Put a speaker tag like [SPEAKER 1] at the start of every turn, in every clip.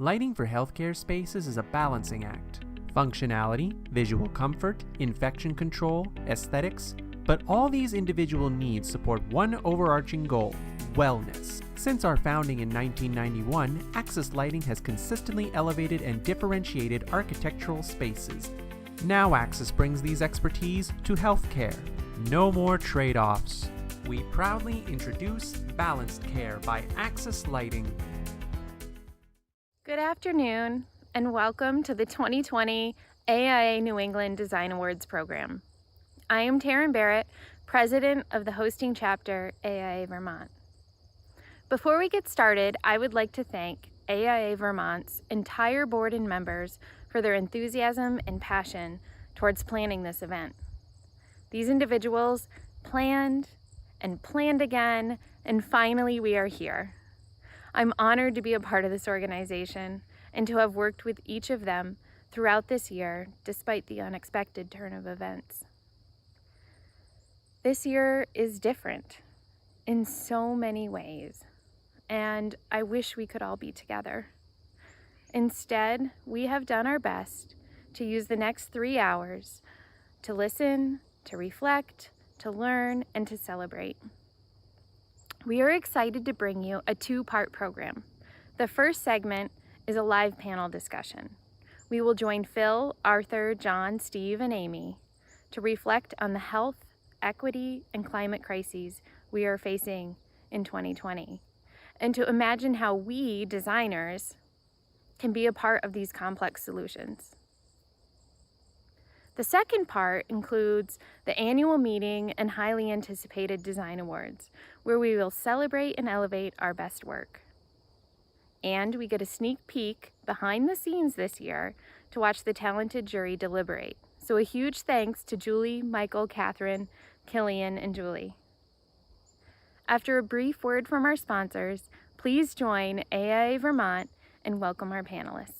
[SPEAKER 1] Lighting for healthcare spaces is a balancing act. Functionality, visual comfort, infection control, aesthetics, but all these individual needs support one overarching goal: wellness. Since our founding in 1991, Axis Lighting has consistently elevated and differentiated architectural spaces. Now Axis brings these expertise to healthcare. No more trade-offs. We proudly introduce Balanced Care by Axis Lighting.
[SPEAKER 2] Good afternoon, and welcome to the 2020 AIA New England Design Awards program. I am Taryn Barrett, President of the hosting chapter, AIA Vermont. Before we get started, I would like to thank AIA Vermont's entire board and members for their enthusiasm and passion towards planning this event. These individuals planned and planned again, and finally we are here. I'm honored to be a part of this organization and to have worked with each of them throughout this year, despite the unexpected turn of events. This year is different in so many ways, and I wish we could all be together. Instead, we have done our best to use the next 3 hours to listen, to reflect, to learn, and to celebrate. We are excited to bring you a 2-part program. The first segment is a live panel discussion. We will join Phil, Arthur, John, Steve, and Aimee to reflect on the health, equity, and climate crises we are facing in 2020, and to imagine how we, designers, can be a part of these complex solutions. The second part includes the annual meeting and highly anticipated design awards, where we will celebrate and elevate our best work. And we get a sneak peek behind the scenes this year to watch the talented jury deliberate. So a huge thanks to Julie, Michael, Catherine, Killian, and Julie. After a brief word from our sponsors, please join AIA Vermont and welcome our panelists.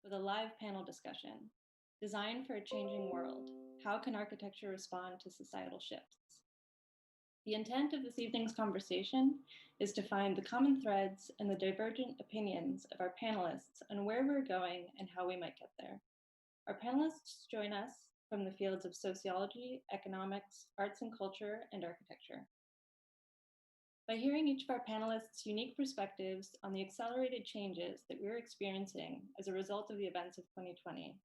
[SPEAKER 3] With a live panel discussion, Design for a Changing World: How can architecture respond to societal shifts? The intent of this evening's conversation is to find the common threads and the divergent opinions of our panelists on where we're going and how we might get there. Our panelists join us from the fields of sociology, economics, arts and culture, and architecture. By hearing each of our panelists' unique perspectives on the accelerated changes that we're experiencing as a result of the events of 2020,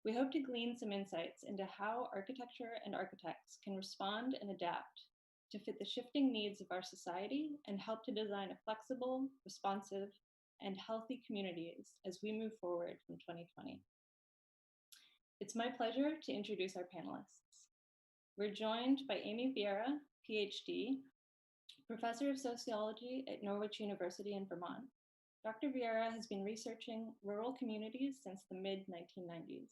[SPEAKER 3] we hope to glean some insights into how architecture and architects can respond and adapt to fit the shifting needs of our society and help to design a flexible, responsive, and healthy communities as we move forward from 2020. It's my pleasure to introduce our panelists. We're joined by Aimee Vieira, Ph.D., Professor of Sociology at Norwich University in Vermont. Dr. Vieira has been researching rural communities since the mid-1990s.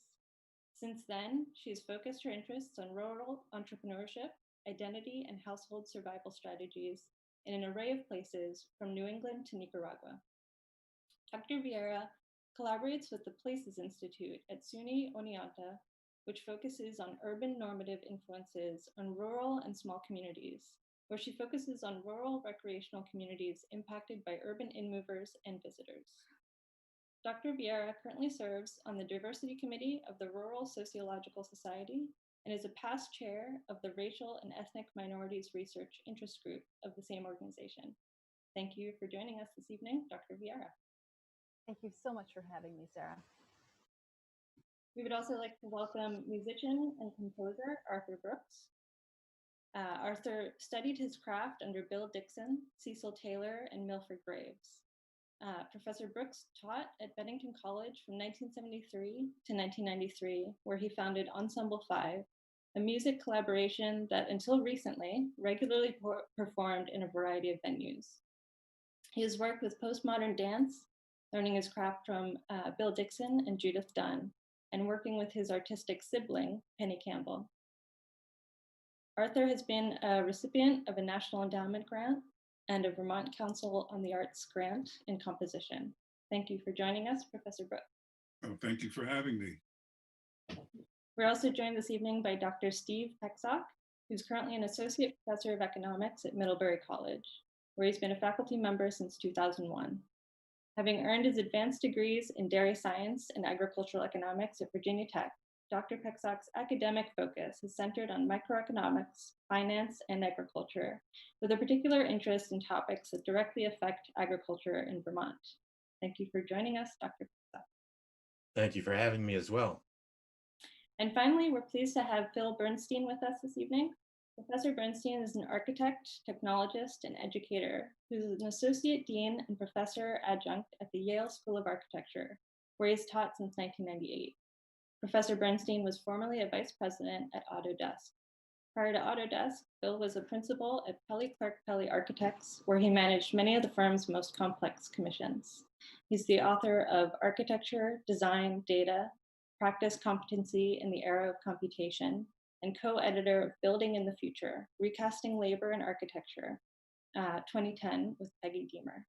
[SPEAKER 3] Since then, she has focused her interests on rural entrepreneurship, identity, and household survival strategies in an array of places from New England to Nicaragua. Dr. Vieira collaborates with the Places Institute at SUNY Oneonta, which focuses on urban normative influences on rural and small communities, where she focuses on rural recreational communities impacted by urban in-movers and visitors. Dr. Vieira currently serves on the Diversity Committee of the Rural Sociological Society and is a past chair of the Racial and Ethnic Minorities Research Interest Group of the same organization. Thank you for joining us this evening, Dr. Vieira.
[SPEAKER 4] Thank you so much for having me, Sarah.
[SPEAKER 3] We would also like to welcome musician and composer Arthur Brooks. Arthur studied his craft under Bill Dixon, Cecil Taylor, and Milford Graves. Professor Brooks taught at Bennington College from 1973 to 1993, where he founded Ensemble 5, a music collaboration that until recently regularly performed in a variety of venues. He has worked with postmodern dance, learning his craft from Bill Dixon and Judith Dunn, and working with his artistic sibling, Penny Campbell. Arthur has been a recipient of a National Endowment Grant and a Vermont Council on the Arts grant in composition. Thank you for joining us, Professor Brooke.
[SPEAKER 5] Oh, thank you for having me.
[SPEAKER 3] We're also joined this evening by Dr. Steve Pecsok, who's currently an associate professor of economics at Middlebury College, where he's been a faculty member since 2001. Having earned his advanced degrees in dairy science and agricultural economics at Virginia Tech, Dr. Pecsok's academic focus is centered on microeconomics, finance, and agriculture, with a particular interest in topics that directly affect agriculture in Vermont. Thank you for joining us, Dr. Pecsok.
[SPEAKER 6] Thank you for having me as well.
[SPEAKER 3] And finally, we're pleased to have Phil Bernstein with us this evening. Professor Bernstein is an architect, technologist, and educator who's an associate dean and professor adjunct at the Yale School of Architecture, where he's taught since 1998. Professor Bernstein was formerly a vice president at Autodesk. Prior to Autodesk, Phil was a principal at Pelly Clark Pelly Architects, where he managed many of the firm's most complex commissions. He's the author of Architecture, Design, Data, Practice Competency in the Era of Computation, and co-editor of Building in the Future, Recasting Labor and Architecture, 2010 with Peggy Deemer.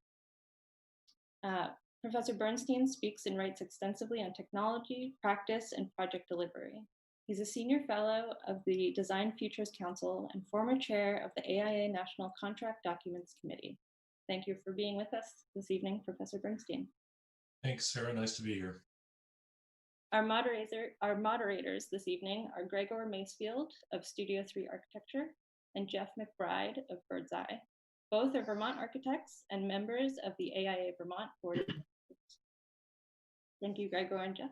[SPEAKER 3] Professor Bernstein speaks and writes extensively on technology, practice, and project delivery. He's a senior fellow of the Design Futures Council and former chair of the AIA National Contract Documents Committee. Thank you for being with us this evening, Professor Bernstein.
[SPEAKER 7] Thanks, Sarah. Nice to be here.
[SPEAKER 3] Our moderators this evening are Gregor Macefield of Studio 3 Architecture and Jeff McBride of Bird's Eye. Both are Vermont architects and members of the AIA Vermont Board of Directors. Thank you, Gregor and Jeff.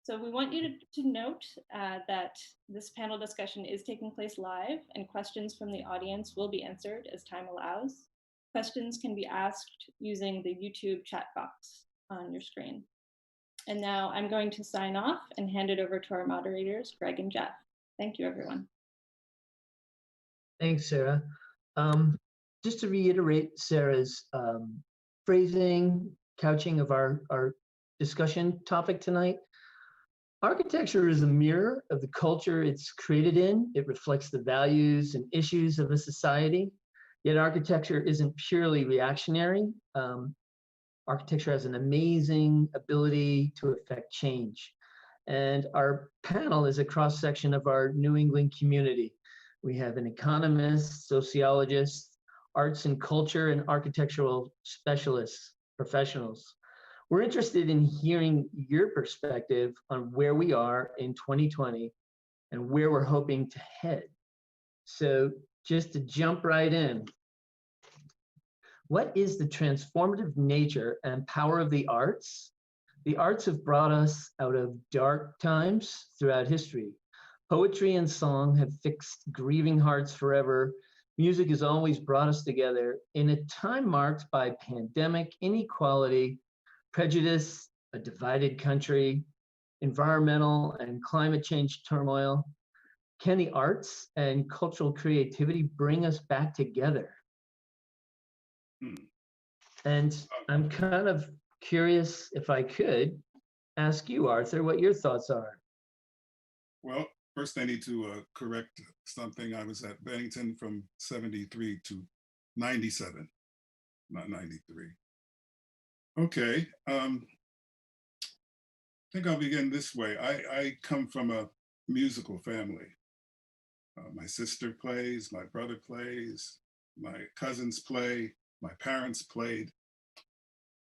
[SPEAKER 3] So we want you to note that this panel discussion is taking place live, and questions from the audience will be answered as time allows. Questions can be asked using the YouTube chat box on your screen. And now I'm going to sign off and hand it over to our moderators, Greg and Jeff. Thank you, everyone.
[SPEAKER 8] Thanks, Sarah. Just to reiterate Sarah's phrasing, couching of our discussion topic tonight, architecture is a mirror of the culture it's created in. It reflects the values and issues of a society, yet architecture isn't purely reactionary. Architecture has an amazing ability to affect change. And our panel is a cross-section of our New England community. We have an economist, sociologist, arts and culture, and architectural specialists, professionals. We're interested in hearing your perspective on where we are in 2020 and where we're hoping to head. So just to jump right in, what is the transformative nature and power of the arts? The arts have brought us out of dark times throughout history. Poetry and song have fixed grieving hearts forever. Music has always brought us together in a time marked by pandemic, inequality, prejudice, a divided country, environmental and climate change turmoil. Can the arts and cultural creativity bring us back together? And I'm kind of curious if I could ask you, Arthur, what your thoughts are.
[SPEAKER 5] Well, first I need to correct something. I was at Bennington from 73 to 97, not 93. Okay, I think I'll begin this way. I come from a musical family. My sister plays, my brother plays, my cousins play, my parents played,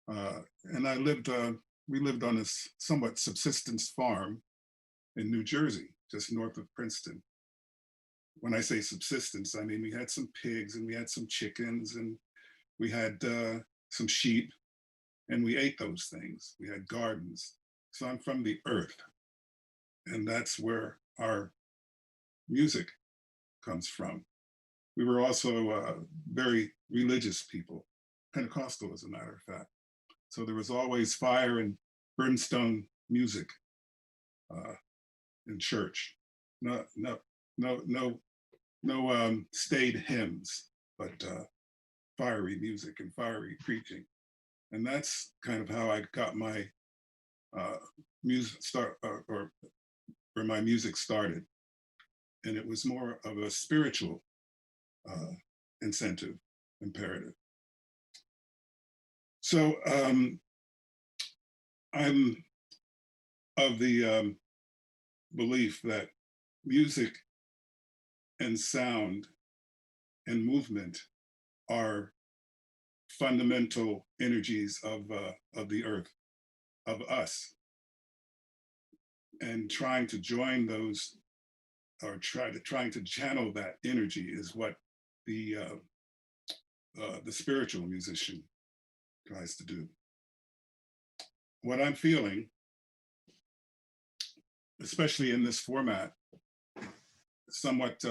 [SPEAKER 5] and we lived on a somewhat subsistence farm in New Jersey, just north of Princeton. When I say subsistence, I mean we had some pigs and we had some chickens and we had some sheep, and we ate those things. We had gardens. So I'm from the earth, and that's where our music comes from. We were also very religious people, Pentecostal as a matter of fact. So there was always fire and brimstone music in church. No, no, no staid hymns, but fiery music and fiery preaching. And that's kind of how I got my music start, or where my music started. And it was more of a spiritual incentive, imperative. So I'm of the belief that music and sound and movement are fundamental energies of the earth, of us. And trying to join those, or trying to channel that energy is what the spiritual musician tries to do. What I'm feeling, especially in this format, somewhat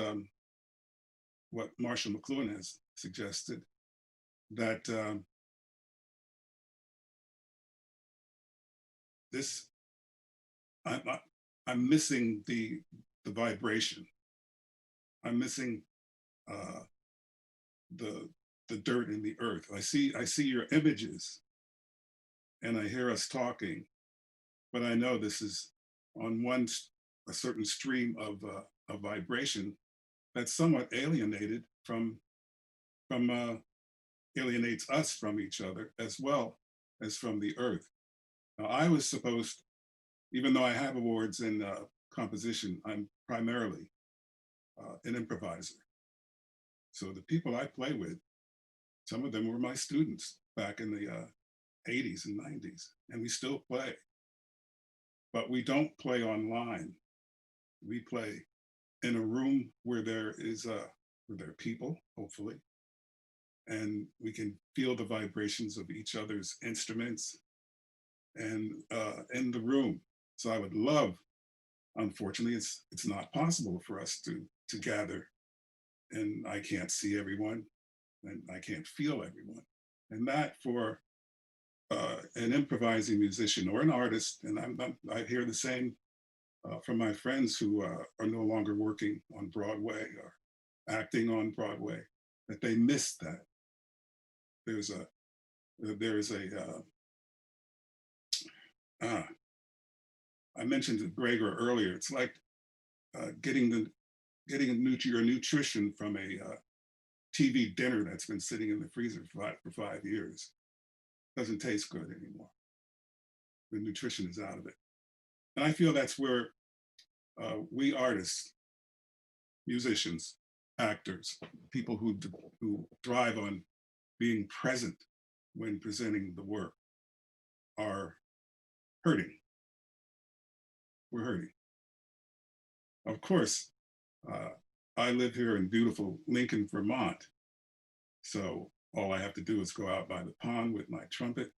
[SPEAKER 5] what Marshall McLuhan has suggested, that this, I'm missing the vibration. I'm missing the dirt in the earth. I see your images, and I hear us talking, but I know this is on a certain stream of vibration that's somewhat alienated alienates us from each other as well as from the earth. Now, I was supposed, even though I have awards in composition, I'm primarily an improviser. So the people I play with, some of them were my students back in the 80s and 90s, and we still play. But we don't play online. We play in a room where there are people, hopefully, and we can feel the vibrations of each other's instruments and in the room. So I would love, unfortunately, it's not possible for us to gather, and I can't see everyone, and I can't feel everyone. And that for an improvising musician or an artist, and I hear the same from my friends who are no longer working on Broadway or acting on Broadway, that they miss that. There's a I mentioned to Gregor earlier, it's like getting your nutrition from a TV dinner that's been sitting in the freezer for 5 years. Doesn't taste good anymore. The nutrition is out of it. And I feel that's where we artists, musicians, actors, people who thrive on being present when presenting the work are hurting. We're hurting. Of course, I live here in beautiful Lincoln, Vermont. So all I have to do is go out by the pond with my trumpet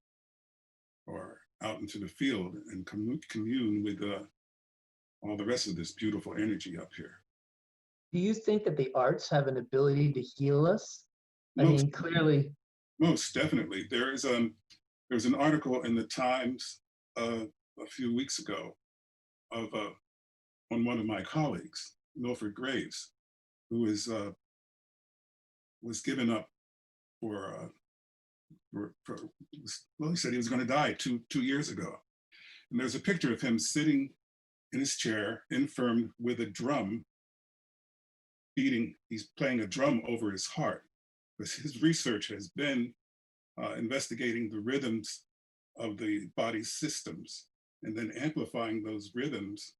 [SPEAKER 5] or out into the field and commune with all the rest of this beautiful energy up here.
[SPEAKER 8] Do you think that the arts have an ability to heal us? I mean, clearly.
[SPEAKER 5] Most definitely. There's an article in the Times a few weeks ago on one of my colleagues, Milford Graves, who was given up for well, he said he was going to die two years ago. And there's a picture of him sitting in his chair, infirm, with a drum beating. He's playing a drum over his heart, because his research has been investigating the rhythms of the body's systems and then amplifying those rhythms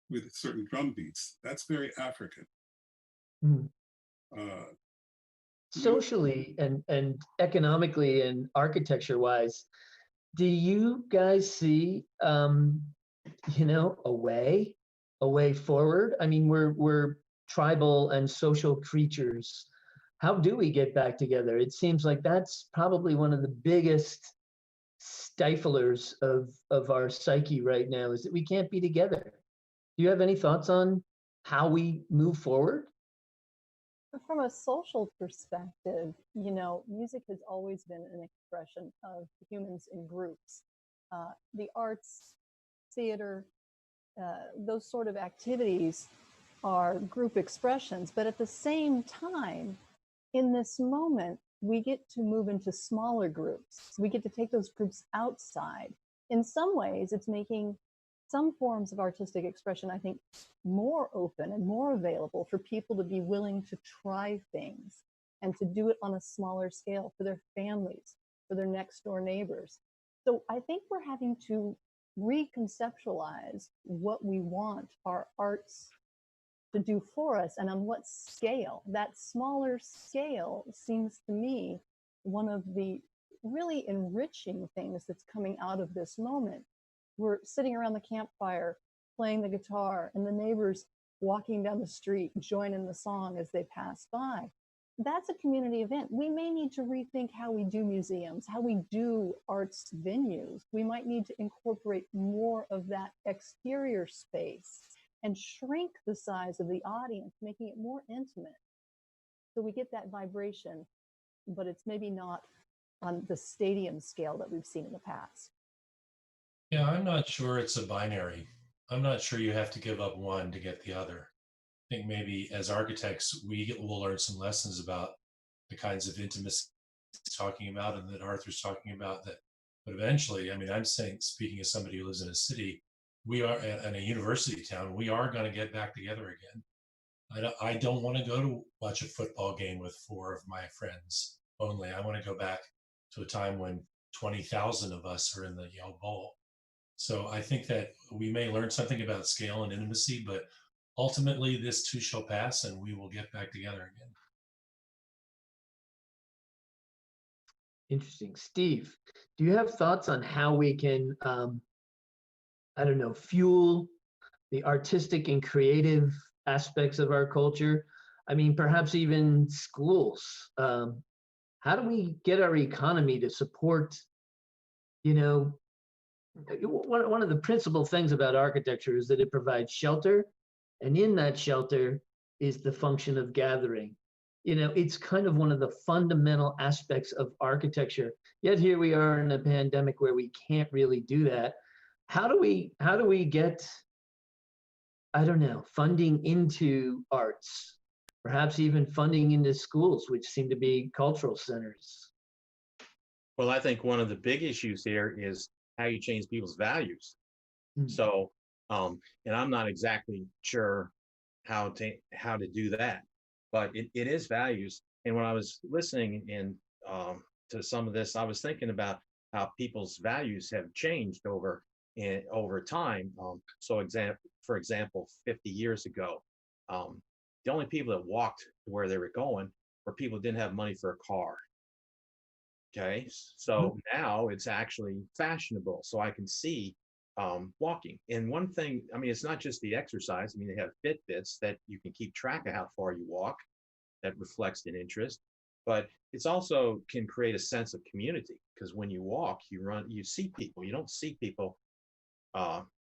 [SPEAKER 5] with certain drum beats. That's very African.
[SPEAKER 8] Mm. Socially and economically and architecture wise, do you guys see a way forward? I mean, we're tribal and social creatures. How do we get back together? It seems like that's probably one of the biggest stiflers of our psyche right now, is that we can't be together. Do you have any thoughts on how we move forward?
[SPEAKER 4] From a social perspective, music has always been an expression of humans in groups. The arts, theater, those sort of activities are group expressions, but at the same time, in this moment, we get to move into smaller groups. We get to take those groups outside. In some ways, it's making some forms of artistic expression, I think, more open and more available for people to be willing to try things and to do it on a smaller scale for their families, for their next door neighbors. So I think we're having to reconceptualize what we want our arts to do for us and on what scale. That smaller scale seems to me one of the really enriching things that's coming out of this moment. We're sitting around the campfire playing the guitar and the neighbors walking down the street join in the song as they pass by. That's a community event. We may need to rethink how we do museums, how we do arts venues. We might need to incorporate more of that exterior space and shrink the size of the audience, making it more intimate. So we get that vibration, but it's maybe not on the stadium scale that we've seen in the past.
[SPEAKER 7] Yeah, I'm not sure it's a binary. I'm not sure you have to give up one to get the other. I think maybe as architects, we will learn some lessons about the kinds of intimacy he's talking about and that Arthur's talking about. That, but eventually, I mean, I'm saying, speaking as somebody who lives in a city, we are in a university town. We are going to get back together again. I don't want to go to watch a football game with 4 of my friends only. I want to go back to a time when 20,000 of us are in the Yale Bowl. So I think that we may learn something about scale and intimacy, but ultimately this too shall pass and we will get back together again.
[SPEAKER 8] Interesting. Steve, do you have thoughts on how we can, I don't know, fuel the artistic and creative aspects of our culture? I mean, perhaps even schools. How do we get our economy to support, you know, one of the principal things about architecture is that it provides shelter, and in that shelter is the function of gathering. You know, it's kind of one of the fundamental aspects of architecture. Yet here we are in a pandemic where we can't really do that. How do we get, I don't know, funding into arts, perhaps even funding into schools, which seem to be cultural centers?
[SPEAKER 6] Well, I think one of the big issues here is how you change people's values. So, and I'm not exactly sure how to do that, but it is values. And when I was listening to some of this, I was thinking about how people's values have changed over time. For example, 50 years ago, the only people that walked to where they were going were people who didn't have money for a car. Okay, so now it's actually fashionable. So I can see walking. And one thing, I mean, it's not just the exercise. I mean, they have Fitbits that you can keep track of how far you walk. That reflects an interest, but it's also can create a sense of community, because when you walk, you run, you see people. You don't see people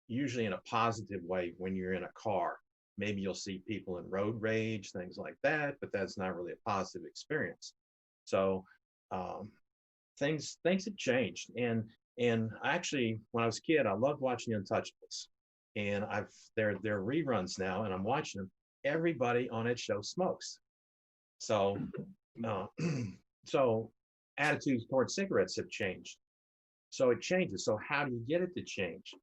[SPEAKER 6] usually in a positive way when you're in a car. Maybe you'll see people in road rage, things like that, but that's not really a positive experience. So things have changed. And actually, when I was a kid, I loved watching The Untouchables, and they're reruns now, and I'm watching them. Everybody on that show smokes. So, so attitudes towards cigarettes have changed. So it changes. So how do you get it to change?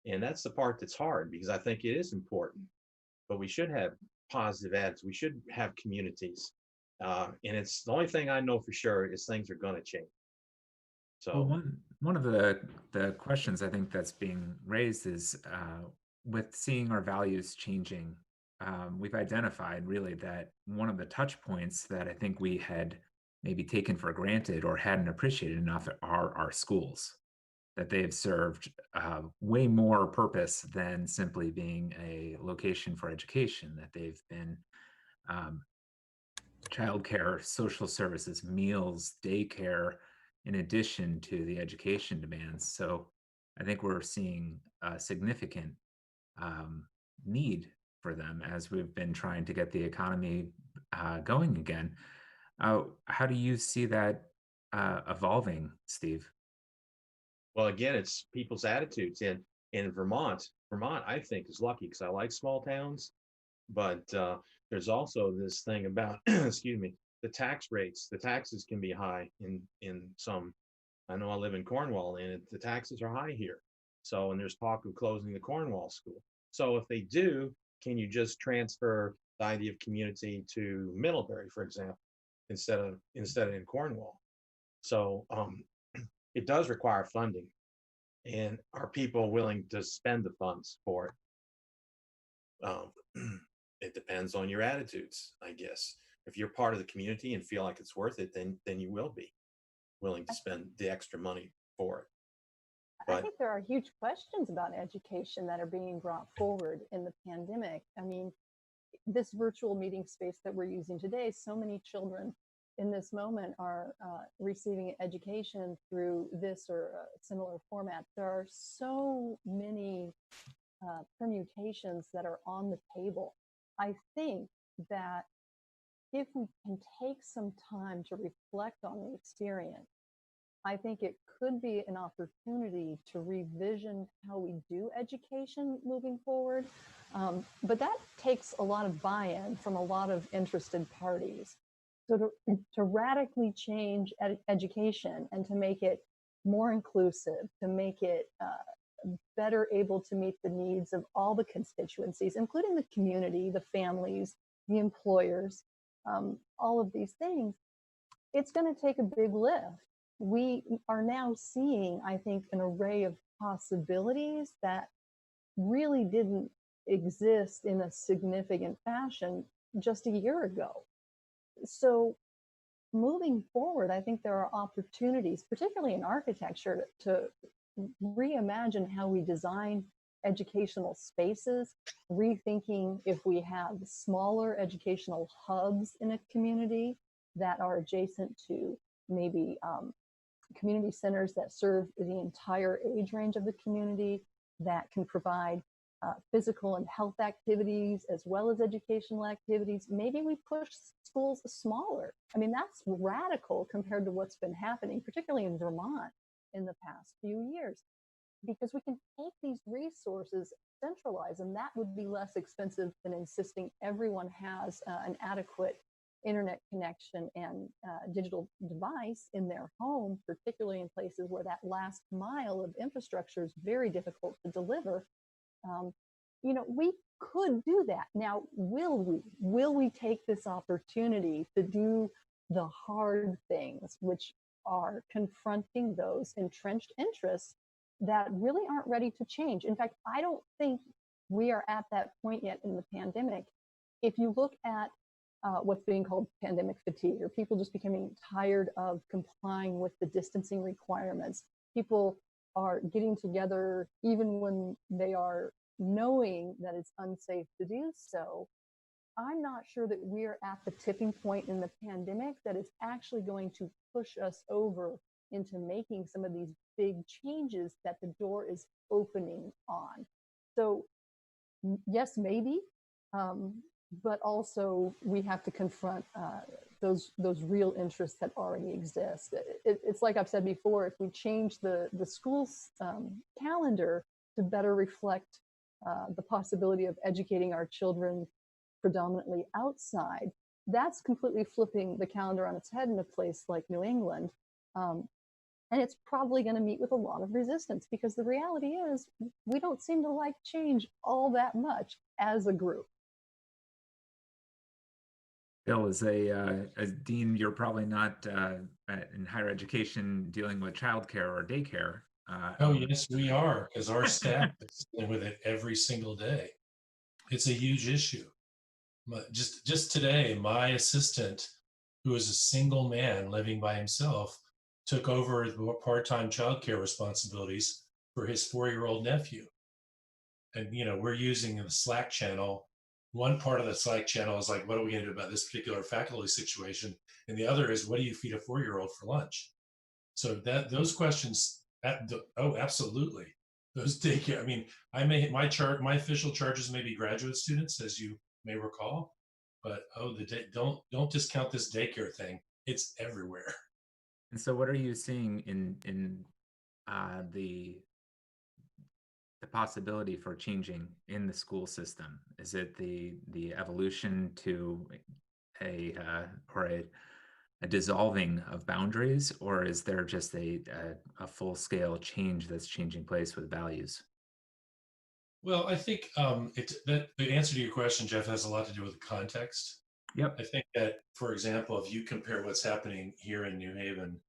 [SPEAKER 6] And that's the part that's hard, because I think it is important, but we should have positive attitudes. We should have communities. And it's the only thing I know for sure is things are going to change. So
[SPEAKER 9] well, one of the questions I think that's being raised is with seeing our values changing. We've identified really that one of the touch points that I think we had maybe taken for granted or hadn't appreciated enough are our schools, that they have served way more purpose than simply being a location for education, that they've been childcare, social services, meals, daycare, in addition to the education demands. So I think we're seeing a significant need for them as we've been trying to get the economy going again. How do you see that evolving, Steve?
[SPEAKER 6] well, again, it's people's attitudes. And In Vermont, I think is lucky because I like small towns, but there's also this thing about, excuse me, the tax rates. The taxes can be high in some. I know I live in Cornwall, and the taxes are high here. So, and there's talk of closing the Cornwall school. So, if they do, can you just transfer the idea of community to Middlebury, for example, instead of in Cornwall? So, it does require funding, and are people willing to spend the funds for it? It depends on your attitudes, I guess. If you're part of the community and feel like it's worth it, then you will be willing to spend the extra money for it.
[SPEAKER 4] I think there are huge questions about education that are being brought forward in the pandemic. I mean, this virtual meeting space that we're using today, so many children in this moment are receiving education through this or a similar format. There are so many permutations that are on the table. I think that if we can take some time to reflect on the experience, I think it could be an opportunity to revision how we do education moving forward. But that takes a lot of buy-in from a lot of interested parties. So to radically change education and to make it more inclusive, to make it better able to meet the needs of all the constituencies, including the community, the families, the employers, all of these things, it's going to take a big lift. We are now seeing, I think, an array of possibilities that really didn't exist in a significant fashion just a year ago. So moving forward, I think there are opportunities, particularly in architecture, to reimagine how we design educational spaces, rethinking if we have smaller educational hubs in a community that are adjacent to maybe community centers that serve the entire age range of the community, that can provide physical and health activities as well as educational activities. Maybe we push schools smaller. I mean, that's radical compared to what's been happening, particularly in Vermont in the past few years, because we can take these resources, centralize them. That would be less expensive than insisting everyone has an adequate internet connection and digital device in their home, particularly in places where that last mile of infrastructure is very difficult to deliver. You know, we could do that. Now, will we? Will we take this opportunity to do the hard things, which are confronting those entrenched interests that really aren't ready to change? In fact, I don't think we are at that point yet in the pandemic. If you look at what's being called pandemic fatigue, or people just becoming tired of complying with the distancing requirements, people are getting together even when they are knowing that it's unsafe to do so. I'm not sure that we're at the tipping point in the pandemic that is actually going to push us over into making some of these big changes that the door is opening on. So yes, maybe, but also we have to confront those real interests that already exist. It's like I've said before, if we change the school's calendar to better reflect the possibility of educating our children predominantly outside, that's completely flipping the calendar on its head in a place like New England. And it's probably going to meet with a lot of resistance, because the reality is we don't seem to like change all that much as a group.
[SPEAKER 9] Bill, as a dean, you're probably not in higher education dealing with childcare or daycare.
[SPEAKER 7] Oh, yes, we are, because our staff is dealing with it every single day. It's a huge issue. Just today, my assistant, who is a single man living by himself, took over the part-time childcare responsibilities for his 4-year-old nephew. And, you know, we're using the Slack channel. One part of the Slack channel is like, what are we going to do about this particular faculty situation? And the other is, what do you feed a 4-year-old for lunch? So those questions, oh, absolutely. Those daycare, I mean, my official charges may be graduate students, as you may recall, but don't discount this daycare thing. It's everywhere.
[SPEAKER 9] And so what are you seeing in the possibility for changing in the school system? Is it the evolution to a dissolving of boundaries, or is there just a full scale change that's changing place with values?
[SPEAKER 7] Well, I think that the answer to your question, Jeff, has a lot to do with the context.
[SPEAKER 9] Yep.
[SPEAKER 7] I think that, for example, if you compare what's happening here in New Haven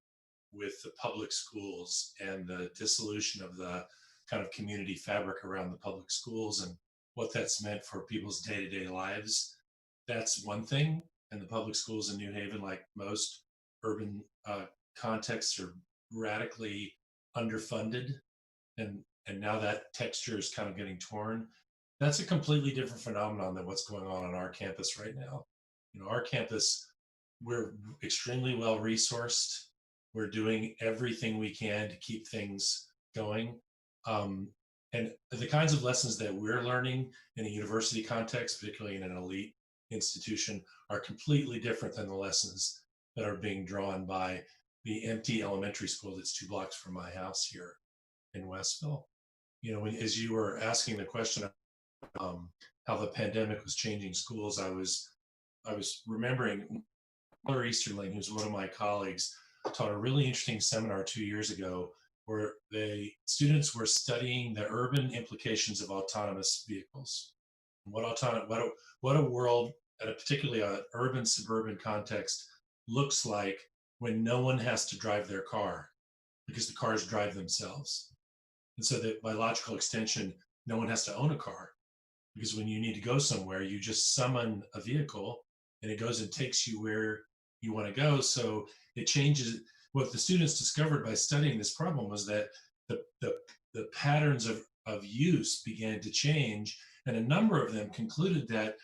[SPEAKER 7] with the public schools and the dissolution of the kind of community fabric around the public schools and what that's meant for people's day-to-day lives, that's one thing. And the public schools in New Haven, like most urban contexts, are radically underfunded, and now that texture is kind of getting torn. That's a completely different phenomenon than what's going on our campus right now. You know, our campus, we're extremely well resourced. We're doing everything we can to keep things going. And the kinds of lessons that we're learning in a university context, particularly in an elite institution, are completely different than the lessons that are being drawn by the empty elementary school that's 2 blocks from my house here in Westville. You know, as you were asking the question how the pandemic was changing schools, I was remembering Laura Easterling, who's one of my colleagues, taught a really interesting seminar 2 years ago where the students were studying the urban implications of autonomous vehicles. What a world, at a particularly an urban suburban context, looks like when no one has to drive their car because the cars drive themselves. And so that by logical extension, no one has to own a car, because when you need to go somewhere, you just summon a vehicle and it goes and takes you where you want to go. So it changes. What the students discovered by studying this problem was that the patterns of use began to change. And a number of them concluded that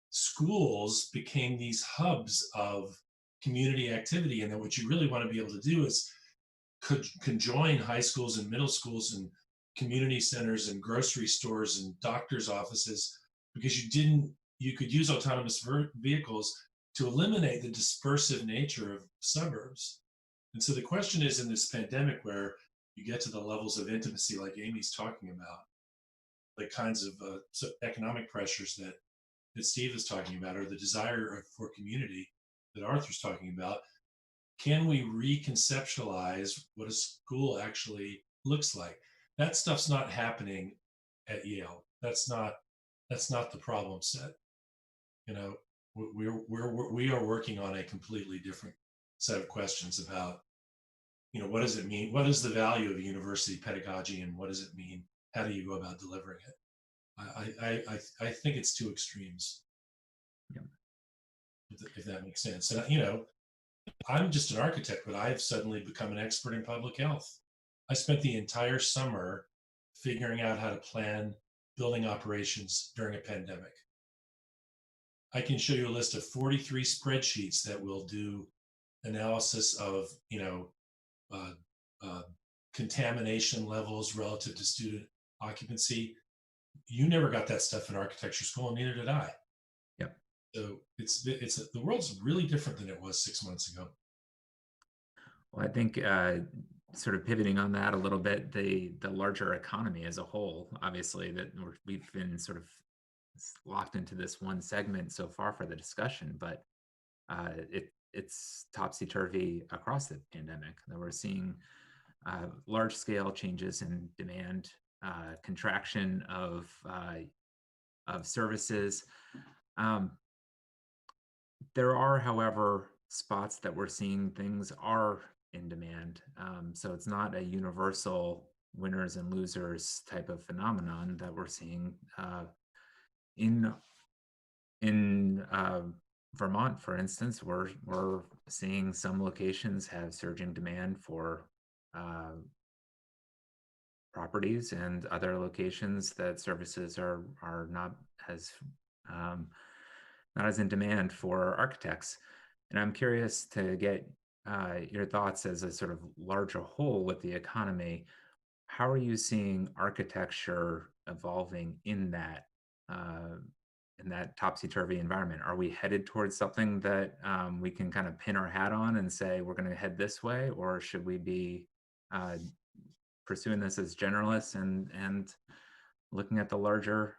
[SPEAKER 7] schools became these hubs of community activity, and that what you really want to be able to do is conjoin high schools and middle schools and community centers and grocery stores and doctors' offices, because you could use autonomous vehicles to eliminate the dispersive nature of suburbs. And so the question is, in this pandemic where you get to the levels of intimacy like Aimee's talking about, the kinds of economic pressures that Steve is talking about, or the desire for community that Arthur's talking about, can we reconceptualize what a school actually looks like? That stuff's not happening at Yale. That's not the problem set. You know, we are working on a completely different set of questions about, you know, what does it mean? What is the value of university pedagogy, and what does it mean? How do you go about delivering it? I think it's two extremes.
[SPEAKER 9] Yeah.
[SPEAKER 7] If that makes sense. And you know, I'm just an architect, but I've suddenly become an expert in public health. I spent the entire summer figuring out how to plan building operations during a pandemic. I can show you a list of 43 spreadsheets that will do analysis of, you know, contamination levels relative to student occupancy. You never got that stuff in architecture school, and neither did I.
[SPEAKER 9] Yep.
[SPEAKER 7] So it's the world's really different than it was 6 months ago.
[SPEAKER 9] Well, I think sort of pivoting on that a little bit, the larger economy as a whole, obviously, that we've been sort of locked into this one segment so far for the discussion, but it's topsy-turvy across the pandemic. That we're seeing large-scale changes in demand, contraction of services. There are, however, spots that we're seeing things are in demand. So it's not a universal winners and losers type of phenomenon that we're seeing in Vermont, for instance. We're seeing some locations have surging demand for properties, and other locations that services are not as in demand for architects. And I'm curious to get your thoughts as a sort of larger whole with the economy. How are you seeing architecture evolving in that topsy-turvy environment? Are we headed towards something that we can kind of pin our hat on and say we're going to head this way, or should we be pursuing this as generalists and looking at the larger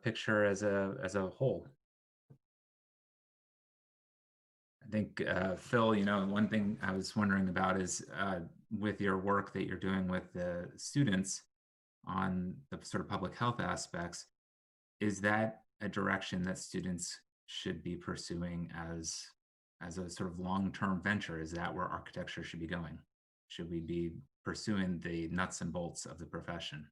[SPEAKER 9] picture as a whole. I think, Phil, one thing I was wondering about is with your work that you're doing with the students on the sort of public health aspects, is that a direction that students should be pursuing as a sort of long-term venture? Is that where architecture should be going? Should we be pursuing the nuts and bolts of the profession?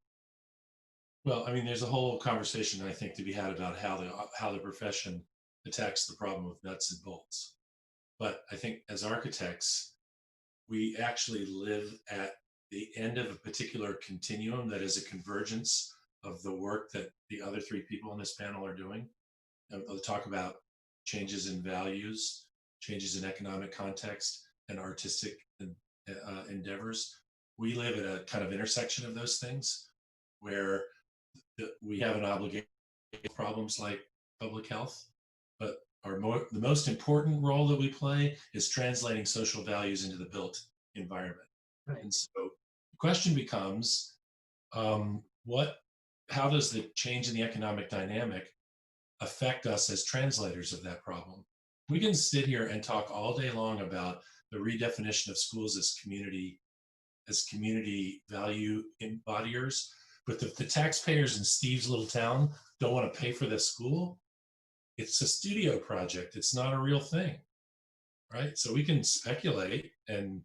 [SPEAKER 7] Well, I mean, there's a whole conversation, I think, to be had about how the profession attacks the problem of nuts and bolts. But I think as architects, we actually live at the end of a particular continuum that is a convergence of the work that the other three people on this panel are doing. And they'll talk about changes in values, changes in economic context, and artistic endeavors. We live at a kind of intersection of those things where we have an obligation to problems like public health, but the most important role that we play is translating social values into the built environment. Right. And so the question becomes, how does the change in the economic dynamic affect us as translators of that problem? We can sit here and talk all day long about the redefinition of schools as community value embodiers, but if the taxpayers in Steve's little town don't want to pay for this school, it's a studio project. It's not a real thing, right? So we can speculate and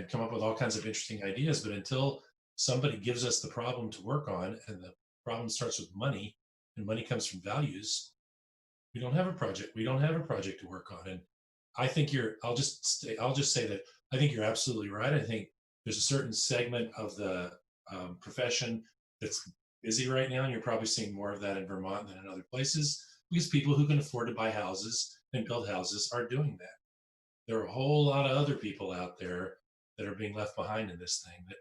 [SPEAKER 7] come up with all kinds of interesting ideas, but until somebody gives us the problem to work on, and the problem starts with money, and money comes from values, we don't have a project. We don't have a project to work on. And I think I'll just say that I think you're absolutely right. I think there's a certain segment of the profession that's busy right now, and you're probably seeing more of that in Vermont than in other places, because people who can afford to buy houses and build houses are doing that. There are a whole lot of other people out there that are being left behind in this thing that,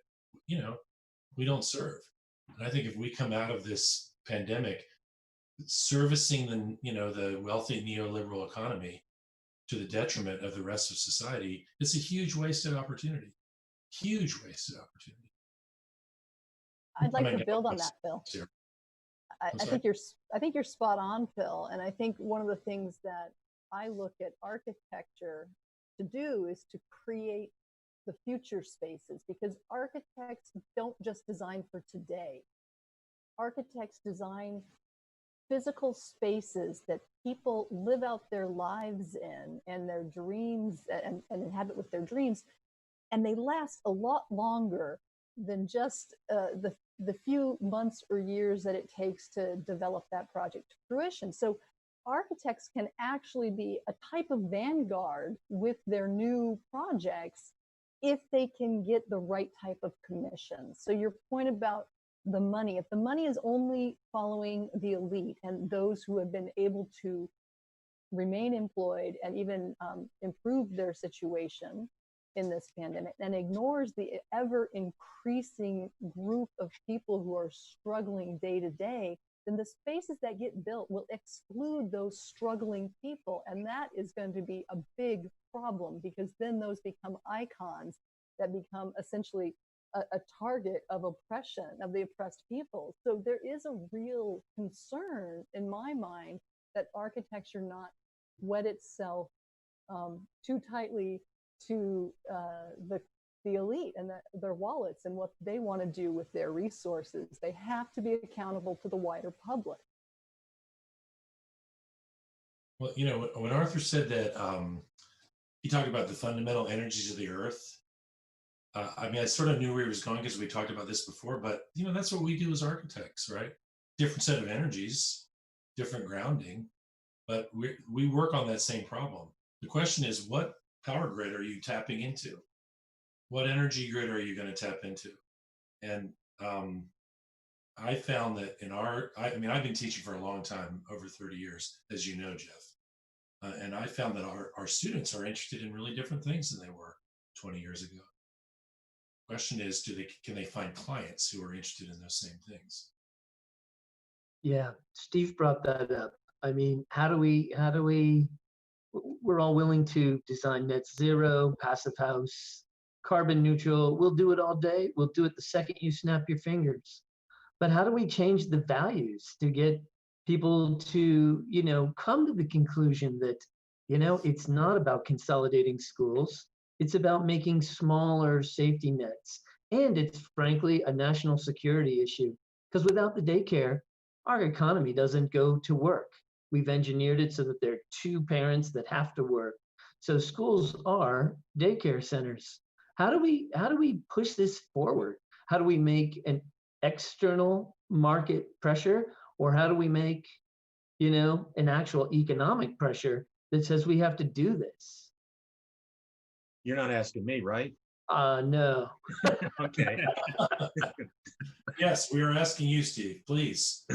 [SPEAKER 7] we don't serve. And I think if we come out of this pandemic servicing the wealthy neoliberal economy to the detriment of the rest of society, it's a huge wasted opportunity. Huge wasted opportunity.
[SPEAKER 4] I'd like to build on that, Phil. I think you're spot on, Phil. And I think one of the things that I look at architecture to do is to create the future spaces, because architects don't just design for today. Architects design physical spaces that people live out their lives in and their dreams and inhabit with their dreams. And they last a lot longer than just the few months or years that it takes to develop that project to fruition. So architects can actually be a type of vanguard with their new projects if they can get the right type of commission. So your point about the money, if the money is only following the elite and those who have been able to remain employed and even improve their situation in this pandemic, and ignores the ever increasing group of people who are struggling day to day, then the spaces that get built will exclude those struggling people. And that is going to be a big problem, because then those become icons that become essentially a target of oppression of the oppressed people. So there is a real concern in my mind that architecture not wed itself too tightly to the elite and their wallets and what they want to do with their resources. They have to be accountable to the wider public.
[SPEAKER 7] Well, when Arthur said that, he talked about the fundamental energies of the earth. I sort of knew where he was going because we talked about this before, but that's what we do as architects, right? Different set of energies, different grounding, but we work on that same problem. The question is, what power grid are you tapping into? What energy grid are you going to tap into? And I found that I've been teaching for a long time, over 30 years, as you know, Jeff. And I found that our students are interested in really different things than they were 20 years ago. The question is, can they find clients who are interested in those same things?
[SPEAKER 8] Yeah, Steve brought that up. I mean, how do we, we're all willing to design net zero, passive house, carbon neutral. We'll do it all day. We'll do it the second you snap your fingers. But how do we change the values to get people to, come to the conclusion that, it's not about consolidating schools. It's about making smaller safety nets. And it's frankly a national security issue. Because without the daycare, our economy doesn't go to work. We've engineered it so that there are two parents that have to work. So schools are daycare centers. How do we push this forward? How do we make an external market pressure, or how do we make, an actual economic pressure that says we have to do this?
[SPEAKER 6] You're not asking me, right?
[SPEAKER 8] No.
[SPEAKER 6] Okay.
[SPEAKER 7] Yes, we are asking you, Steve, please.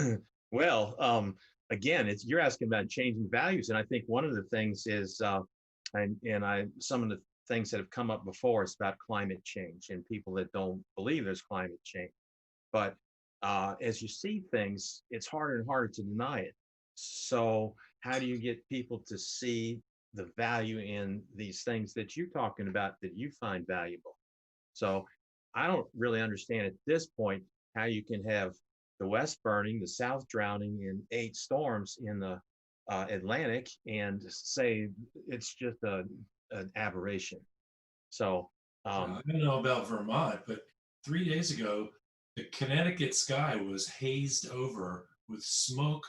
[SPEAKER 6] Well, again, you're asking about changing values, and I think one of the things is, some of the things that have come up before is about climate change and people that don't believe there's climate change. But as you see things, it's harder and harder to deny it. So how do you get people to see the value in these things that you're talking about that you find valuable? So I don't really understand at this point how you can have the West burning, the South drowning in 8 storms in the Atlantic and say it's just an aberration. So
[SPEAKER 7] I don't know about Vermont, but 3 days ago, the Connecticut sky was hazed over with smoke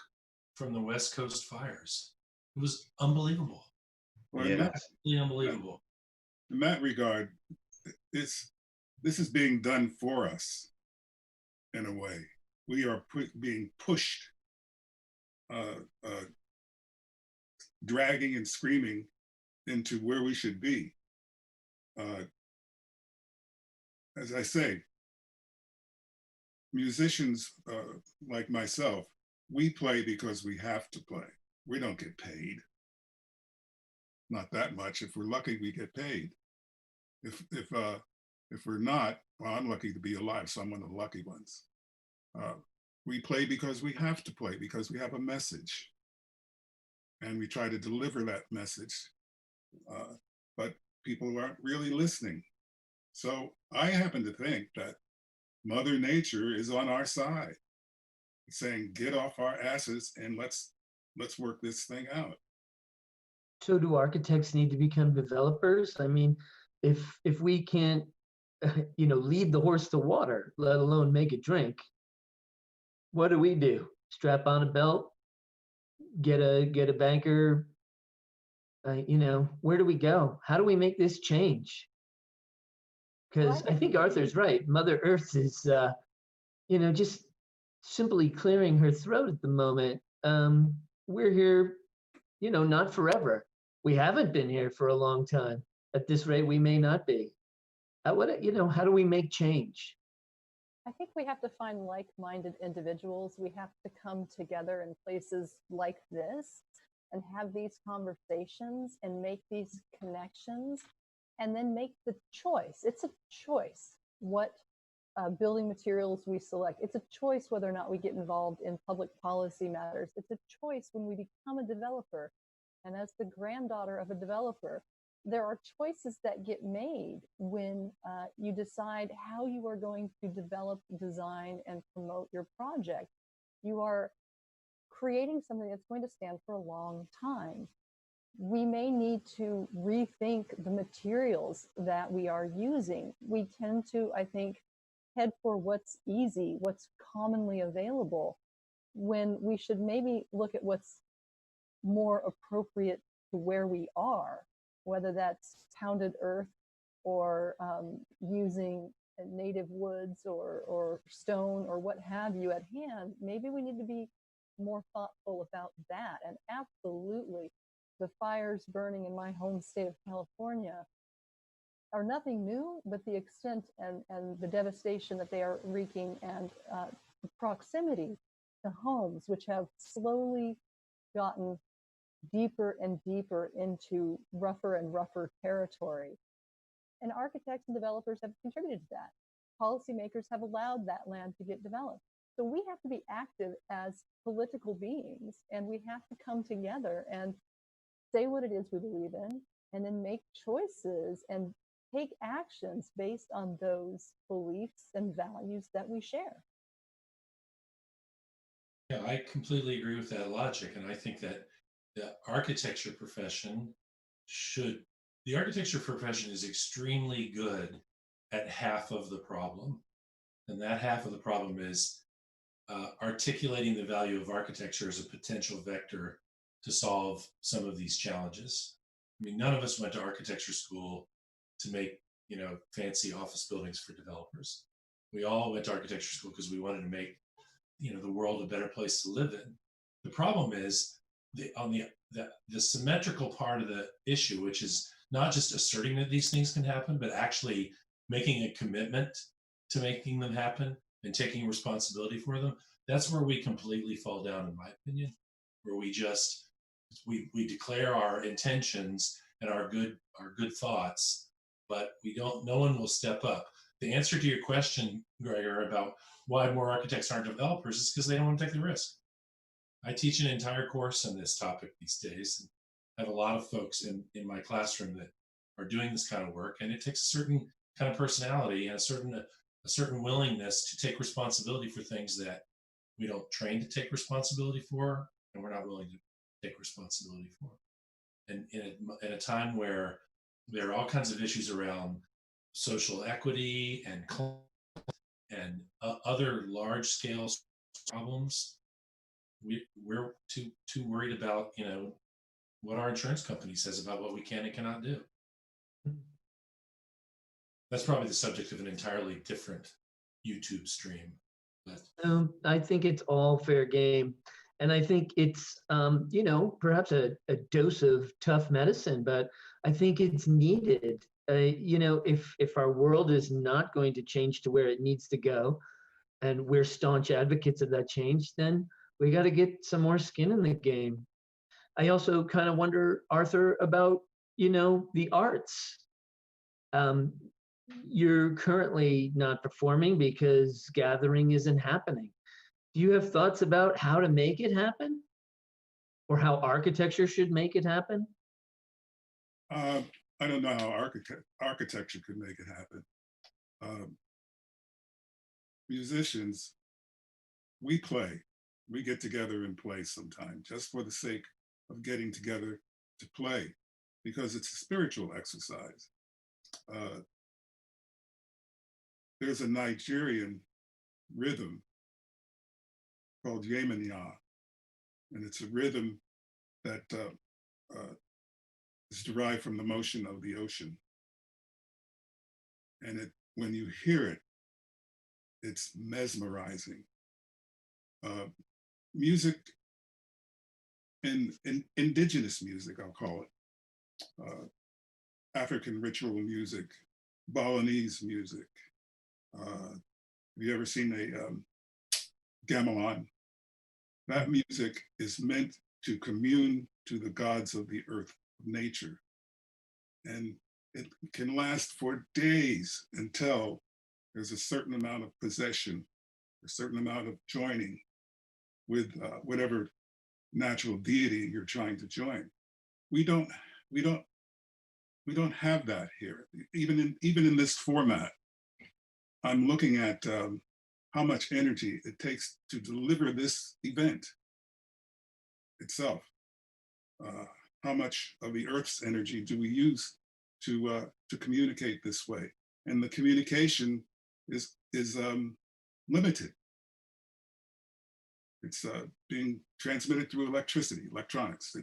[SPEAKER 7] from the West Coast fires. It was unbelievable.
[SPEAKER 5] Well,
[SPEAKER 6] yeah,
[SPEAKER 7] Absolutely unbelievable.
[SPEAKER 5] in that regard, this is being done for us in a way. We are being pushed, dragging and screaming into where we should be. As I say, musicians like myself, we play because we have to play. We don't get paid. Not that much. If we're lucky, we get paid. If we're not, well, I'm lucky to be alive, so I'm one of the lucky ones. We play because we have to play, because we have a message. And we try to deliver that message, but people aren't really listening. So I happen to think that Mother Nature is on our side, saying, get off our asses and let's work this thing out.
[SPEAKER 8] So do architects need to become developers? I mean, if we can't, lead the horse to water, let alone make it drink, what do? Strap on a belt, get a banker. Where do we go? How do we make this change? Because I think Arthur's right. Mother Earth is, just simply clearing her throat at the moment. We're here, not forever. We haven't been here for a long time. At this rate, we may not be. How do we make change?
[SPEAKER 4] I think we have to find like-minded individuals. We have to come together in places like this and have these conversations and make these connections and then make the choice. It's a choice what building materials we select. It's a choice whether or not we get involved in public policy matters. It's a choice when we become a developer. And as the granddaughter of a developer, there are choices that get made when you decide how you are going to develop, design, and promote your project. You are creating something that's going to stand for a long time. We may need to rethink the materials that we are using. We tend to, I think, head for what's easy, what's commonly available, when we should maybe look at what's more appropriate to where we are, whether that's pounded earth or using native woods or stone or what have you at hand. Maybe we need to be more thoughtful about that. And absolutely, the fires burning in my home state of California are nothing new, but the extent and the devastation that they are wreaking and the proximity to homes, which have slowly gotten deeper and deeper into rougher and rougher territory. And architects and developers have contributed to that. Policymakers have allowed that land to get developed. So we have to be active as political beings, and we have to come together and say what it is we believe in, and then make choices and take actions based on those beliefs and values that we share.
[SPEAKER 7] Yeah, I completely agree with that logic. And I think that the architecture profession should, the architecture profession is extremely good at half of the problem. And that half of the problem is articulating the value of architecture as a potential vector to solve some of these challenges. I mean, none of us went to architecture school to make, fancy office buildings for developers. We all went to architecture school because we wanted to make, the world a better place to live in. The problem is the symmetrical part of the issue, which is not just asserting that these things can happen, but actually making a commitment to making them happen and taking responsibility for them. That's where we completely fall down, in my opinion, where we just we declare our intentions and our good thoughts, but no one will step up. The answer to your question, Gregor, about why more architects aren't developers is because they don't want to take the risk. I teach an entire course on this topic these days, and I have a lot of folks in my classroom that are doing this kind of work, and it takes a certain kind of personality and a certain willingness to take responsibility for things that we don't train to take responsibility for, and we're not willing to take responsibility for. And in a time where there are all kinds of issues around social equity and other large-scale problems, we're too worried about what our insurance company says about what we can and cannot do. That's probably the subject of an entirely different YouTube stream. But
[SPEAKER 8] I think it's all fair game. And I think it's, perhaps a dose of tough medicine, but I think it's needed. If our world is not going to change to where it needs to go, and we're staunch advocates of that change, then we got to get some more skin in the game. I also kind of wonder, Arthur, about, the arts. You're currently not performing because gathering isn't happening. Do you have thoughts about how to make it happen, or how architecture should make it happen?
[SPEAKER 5] I don't know how architecture could make it happen. Musicians, we get together and play sometime just for the sake of getting together to play, because it's a spiritual exercise. There's a Nigerian rhythm called Yemenya, and it's a rhythm that is derived from the motion of the ocean. And when you hear it, it's mesmerizing. Music, indigenous music, I'll call it, African ritual music, Balinese music. Have you ever seen a gamelan? That music is meant to commune to the gods of the earth, of nature. And it can last for days until there's a certain amount of possession, a certain amount of joining with whatever natural deity you're trying to join. We don't have that here. Even in this format, I'm looking at how much energy it takes to deliver this event itself. How much of the Earth's energy do we use to communicate this way? And the communication is limited. It's being transmitted through electricity, electronics.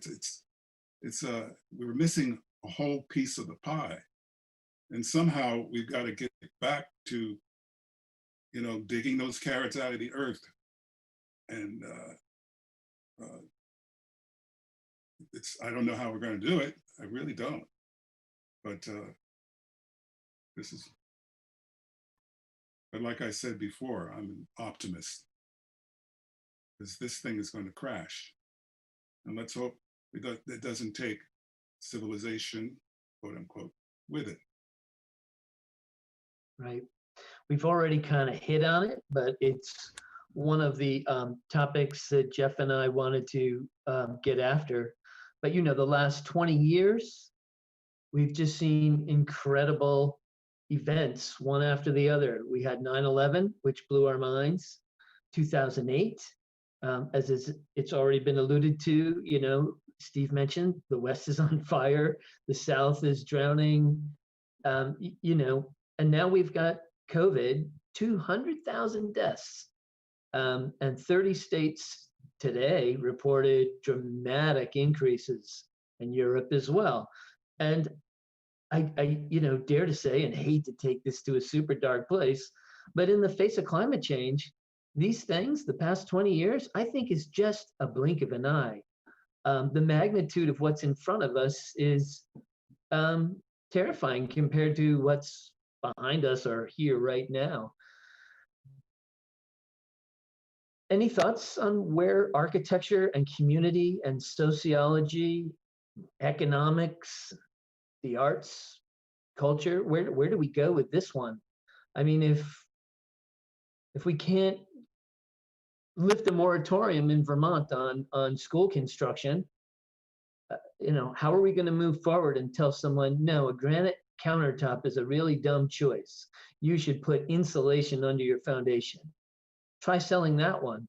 [SPEAKER 5] We're missing a whole piece of the pie, and somehow we've got to get back to, digging those carrots out of the earth, and I don't know how we're going to do it. I really don't. But but like I said before, I'm an optimist, because this thing is going to crash. And let's hope it doesn't take civilization, quote unquote, with it.
[SPEAKER 8] Right. We've already kind of hit on it, but it's one of the topics that Jeff and I wanted to get after. But the last 20 years, we've just seen incredible events, one after the other. We had 9/11, which blew our minds, 2008, It's already been alluded to, Steve mentioned the West is on fire, the South is drowning, and now we've got COVID, 200,000 deaths, and 30 states today reported dramatic increases, in Europe as well. And I dare to say, and hate to take this to a super dark place, but in the face of climate change, these things, the past 20 years, I think is just a blink of an eye. The magnitude of what's in front of us is terrifying compared to what's behind us or here right now. Any thoughts on where architecture and community and sociology, economics, the arts, culture, where do we go with this one? I mean, if we can't lift a moratorium in Vermont on school construction, how are we going to move forward and tell someone, no, a granite countertop is a really dumb choice. You should put insulation under your foundation. Try selling that one.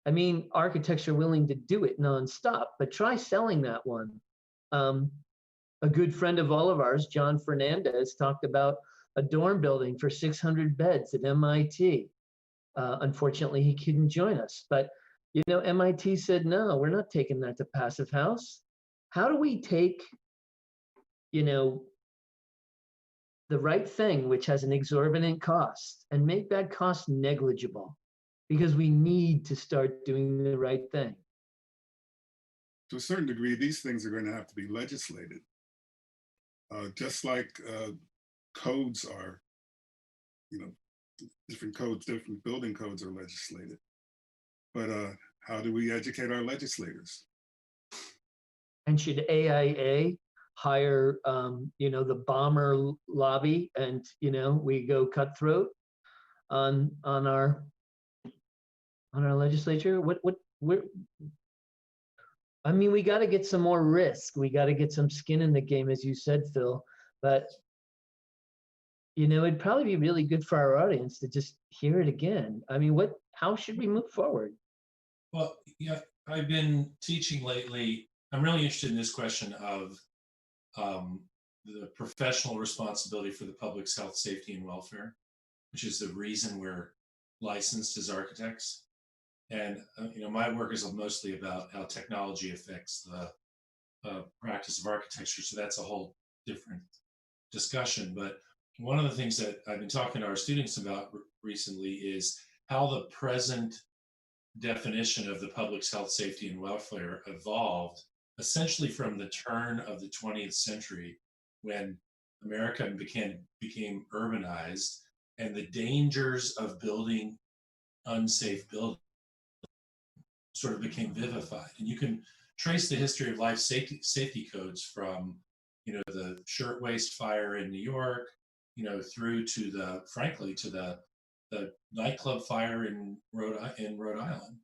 [SPEAKER 8] I mean, architects are willing to do it nonstop, but try selling that one. A good friend of all of ours, John Fernandez, talked about a dorm building for 600 beds at MIT. Unfortunately, he couldn't join us, but MIT said, no, we're not taking that to Passive House. How do we take, the right thing, which has an exorbitant cost, and make that cost negligible? Because we need to start doing the right thing.
[SPEAKER 5] To a certain degree, these things are going to have to be legislated. Just like codes are, different codes, different building codes are legislated. But how do we educate our legislators?
[SPEAKER 8] And should AIA hire, the bomber lobby, and we go cutthroat on our legislature? I mean, we got to get some more risk. We got to get some skin in the game, as you said, Phil. But it'd probably be really good for our audience to just hear it again. I mean, how should we move forward?
[SPEAKER 7] Well, yeah, I've been teaching lately. I'm really interested in this question of the professional responsibility for the public's health, safety, and welfare, which is the reason we're licensed as architects. And my work is mostly about how technology affects the practice of architecture. So that's a whole different discussion. But one of the things that I've been talking to our students about recently is how the present definition of the public's health, safety, and welfare evolved essentially from the turn of the 20th century, when America became urbanized, and the dangers of building unsafe buildings sort of became vivified. And you can trace the history of life safety codes from, the shirtwaist fire in New York, through to the nightclub fire in Rhode Island.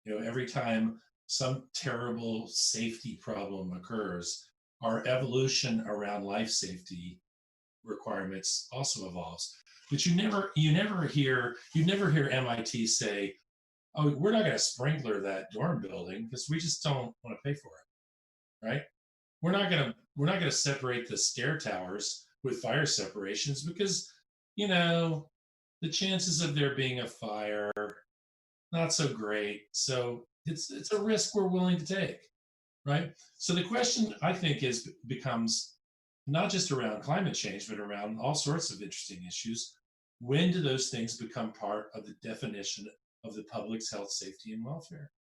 [SPEAKER 7] Every time some terrible safety problem occurs, our evolution around life safety requirements also evolves. But you never hear MIT say, oh, we're not going to sprinkler that dorm building because we just don't want to pay for it, right? We're not going to separate the stair towers with fire separations because, the chances of there being a fire, not so great. So it's a risk we're willing to take, right? So the question, I think, becomes not just around climate change, but around all sorts of interesting issues. When do those things become part of the definition of the public's health, safety, and welfare?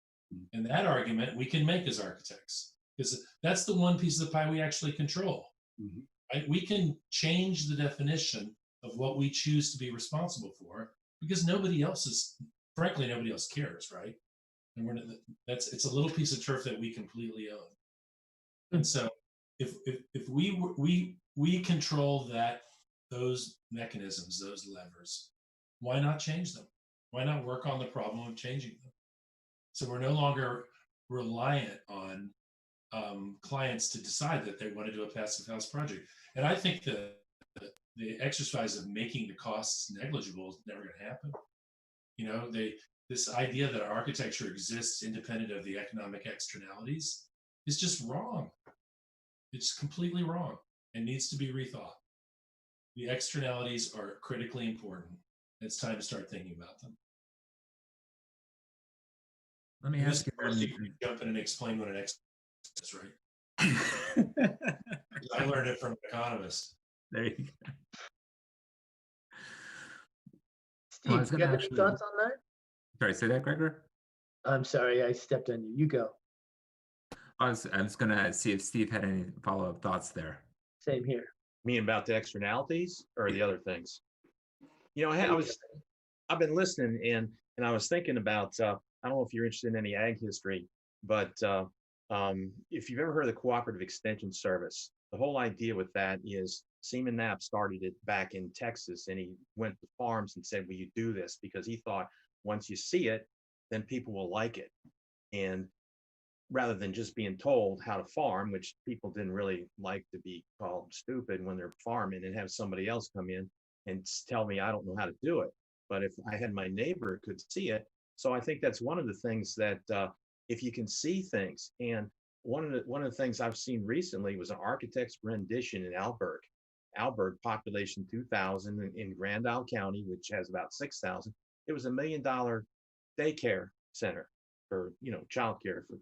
[SPEAKER 7] And that argument we can make as architects, because that's the one piece of the pie we actually control. Mm-hmm. Right? We can change the definition of what we choose to be responsible for, because nobody else cares, right? And it's a little piece of turf that we completely own. And so if we control those mechanisms, those levers, why not change them? Why not work on the problem of changing them? So we're no longer reliant on clients to decide that they want to do a passive house project. And I think the exercise of making the costs negligible is never going to happen. This idea that architecture exists independent of the economic externalities is just wrong. It's completely wrong and needs to be rethought. The externalities are critically important. It's time to start thinking about them.
[SPEAKER 9] Let me ask you then.
[SPEAKER 7] You can jump in and explain what an externality is, right? I learned it from an economist.
[SPEAKER 9] There you go.
[SPEAKER 8] Steve,
[SPEAKER 9] Well, I was
[SPEAKER 8] you
[SPEAKER 9] going to
[SPEAKER 8] got any thoughts on that?
[SPEAKER 9] Sorry, say that, Gregor?
[SPEAKER 8] I'm sorry, I stepped on you. You go.
[SPEAKER 9] I was going to see if Steve had any follow-up thoughts there.
[SPEAKER 8] Same here.
[SPEAKER 6] mean about the externalities or the other things? I've been listening and I was thinking about, I don't know if you're interested in any ag history, but if you've ever heard of the Cooperative Extension Service, the whole idea with that is Seaman Knapp started it back in Texas, and he went to farms and said, will you do this? Because he thought once you see it, then people will like it. And rather than just being told how to farm, which people didn't really like to be called stupid when they're farming, and have somebody else come in and tell me I don't know how to do it. But if I had my neighbor could see it. So I think that's one of the things that if you can see things, and one of the things I've seen recently was an architect's rendition in Alberg. Alberg, population 2,000 in Grand Isle County, which has about 6,000. It was $1 million daycare center for childcare for,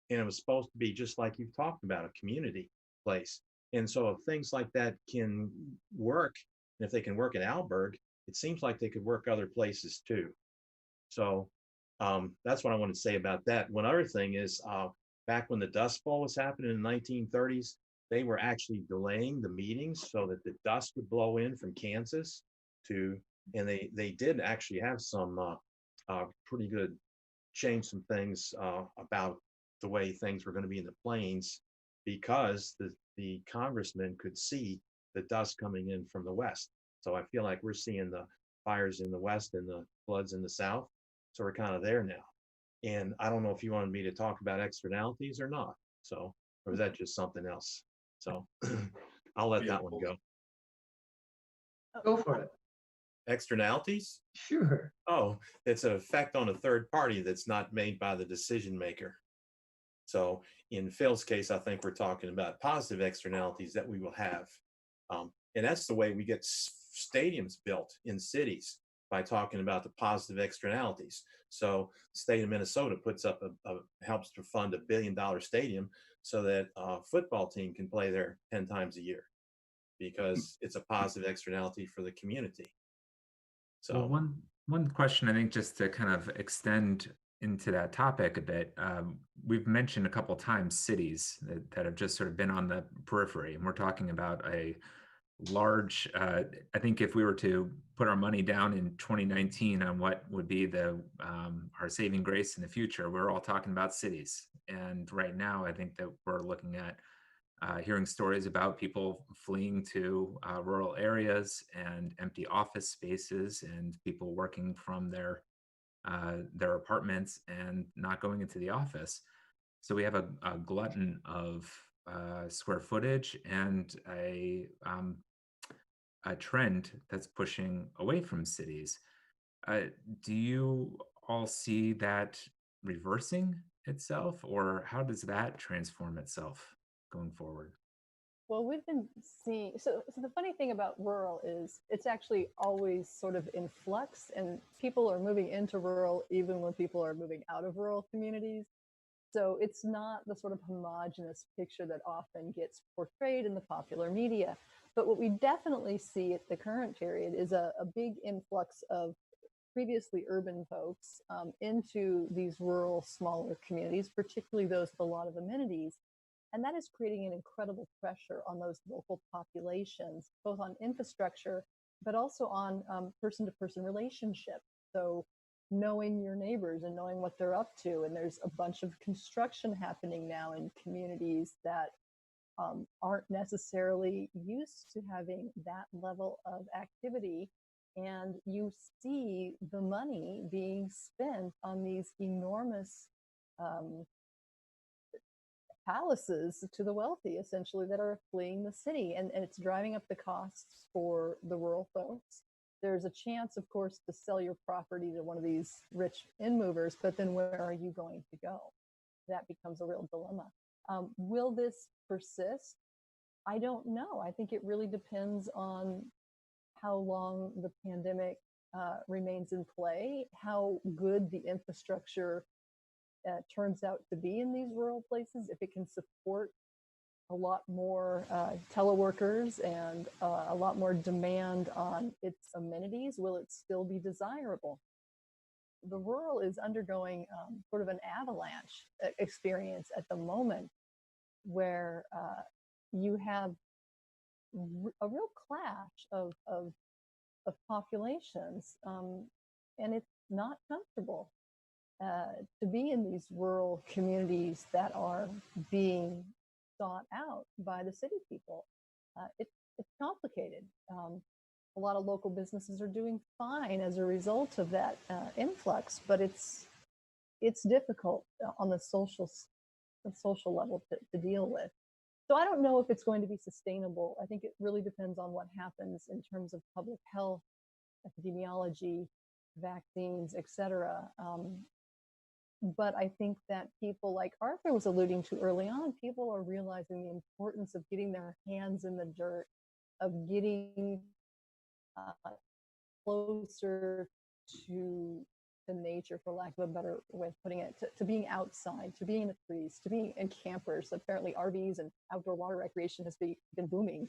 [SPEAKER 6] and it was supposed to be just like you've talked about, a community place. And so if things like that can work, and if they can work in Alberg, it seems like they could work other places too. So that's what I want to say about that. One other thing is back when the Dust Bowl was happening in the 1930s, they were actually delaying the meetings so that the dust would blow in from Kansas and they did actually have some pretty good change some things about the way things were going to be in the plains, because the congressmen could see the dust coming in from the west. So I feel like we're seeing the fires in the west and the floods in the south. So we're kind of there now. And I don't know if you wanted me to talk about externalities or not. So, or is that just something else? So I'll let that one go.
[SPEAKER 8] Go for it.
[SPEAKER 6] Externalities?
[SPEAKER 8] Sure.
[SPEAKER 6] Oh, it's an effect on a third party that's not made by the decision maker. So in Phil's case, I think we're talking about positive externalities that we will have. And that's the way we get stadiums built in cities, by talking about the positive externalities. So the state of Minnesota puts up helps to fund $1 billion stadium so that a football team can play there 10 times a year, because it's a positive externality for the community. So
[SPEAKER 9] well, one question, I think, just to kind of extend into that topic a bit, we've mentioned a couple of times cities that have just sort of been on the periphery, and we're talking about a large, I think if we were to put our money down in 2019 on what would be our saving grace in the future, we're all talking about cities. And right now, I think that we're looking at hearing stories about people fleeing to rural areas and empty office spaces, and people working from their apartments and not going into the office. So we have a glutton of square footage and a trend that's pushing away from cities. Do you all see that reversing itself, or how does that transform itself going forward?
[SPEAKER 4] Well, we've been seeing, so the funny thing about rural is it's actually always sort of in flux, and people are moving into rural even when people are moving out of rural communities. So it's not the sort of homogenous picture that often gets portrayed in the popular media. But what we definitely see at the current period is a big influx of previously urban folks into these rural, smaller communities, particularly those with a lot of amenities. And that is creating an incredible pressure on those local populations, both on infrastructure, but also on person-to-person relationships. So knowing your neighbors and knowing what they're up to. And there's a bunch of construction happening now in communities that aren't necessarily used to having that level of activity. And you see the money being spent on these enormous palaces to the wealthy, essentially, that are fleeing the city. And it's driving up the costs for the rural folks. there's a chance, of course, to sell your property to one of these rich in movers, but then where are you going to go? That becomes a real dilemma. Will this persist? I don't know. I think it really depends on how long the pandemic remains in play, how good the infrastructure turns out to be in these rural places, if it can support a lot more teleworkers and a lot more demand on its amenities. Will it still be desirable? The rural is undergoing sort of an avalanche experience at the moment, where you have a real clash of populations, and it's not comfortable to be in these rural communities that are being sought out by the city people. It's complicated. A lot of local businesses are doing fine as a result of that influx, but it's difficult on the social level to deal with. So I don't know if it's going to be sustainable. I think it really depends on what happens in terms of public health, epidemiology, vaccines, etc. But I think that people, like Arthur was alluding to early on, people are realizing the importance of getting their hands in the dirt, of getting closer to nature, for lack of a better way of putting it, to being outside, to being in the trees, to being in campers. Apparently RVs and outdoor water recreation has been booming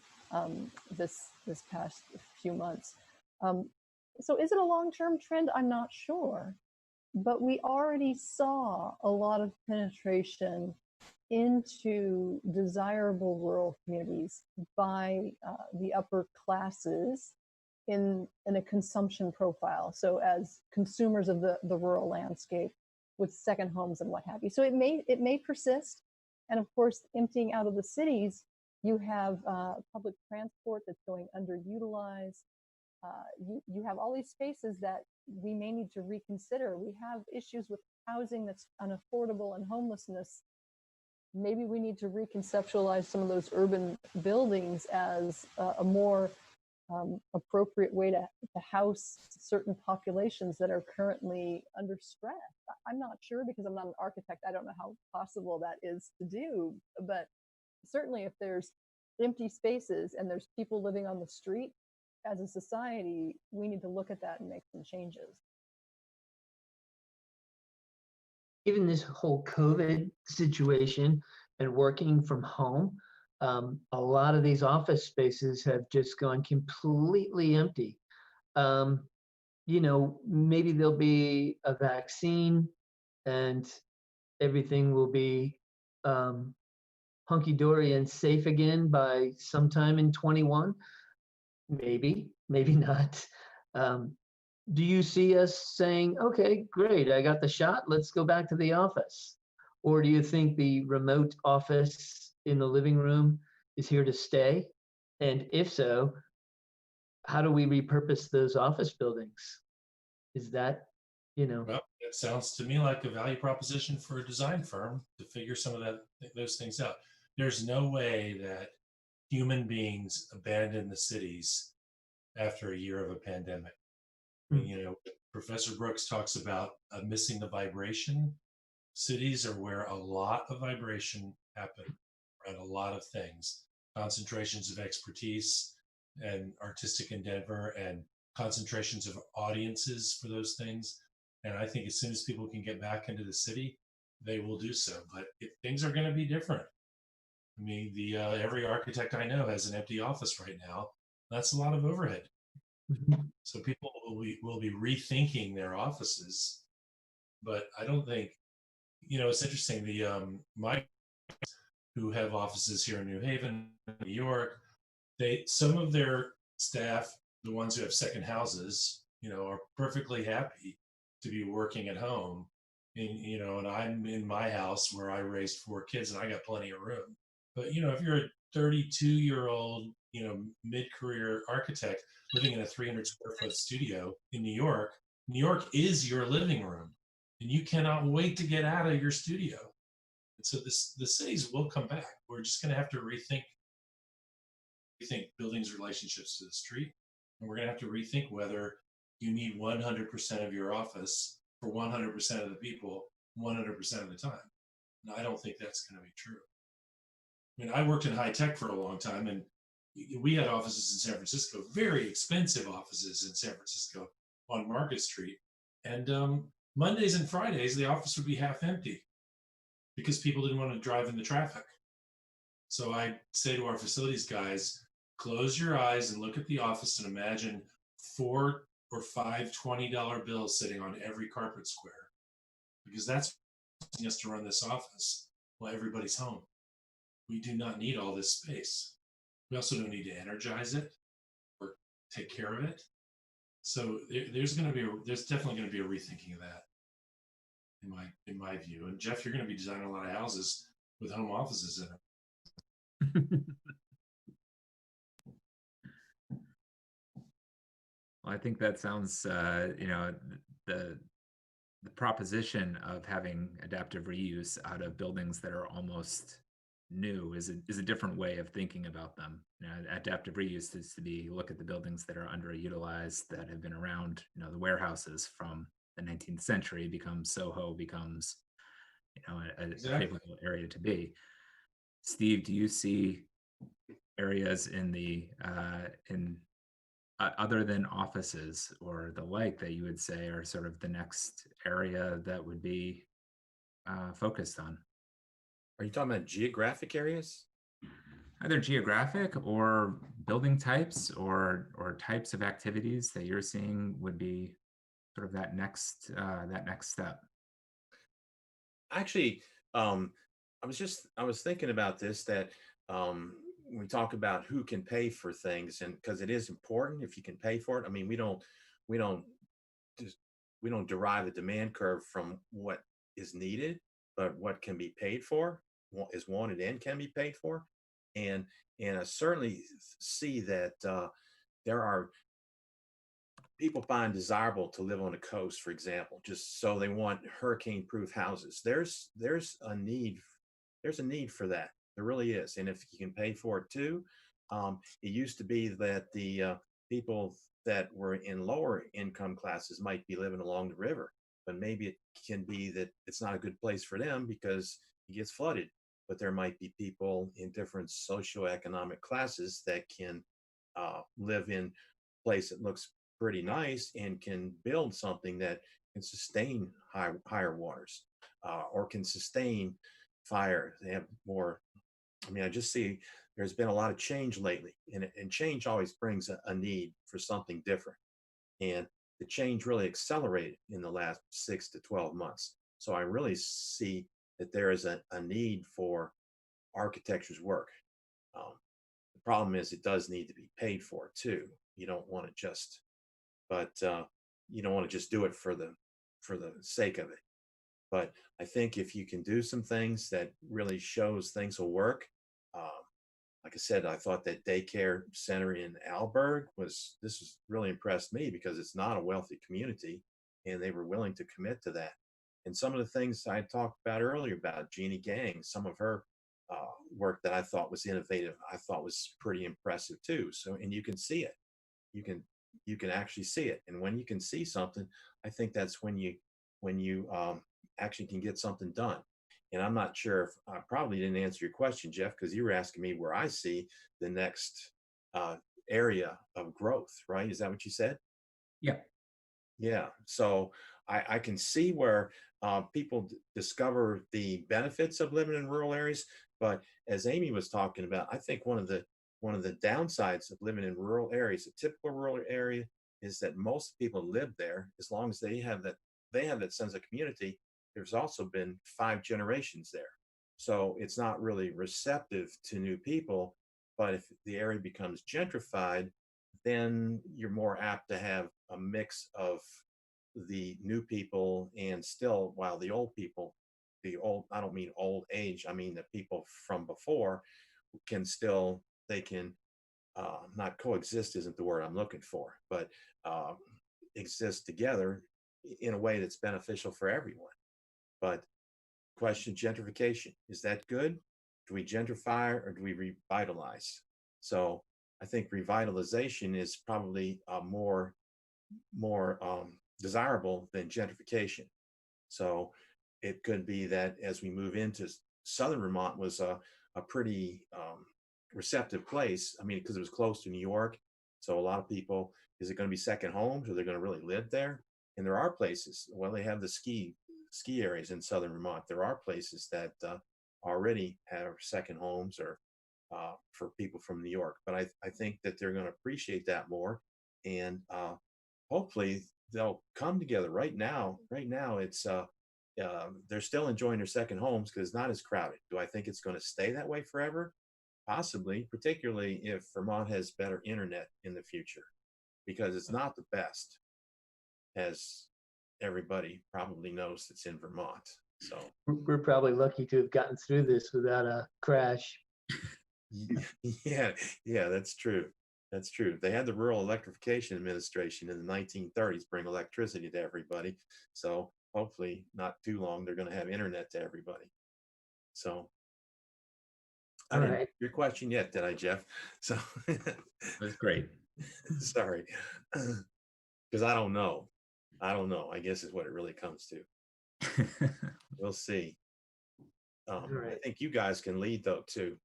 [SPEAKER 4] this past few months. So is it a long-term trend? I'm not sure. But we already saw a lot of penetration into desirable rural communities by the upper classes in a consumption profile. So as consumers of the rural landscape with second homes and what have you. So it may persist. And of course, emptying out of the cities, you have public transport that's going underutilized. You have all these spaces that we may need to reconsider. We have issues with housing that's unaffordable and homelessness. Maybe we need to reconceptualize some of those urban buildings as a more appropriate way to house certain populations that are currently under stress. I'm not sure, because I'm not an architect. I don't know how possible that is to do, but certainly if there's empty spaces and there's people living on the street, as a society, we need to look at that and make some changes.
[SPEAKER 8] Given this whole COVID situation and working from home, a lot of these office spaces have just gone completely empty. Maybe there'll be a vaccine and everything will be hunky-dory and safe again by sometime in 21. Maybe not. Do you see us saying, okay, great, I got the shot, let's go back to the office? Or do you think the remote office in the living room is here to stay? And if so, how do we repurpose those office buildings? Is that,
[SPEAKER 7] Well, it sounds to me like a value proposition for a design firm to figure some of those things out. There's no way that human beings abandon the cities after a year of a pandemic. Professor Brooks talks about missing the vibration. Cities are where a lot of vibration happen around a lot of things, concentrations of expertise and artistic endeavor and concentrations of audiences for those things. And I think as soon as people can get back into the city, they will do so. But things are going to be different. I mean, every architect I know has an empty office right now. That's a lot of overhead.
[SPEAKER 8] Mm-hmm.
[SPEAKER 7] So people will be rethinking their offices. But I don't think, it's interesting. My who have offices here in New Haven, New York, some of their staff, the ones who have second houses, are perfectly happy to be working at home. And I'm in my house where I raised 4 kids and I got plenty of room. But, if you're a 32-year-old, mid-career architect living in a 300 square foot studio in New York is your living room and you cannot wait to get out of your studio. And so the cities will come back. We're just going to have to rethink buildings' relationships to the street. And we're going to have to rethink whether you need 100% of your office for 100% of the people 100% of the time. And I don't think that's going to be true. I mean, I worked in high tech for a long time, and we had offices in San Francisco, very expensive offices in San Francisco on Market Street. And Mondays and Fridays, the office would be half empty because people didn't want to drive in the traffic. So I say to our facilities guys, close your eyes and look at the office and imagine 4 or 5 $20 bills sitting on every carpet square, because that's asking us to run this office while everybody's home. We do not need all this space. We also don't need to energize it or take care of it. So there's definitely going to be a rethinking of that, in my view. And Jeff, you're going to be designing a lot of houses with home offices in it.
[SPEAKER 9] Well, I think that sounds, the proposition of having adaptive reuse out of buildings that are almost new is a different way of thinking about them. Adaptive reuse is to be look at the buildings that are underutilized, that have been around. The warehouses from the 19th century becomes Soho, becomes a favorable area to be. Steve, do you see areas in the other than offices or the like that you would say are sort of the next area that would be focused on?
[SPEAKER 6] Are you talking about geographic areas?
[SPEAKER 9] Either geographic or building types or types of activities that you're seeing would be sort of that next step.
[SPEAKER 6] Actually, I was thinking about this, that when we talk about who can pay for things, and because it is important if you can pay for it. I mean, we don't derive the demand curve from what is needed, but what can be paid for, is wanted and can be paid for. And I certainly see that there are people find desirable to live on the coast, for example, just so they want hurricane-proof houses. There's a need for that. There really is. And if you can pay for it too, it used to be that the people that were in lower income classes might be living along the river, but maybe it can be that it's not a good place for them because it gets flooded. But there might be people in different socioeconomic classes that can live in a place that looks pretty nice and can build something that can sustain higher waters or can sustain fire. They have more. I mean, I just see there's been a lot of change lately, and change always brings a need for something different. And the change really accelerated in the last 6 to 12 months. So I really see that there is a need for architecture's work. The problem is it does need to be paid for too. You don't want to just, you don't want to just do it for the sake of it. But I think if you can do some things that really shows things will work, like I said, I thought that daycare center in Alberg this really impressed me because it's not a wealthy community, and they were willing to commit to that. And some of the things I talked about earlier about Jeannie Gang, some of her work that I thought was innovative, I thought was pretty impressive too. So, and you can see it. You can actually see it. And when you can see something, I think that's when you actually can get something done. And I'm not sure if I probably didn't answer your question, Jeff, because you were asking me where I see the next area of growth, right? Is that what you said?
[SPEAKER 9] Yeah.
[SPEAKER 6] Yeah. So I can see where people discover the benefits of living in rural areas. But as Aimee was talking about, I think one of the downsides of living in rural areas, a typical rural area, is that most people live there as long as they have that sense of community. There's also been 5 generations there. So it's not really receptive to new people. But if the area becomes gentrified, then you're more apt to have a mix of the new people and still, while the old people, I don't mean old age, I mean the people from before they can not coexist isn't the word I'm looking for, but exist together in a way that's beneficial for everyone. But question, gentrification, is that good? Do we gentrify or do we revitalize? So I think revitalization is probably more desirable than gentrification. So it could be that as we move into southern Vermont was a pretty receptive place. I mean, because it was close to New York. So a lot of people, is it going to be second homes? Are they going to really live there? And there are places, well, they have the ski areas in southern Vermont. There are places that already have second homes or for people from New York. But I think that they're going to appreciate that more. And hopefully they'll come together. Right now it's they're still enjoying their second homes because it's not as crowded. Do I think it's going to stay that way forever? Possibly, particularly if Vermont has better internet in the future, because it's not the best, as everybody probably knows that's in Vermont. So
[SPEAKER 8] we're probably lucky to have gotten through this without a crash.
[SPEAKER 6] yeah, that's true. That's true. They had the Rural Electrification Administration in the 1930s bring electricity to everybody. So hopefully not too long, they're going to have internet to everybody. So I didn't answer your question yet, did I, Jeff? So
[SPEAKER 9] that's great.
[SPEAKER 6] Sorry. Because I don't know. I guess is what it really comes to. We'll see. I think you guys can lead though too.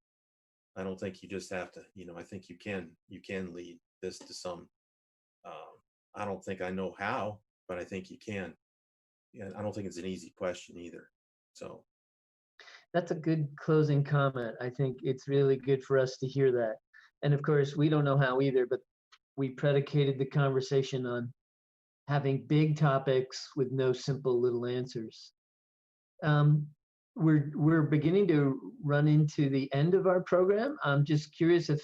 [SPEAKER 6] I don't think you just have to, I think you can lead this to some, I don't think I know how, but I think you can. Yeah, I don't think it's an easy question either. So
[SPEAKER 8] that's a good closing comment. I think it's really good for us to hear that. And of course, we don't know how either, but we predicated the conversation on having big topics with no simple little answers. We're beginning to run into the end of our program. I'm just curious if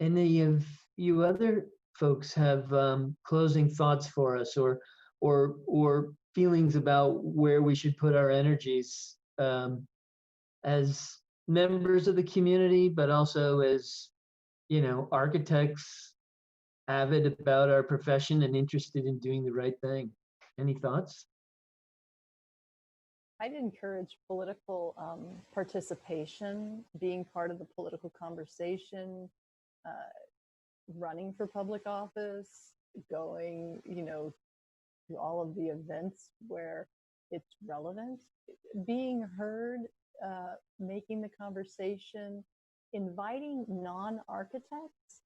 [SPEAKER 8] any of you other folks have closing thoughts for us or feelings about where we should put our energies as members of the community, but also as, architects avid about our profession and interested in doing the right thing. Any thoughts?
[SPEAKER 4] I'd encourage political participation, being part of the political conversation, running for public office, going, to all of the events where it's relevant, being heard, making the conversation, inviting non-architects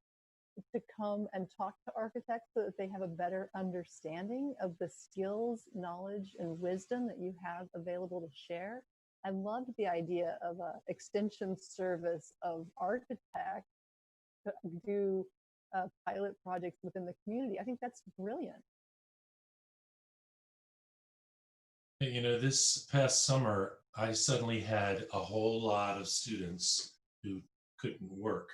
[SPEAKER 4] to come and talk to architects so that they have a better understanding of the skills, knowledge, and wisdom that you have available to share. I loved the idea of an extension service of architects to do pilot projects within the community. I think that's brilliant.
[SPEAKER 7] This past summer, I suddenly had a whole lot of students who couldn't work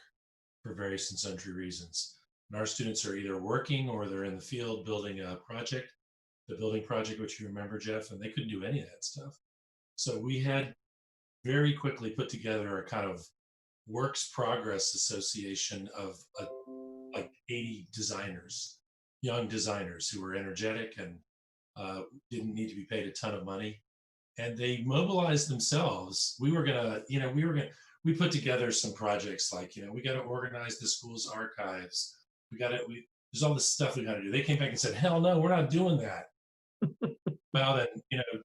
[SPEAKER 7] for various and sundry reasons. And our students are either working or they're in the field building a project, the building project, which you remember, Jeff, and they couldn't do any of that stuff. So we had very quickly put together a kind of works progress association of like 80 designers, young designers who were energetic and didn't need to be paid a ton of money. And they mobilized themselves. We put together some projects like, we got to organize the school's archives. There's all this stuff we got to do. They came back and said, hell no, we're not doing that. Well, then,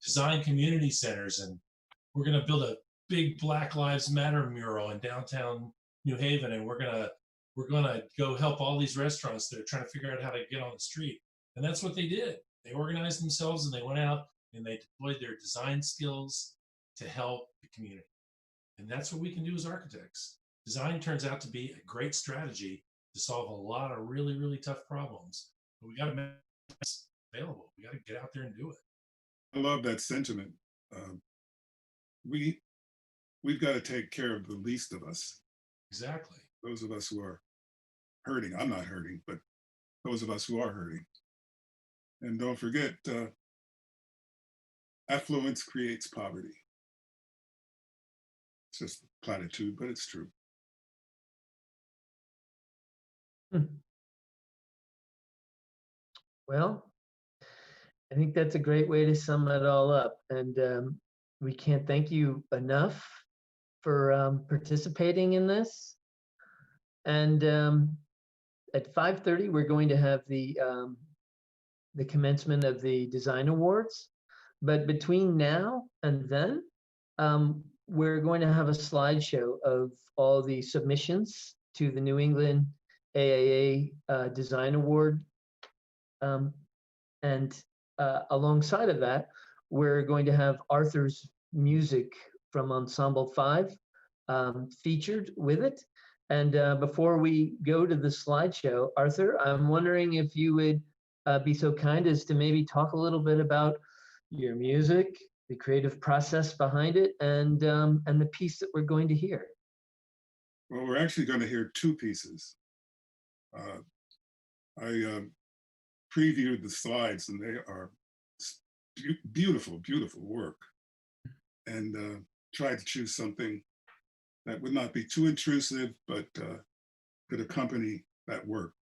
[SPEAKER 7] design community centers, and we're going to build a big Black Lives Matter mural in downtown New Haven, and we're going to go help all these restaurants that are trying to figure out how to get on the street. And that's what they did. They organized themselves and they went out and they deployed their design skills to help the community. And that's what we can do as architects. Design turns out to be a great strategy to solve a lot of really, really tough problems. But we got to make it available. We got to get out there and do it.
[SPEAKER 5] I love that sentiment. We've got to take care of the least of us.
[SPEAKER 7] Exactly.
[SPEAKER 5] Those of us who are hurting. I'm not hurting, but those of us who are hurting. And don't forget, affluence creates poverty. It's just a platitude, but it's true.
[SPEAKER 8] Well, I think that's a great way to sum it all up. And we can't thank you enough for participating in this. And at 5:30, we're going to have the commencement of the design awards. But between now and then, we're going to have a slideshow of all the submissions to the New England AIA Design Award. And alongside of that, we're going to have Arthur's music from Ensemble 5 featured with it. And before we go to the slideshow, Arthur, I'm wondering if you would be so kind as to maybe talk a little bit about your music, the creative process behind it, and the piece that we're going to hear.
[SPEAKER 5] Well, we're actually going to hear two pieces. I previewed the slides, and they are beautiful, beautiful work. And tried to choose something that would not be too intrusive, but could accompany that work.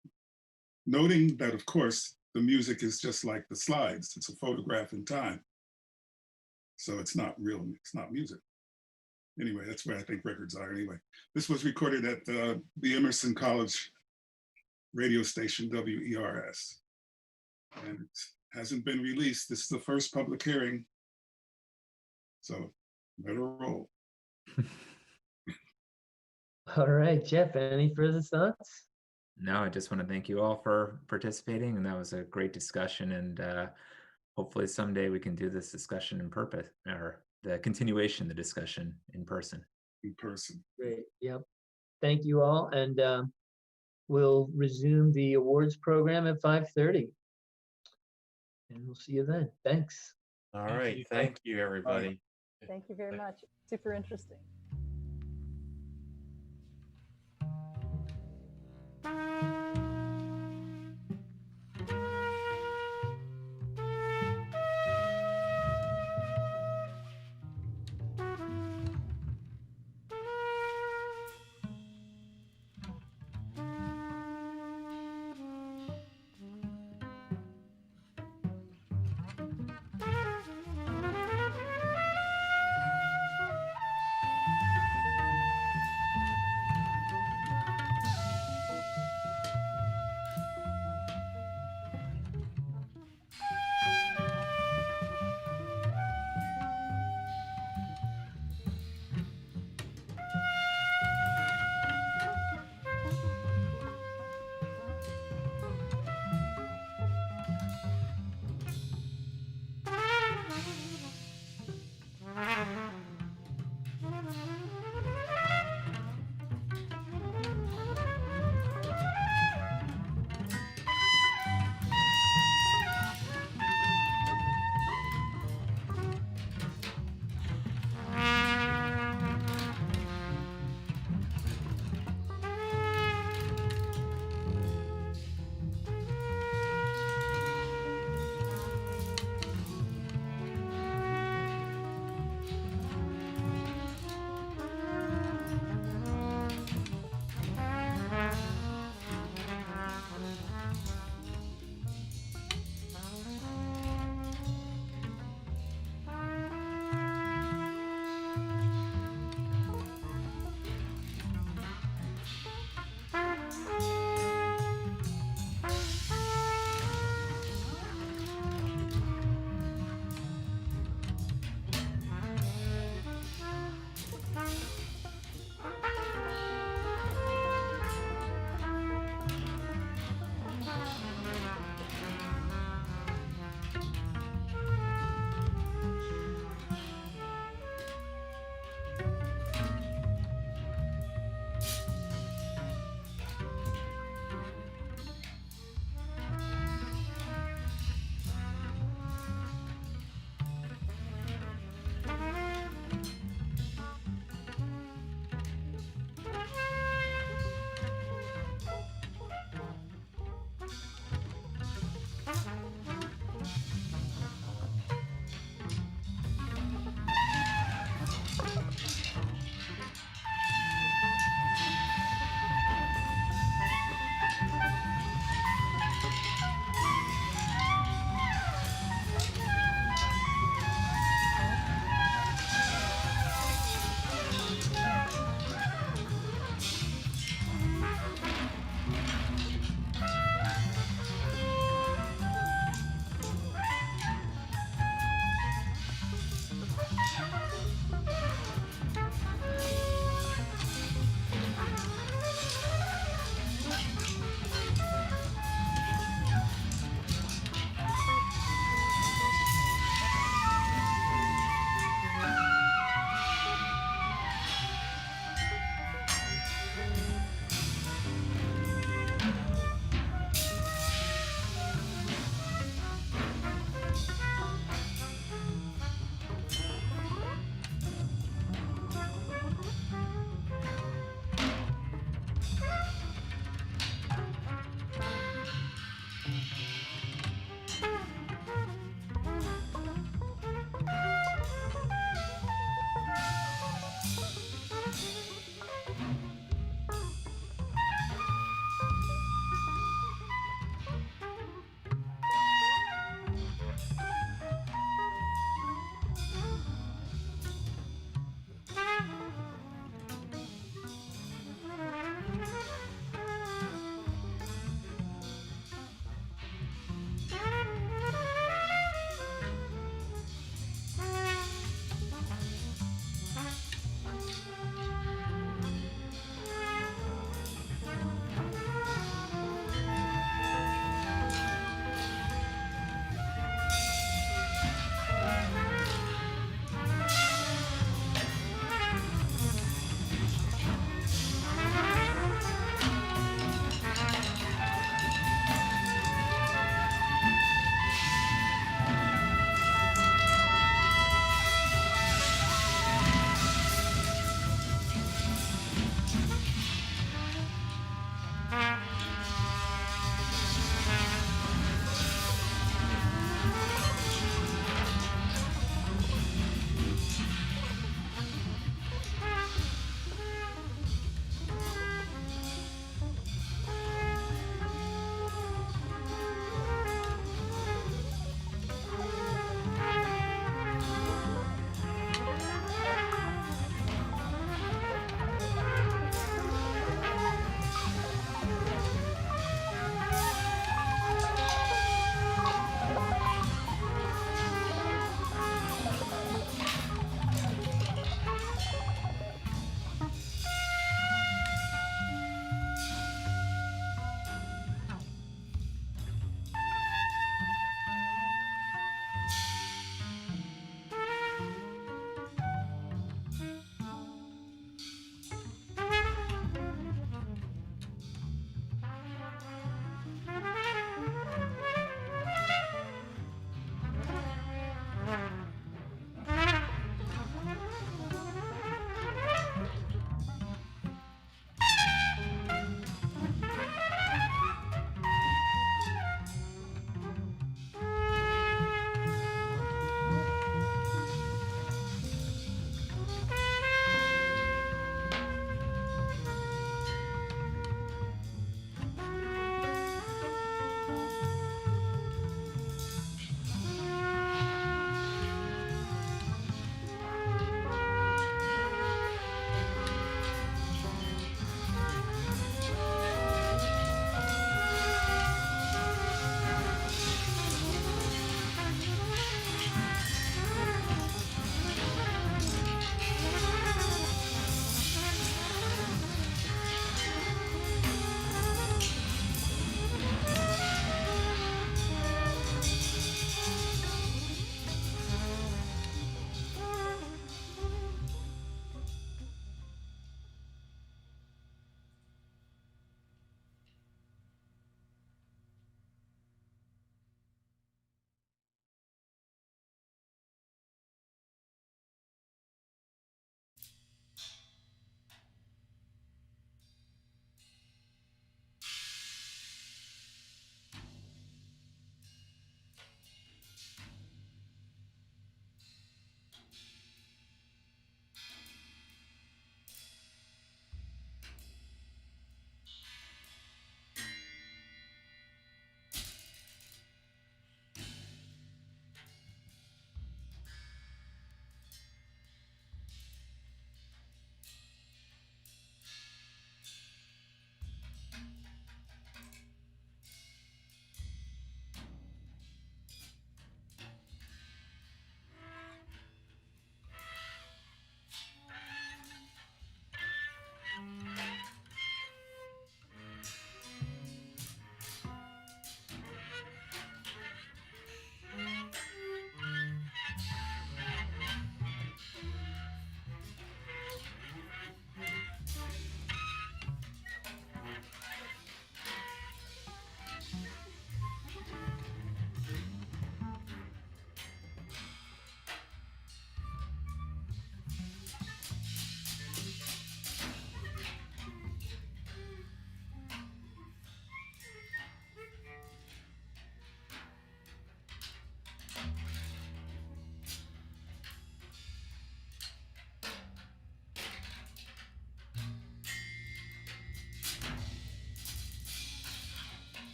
[SPEAKER 5] Noting that, of course, the music is just like the slides. It's a photograph in time. So it's not real, it's not music. Anyway, that's where I think records are anyway. This was recorded at the Emerson College radio station, WERS. And it hasn't been released. This is the first public hearing. So better roll.
[SPEAKER 8] All right, Jeff, any further thoughts?
[SPEAKER 9] No, I just want to thank you all for participating, and that was a great discussion. And hopefully someday we can do this discussion in purpose, or the continuation of the discussion in person.
[SPEAKER 5] In person.
[SPEAKER 8] Great. Yep. Thank you all, and we'll resume the awards program at 5:30. And we'll see you then. Thanks.
[SPEAKER 6] All right. Thank you, everybody.
[SPEAKER 4] Thank you very much. Super interesting.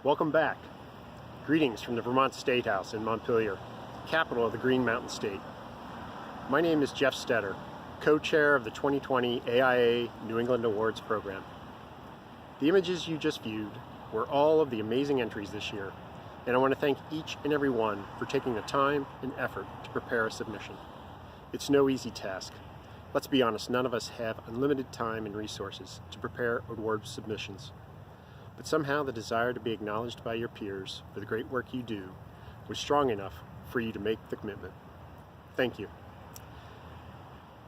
[SPEAKER 10] Welcome back. Greetings from the Vermont State House in Montpelier, capital of the Green Mountain State. My name is Jeff Stetter, co-chair of the 2020 AIA New England Awards program. The images you just viewed were all of the amazing entries this year, and I want to thank each and every one for taking the time and effort to prepare a submission. It's no easy task. Let's be honest, none of us have unlimited time and resources to prepare award submissions. But somehow the desire to be acknowledged by your peers for the great work you do was strong enough for you to make the commitment. Thank you.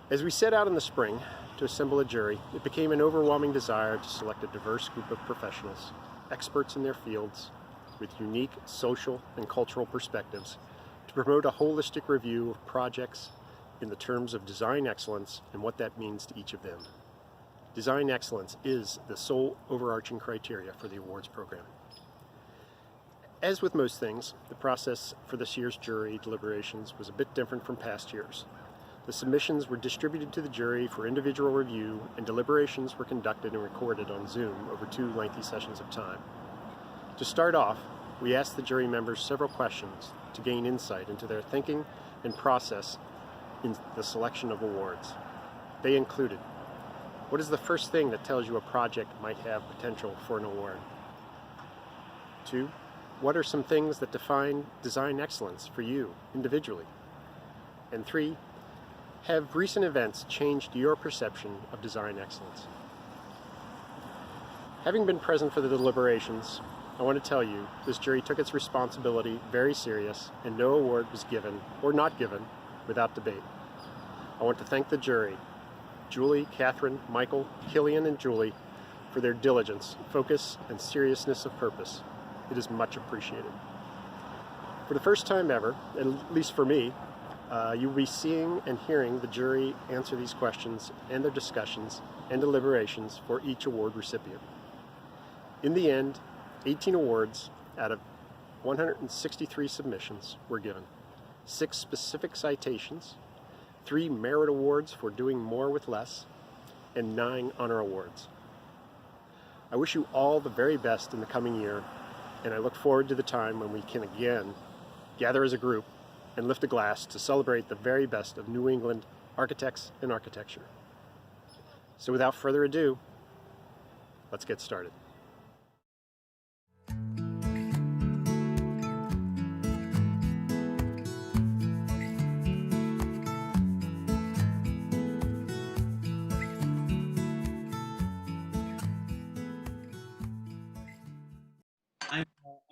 [SPEAKER 10] As we set out in the spring to assemble a jury, it became an overwhelming desire to select a diverse group of professionals, experts in their fields, with unique social and cultural perspectives, to promote a holistic review of projects in the terms of design excellence and what that means to each of them. Design excellence is the sole overarching criteria for the awards program. As with most things, the process for this year's jury deliberations was a bit different from past years. The submissions were distributed to the jury for individual review, and deliberations were conducted and recorded on Zoom over 2 lengthy sessions of time. To start off, we asked the jury members several questions to gain insight into their thinking and process in the selection of awards. They included: what is the first thing that tells you a project might have potential for an award? 2, what are some things that define design excellence for you individually? And 3, have recent events changed your perception of design excellence? Having been present for the deliberations, I want to tell you this jury took its responsibility very serious, and no award was given or not given without debate. I want to thank the jury, Julie, Catherine, Michael, Killian, and Julie, for their diligence, focus, and seriousness of purpose. It is much appreciated. For the first time ever, at least for me, you will be seeing and hearing the jury answer these questions and their discussions and deliberations for each award recipient. In the end, 18 awards out of 163 submissions were given, 6 specific citations, 3 merit awards for doing more with less, and 9 honor awards. I wish you all the very best in the coming year, and I look forward to the time when we can again gather as a group and lift a glass to celebrate the very best of New England architects and architecture. So without further ado, let's get started.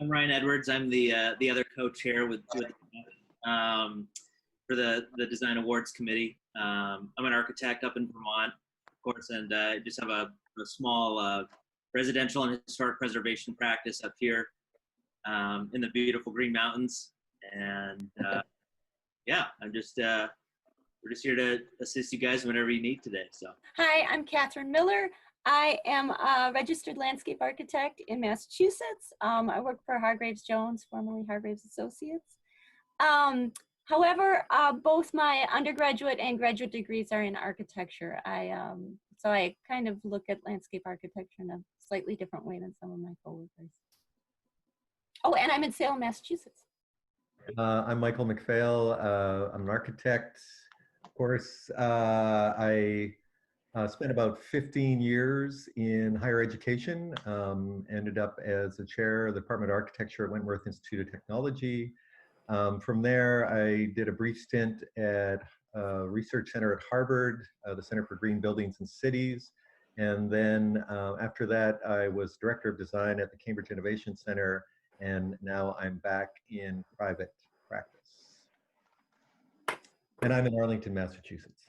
[SPEAKER 11] I'm Ryan Edwards. I'm the other co-chair for the Design Awards Committee. I'm an architect up in Vermont, of course, and I just have a small residential and historic preservation practice up here in the beautiful Green Mountains. And yeah, we're just here to assist you guys whenever you need today. So.
[SPEAKER 12] Hi, I'm Catherine Miller. I am a registered landscape architect in Massachusetts. I work for Hargraves Jones, formerly Hargraves Associates. However, both my undergraduate and graduate degrees are in architecture. So I kind of look at landscape architecture in a slightly different way than some of my coworkers. Oh, and I'm in Salem, Massachusetts.
[SPEAKER 13] I'm Michael McPhail. I'm an architect. Of course, I spent about 15 years in higher education, ended up as the chair of the Department of Architecture at Wentworth Institute of Technology. From there, I did a brief stint at a research center at Harvard, the Center for Green Buildings and Cities. And then after that, I was director of design at the Cambridge Innovation Center, and now I'm back in private practice. And I'm in Arlington, Massachusetts.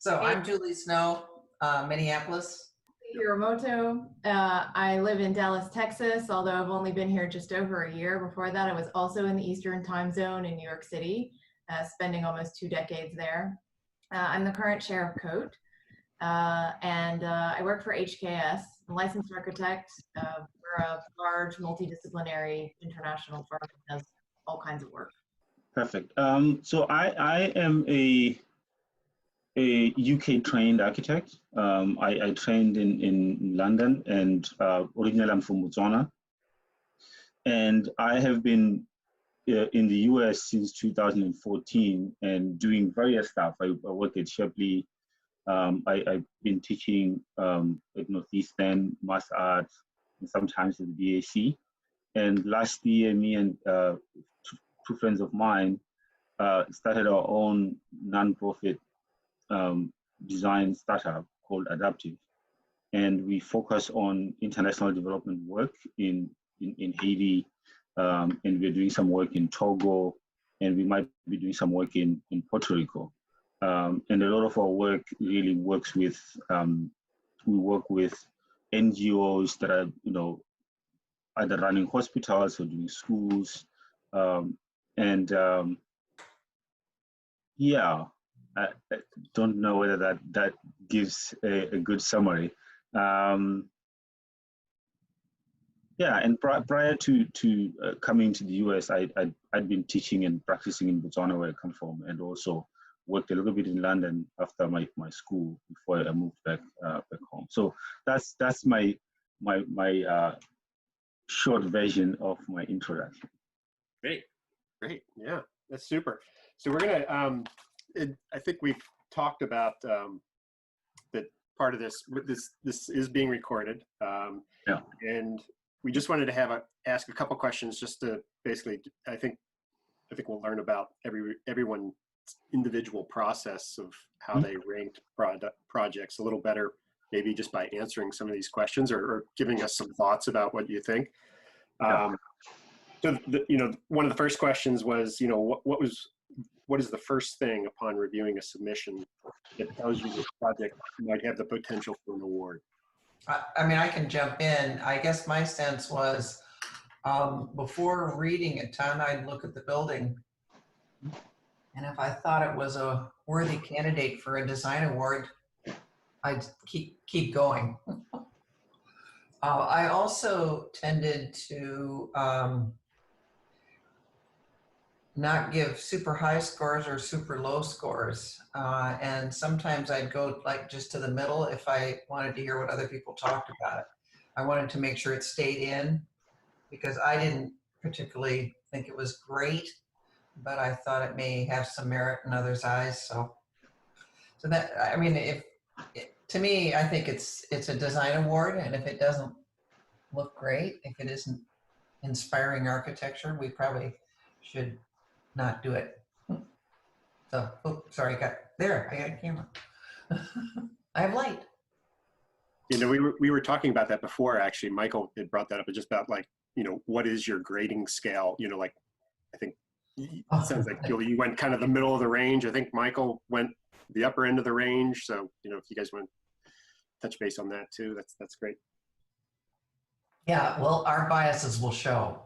[SPEAKER 14] So I'm Julie Snow, Minneapolis.
[SPEAKER 15] Hiramoto. I live in Dallas, Texas, although I've only been here just over a year. Before that, I was also in the Eastern Time Zone in New York City, spending almost 2 decades there. I'm the current chair of COAT, and I work for HKS, a licensed architect. We're a large multidisciplinary international firm that does all kinds of work.
[SPEAKER 16] Perfect. So I am a UK trained architect. I trained in London, and originally I'm from Botswana. And I have been in the US since 2014 and doing various stuff. I work at Shepley. I've been teaching at Northeastern, Mass Arts, and sometimes at the BAC. And last year, me and two friends of mine started our own nonprofit design startup called Adaptive. And we focus on international development work in Haiti, and we're doing some work in Togo, and we might be doing some work in Puerto Rico. And a lot of our work really works with, we work with NGOs that are, either running hospitals or doing schools. Yeah, I don't know whether that gives a good summary. Yeah, and prior to coming to the US, I'd been teaching and practicing in Botswana, where I come from, and also worked a little bit in London after my school before I moved back home. So that's my short version of my introduction.
[SPEAKER 10] Great, yeah, that's super. So we're gonna, I think we've talked about that part of this is being recorded,
[SPEAKER 16] yeah.
[SPEAKER 10] And we just wanted to ask a couple questions just to basically, I think we'll learn about everyone's individual process of how they ranked projects a little better, maybe just by answering some of these questions or giving us some thoughts about what you think.
[SPEAKER 16] Yeah.
[SPEAKER 10] So one of the first questions was, what is the first thing upon reviewing a submission that tells you this project might have the potential for an award?
[SPEAKER 14] I mean, I can jump in. I guess my sense was, before reading a ton, I'd look at the building. And if I thought it was a worthy candidate for a design award, I'd keep going. I also tended to not give super high scores or super low scores. And sometimes I'd go just to the middle if I wanted to hear what other people talked about it. I wanted to make sure it stayed in because I didn't particularly think it was great, but I thought it may have some merit in others' eyes. So that, I mean, to me, I think it's a design award, and if it doesn't look great, if it isn't inspiring architecture, we probably should not do it. So, sorry, I got a camera. I have light.
[SPEAKER 10] We were talking about that before, actually. Michael had brought that up, just about what is your grading scale? I think it sounds like you went kind of the middle of the range. I think Michael went the upper end of the range. So, if you guys want to touch base on that too, that's great.
[SPEAKER 14] Yeah, well, our biases will show.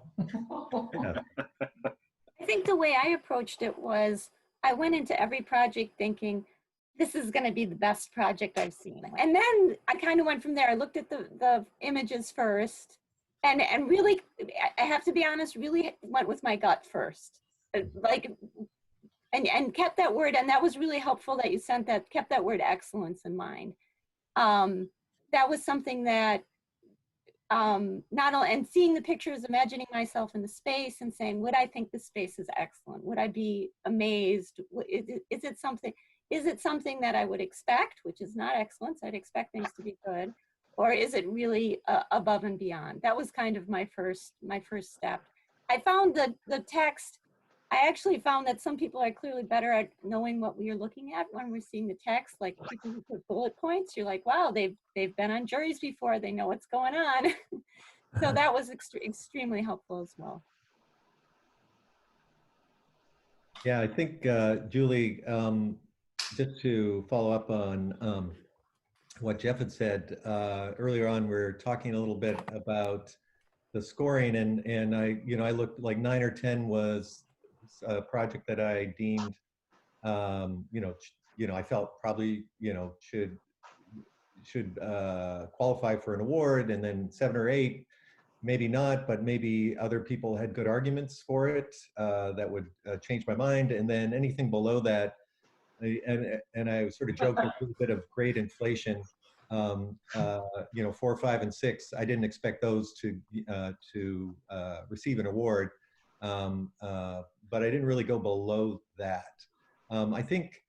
[SPEAKER 12] I think the way I approached it was I went into every project thinking, this is going to be the best project I've seen. And then I kind of went from there. I looked at the images first and really, I have to be honest, really went with my gut first. And kept that word, and that was really helpful that you sent that, kept that word excellence in mind. That was something that not only, and seeing the pictures, imagining myself in the space and saying, would I think the space is excellent? Would I be amazed? Is it something that I would expect, which is not excellence? I'd expect things to be good. Or is it really above and beyond? That was kind of my first step. I found the text, I actually found that some people are clearly better at knowing what we are looking at when we're seeing the text, like people who put bullet points. You're like, wow, they've been on juries before, they know what's going on. So that was extremely helpful as well.
[SPEAKER 13] Yeah, I think, Julie, just to follow up on what Jeff had said earlier on, we were talking a little bit about the scoring, and I looked like 9 or 10 was a project that I deemed, I felt probably, should qualify for an award, and then 7 or 8, maybe not, but maybe other people had good arguments for it that would change my mind. And then anything below that, and I was sort of joking, a little bit of grade inflation. you know, 4, 5, and 6, I didn't expect those to receive an award, but I didn't really go below that. I think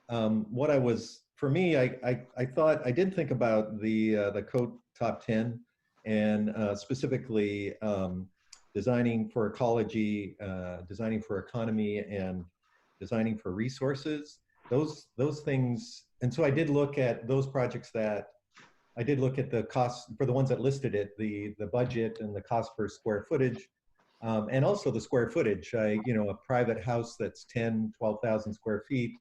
[SPEAKER 13] what I was, for me, I thought, I did think about the code top 10, and specifically designing for ecology, designing for economy, and designing for resources. Those things, and so I did look at those projects that, I did look at the costs for the ones that listed it, the budget and the cost per square footage, and also the square footage. You know, a private house that's 10, 12,000 square feet,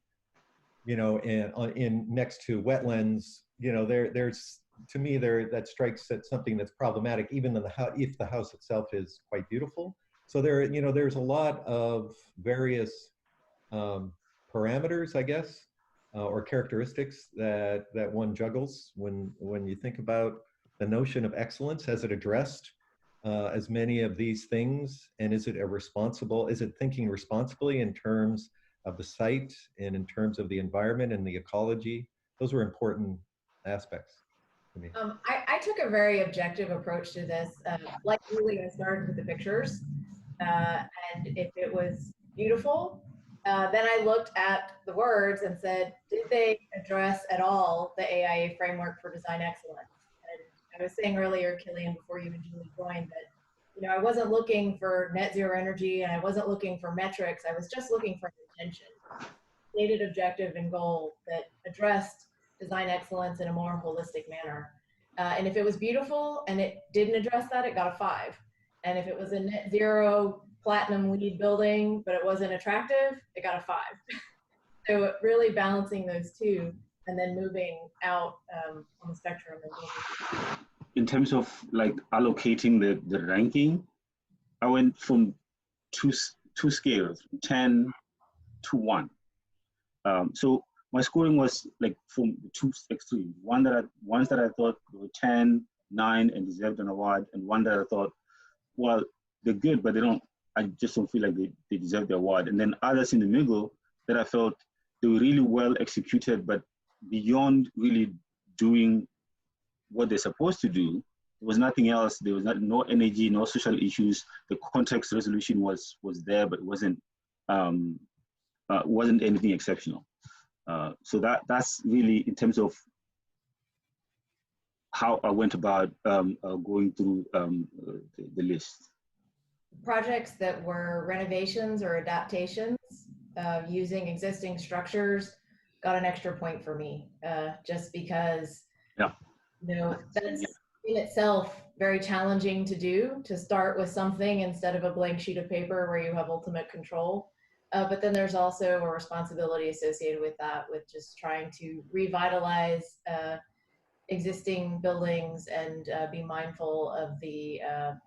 [SPEAKER 13] you know, and in next to wetlands, you know, there's, to me, that strikes at something that's problematic, even though if the house itself is quite beautiful. So there, you know, there's a lot of various parameters, I guess, or characteristics that one juggles when you think about the notion of excellence. Has it addressed as many of these things, and is it thinking responsibly in terms of the site and in terms of the environment and the ecology? Those were important aspects to me.
[SPEAKER 15] I took a very objective approach to this. Like Julie, I started with the pictures, and if it was beautiful, then I looked at the words and said, did they address at all the AIA framework for design excellence? And I was saying earlier, Killian, before you and Julie joined, that, you know, I wasn't looking for net zero energy, and I wasn't looking for metrics. I was just looking for intention, stated objective and goal that addressed design excellence in a more holistic manner. And if it was beautiful and it didn't address that, it got a 5. And if it was a net zero platinum LEED building, but it wasn't attractive, it got a 5. So really balancing those two and then moving out on the spectrum.
[SPEAKER 16] In terms of like allocating the ranking, I went from two scales, 10 to 1. So my scoring was like from two extremes. Ones that I thought were 10, 9, and deserved an award, and one that I thought, well, they're good, but I just don't feel like they deserve the award. And then others in the middle that I felt they were really well executed, but beyond really doing what they're supposed to do, there was nothing else. There was no energy, no social issues. The context resolution was there, but it wasn't anything exceptional. So that's really in terms of how I went about going through the list.
[SPEAKER 15] Projects that were renovations or adaptations using existing structures got an extra point for me, just because, you know, that's in itself very challenging to do, to start with something instead of a blank sheet of paper where you have ultimate control. But then there's also a responsibility associated with that, with just trying to revitalize existing buildings and be mindful of the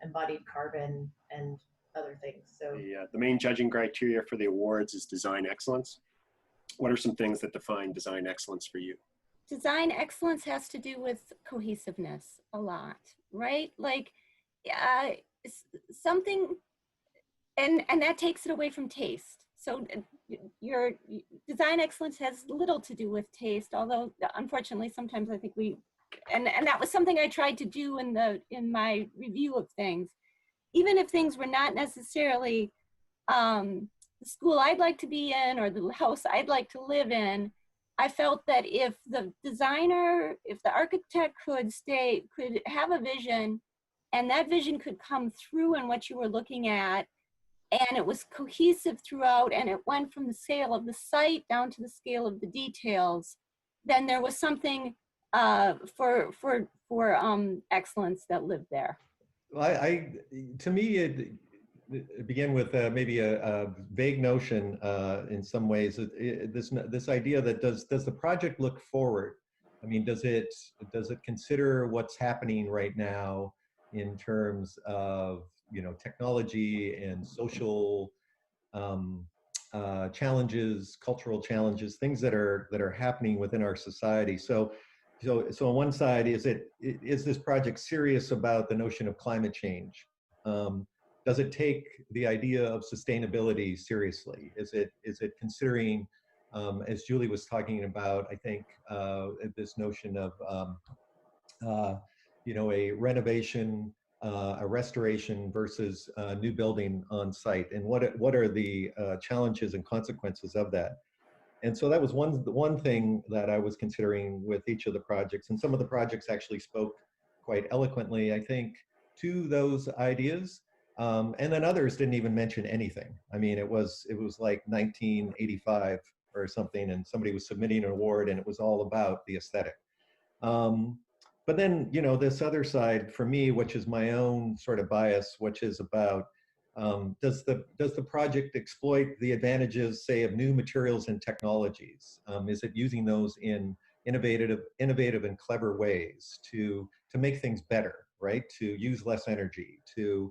[SPEAKER 15] embodied carbon and other things. So
[SPEAKER 10] the main judging criteria for the awards is design excellence. What are some things that define design excellence for you?
[SPEAKER 12] Design excellence has to do with cohesiveness a lot, right? Like something, and that takes it away from taste. So your design excellence has little to do with taste, although unfortunately sometimes I think and that was something I tried to do in my review of things. Even if things were not necessarily the school I'd like to be in or the house I'd like to live in, I felt that if the designer, if the architect could have a vision, and that vision could come through in what you were looking at, and it was cohesive throughout, and it went from the scale of the site down to the scale of the details, then there was something for excellence that lived there.
[SPEAKER 13] Well, to me, it began with maybe a vague notion in some ways. This idea that does the project look forward? I mean, does it consider what's happening right now in terms of, you know, technology and social challenges, cultural challenges, things that are happening within our society? So on one side, is this project serious about the notion of climate change? Does it take the idea of sustainability seriously? Is it considering, as Julie was talking about, I think, this notion of you know, a renovation, a restoration versus a new building on site, and what are the challenges and consequences of that. And so that was one thing that I was considering with each of the projects, and some of the projects actually spoke quite eloquently, I think, to those ideas. And then others didn't even mention anything. I mean, it was like 1985 or something, and somebody was submitting an award, and it was all about the aesthetic. But then, you know, this other side for me, which is my own sort of bias, which is about does the project exploit the advantages, say, of new materials and technologies? Is it using those in innovative and clever ways to make things better, right? To use less energy, to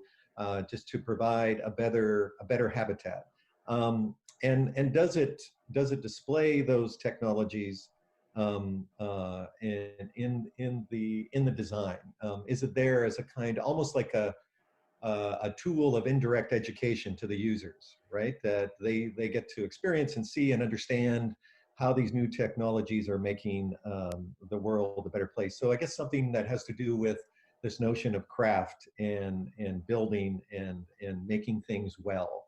[SPEAKER 13] just to provide a better habitat, and does it display those technologies in the design? Is it there as a kind, almost like a tool of indirect education to the users, right? That they get to experience and see and understand how these new technologies are making the world a better place. So I guess something that has to do with this notion of craft and building and making things well.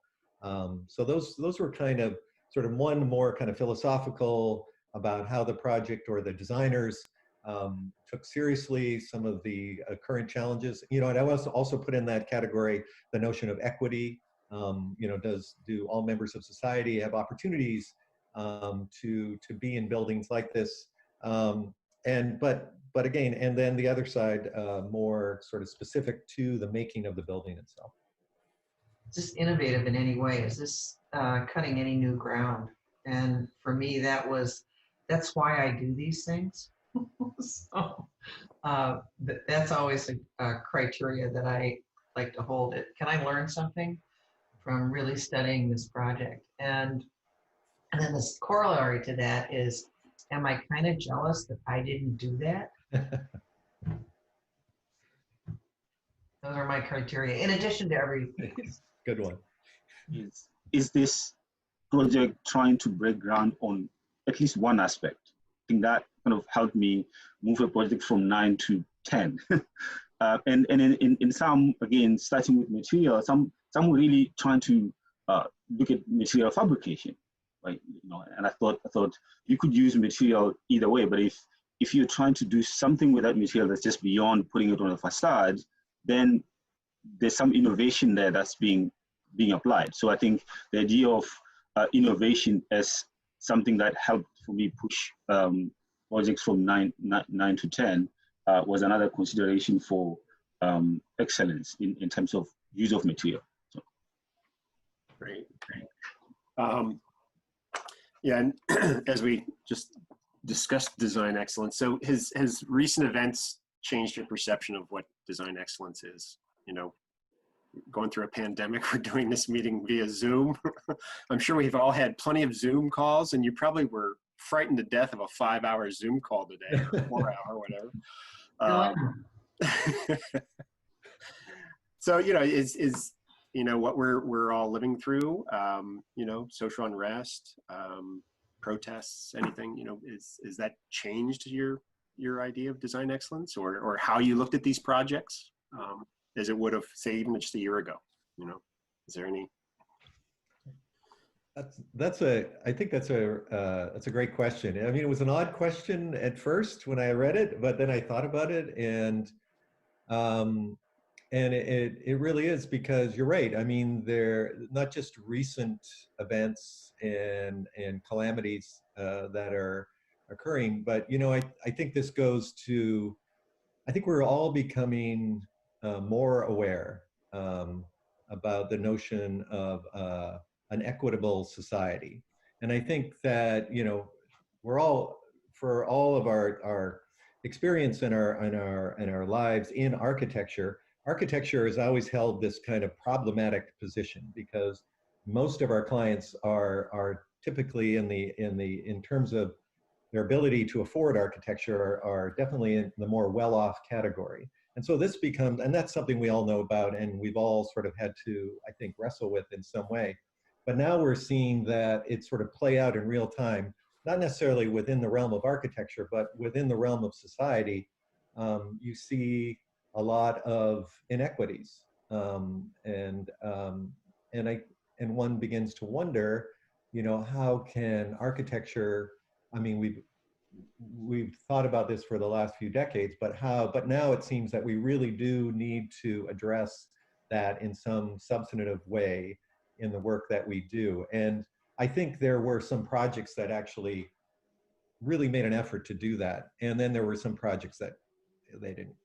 [SPEAKER 13] So those were kind of sort of one more kind of philosophical about how the project or the designers took seriously some of the current challenges. You know, and I also put in that category the notion of equity. You know, do all members of society have opportunities to be in buildings like this? But again, and then the other side, more sort of specific to the making of the building itself.
[SPEAKER 14] Is this innovative in any way? Is this cutting any new ground? And for me, that's why I do these things. So that's always a criteria that I like to hold it. Can I learn something from really studying this project? And then this corollary to that is, am I kind of jealous that I didn't do that? Those are my criteria, in addition to everything.
[SPEAKER 13] Good one.
[SPEAKER 16] Is this project trying to break ground on at least one aspect? I think that kind of helped me move a project from 9 to 10. And in some, again, starting with material, some were really trying to look at material fabrication, right? You know, and I thought you could use material either way, but if you're trying to do something with that material that's just beyond putting it on a facade, then there's some innovation there that's being applied. So I think the idea of innovation as something that helped for me push projects from 9 to 10 was another consideration for excellence in terms of use of material. So.
[SPEAKER 10] Great. Yeah, and as we just discussed design excellence, so has recent events changed your perception of what design excellence is? You know, going through a pandemic, we're doing this meeting via Zoom. I'm sure we've all had plenty of Zoom calls, and you probably were frightened to death of a 5-hour Zoom call today, or 4-hour, whatever. So, you know, is you know what we're all living through, you know, social unrest, protests, anything, you know, is that changed your idea of design excellence, or how you looked at these projects, as it would have, say, even just a year ago? You know, is there any?
[SPEAKER 13] I think that's a great question. I mean, it was an odd question at first when I read it, but then I thought about it, and it really is, because you're right. I mean, they're not just recent events and calamities that are occurring, but, you know, I think this goes to, I think we're all becoming more aware about the notion of an equitable society. And I think that, you know, we're all, for all of our experience in our lives in architecture has always held this kind of problematic position, because most of our clients are typically in terms of their ability to afford architecture are definitely in the more well-off category. And so this becomes, and that's something we all know about, and we've all sort of had to, I think, wrestle with in some way. But now we're seeing that it sort of play out in real time, not necessarily within the realm of architecture, but within the realm of society, you see a lot of inequities. And one begins to wonder, you know, how can architecture, I mean, we've thought about this for the last few decades, but now it seems that we really do need to address that in some substantive way in the work that we do. And I think there were some projects that actually really made an effort to do that. And then there were some projects that they didn't,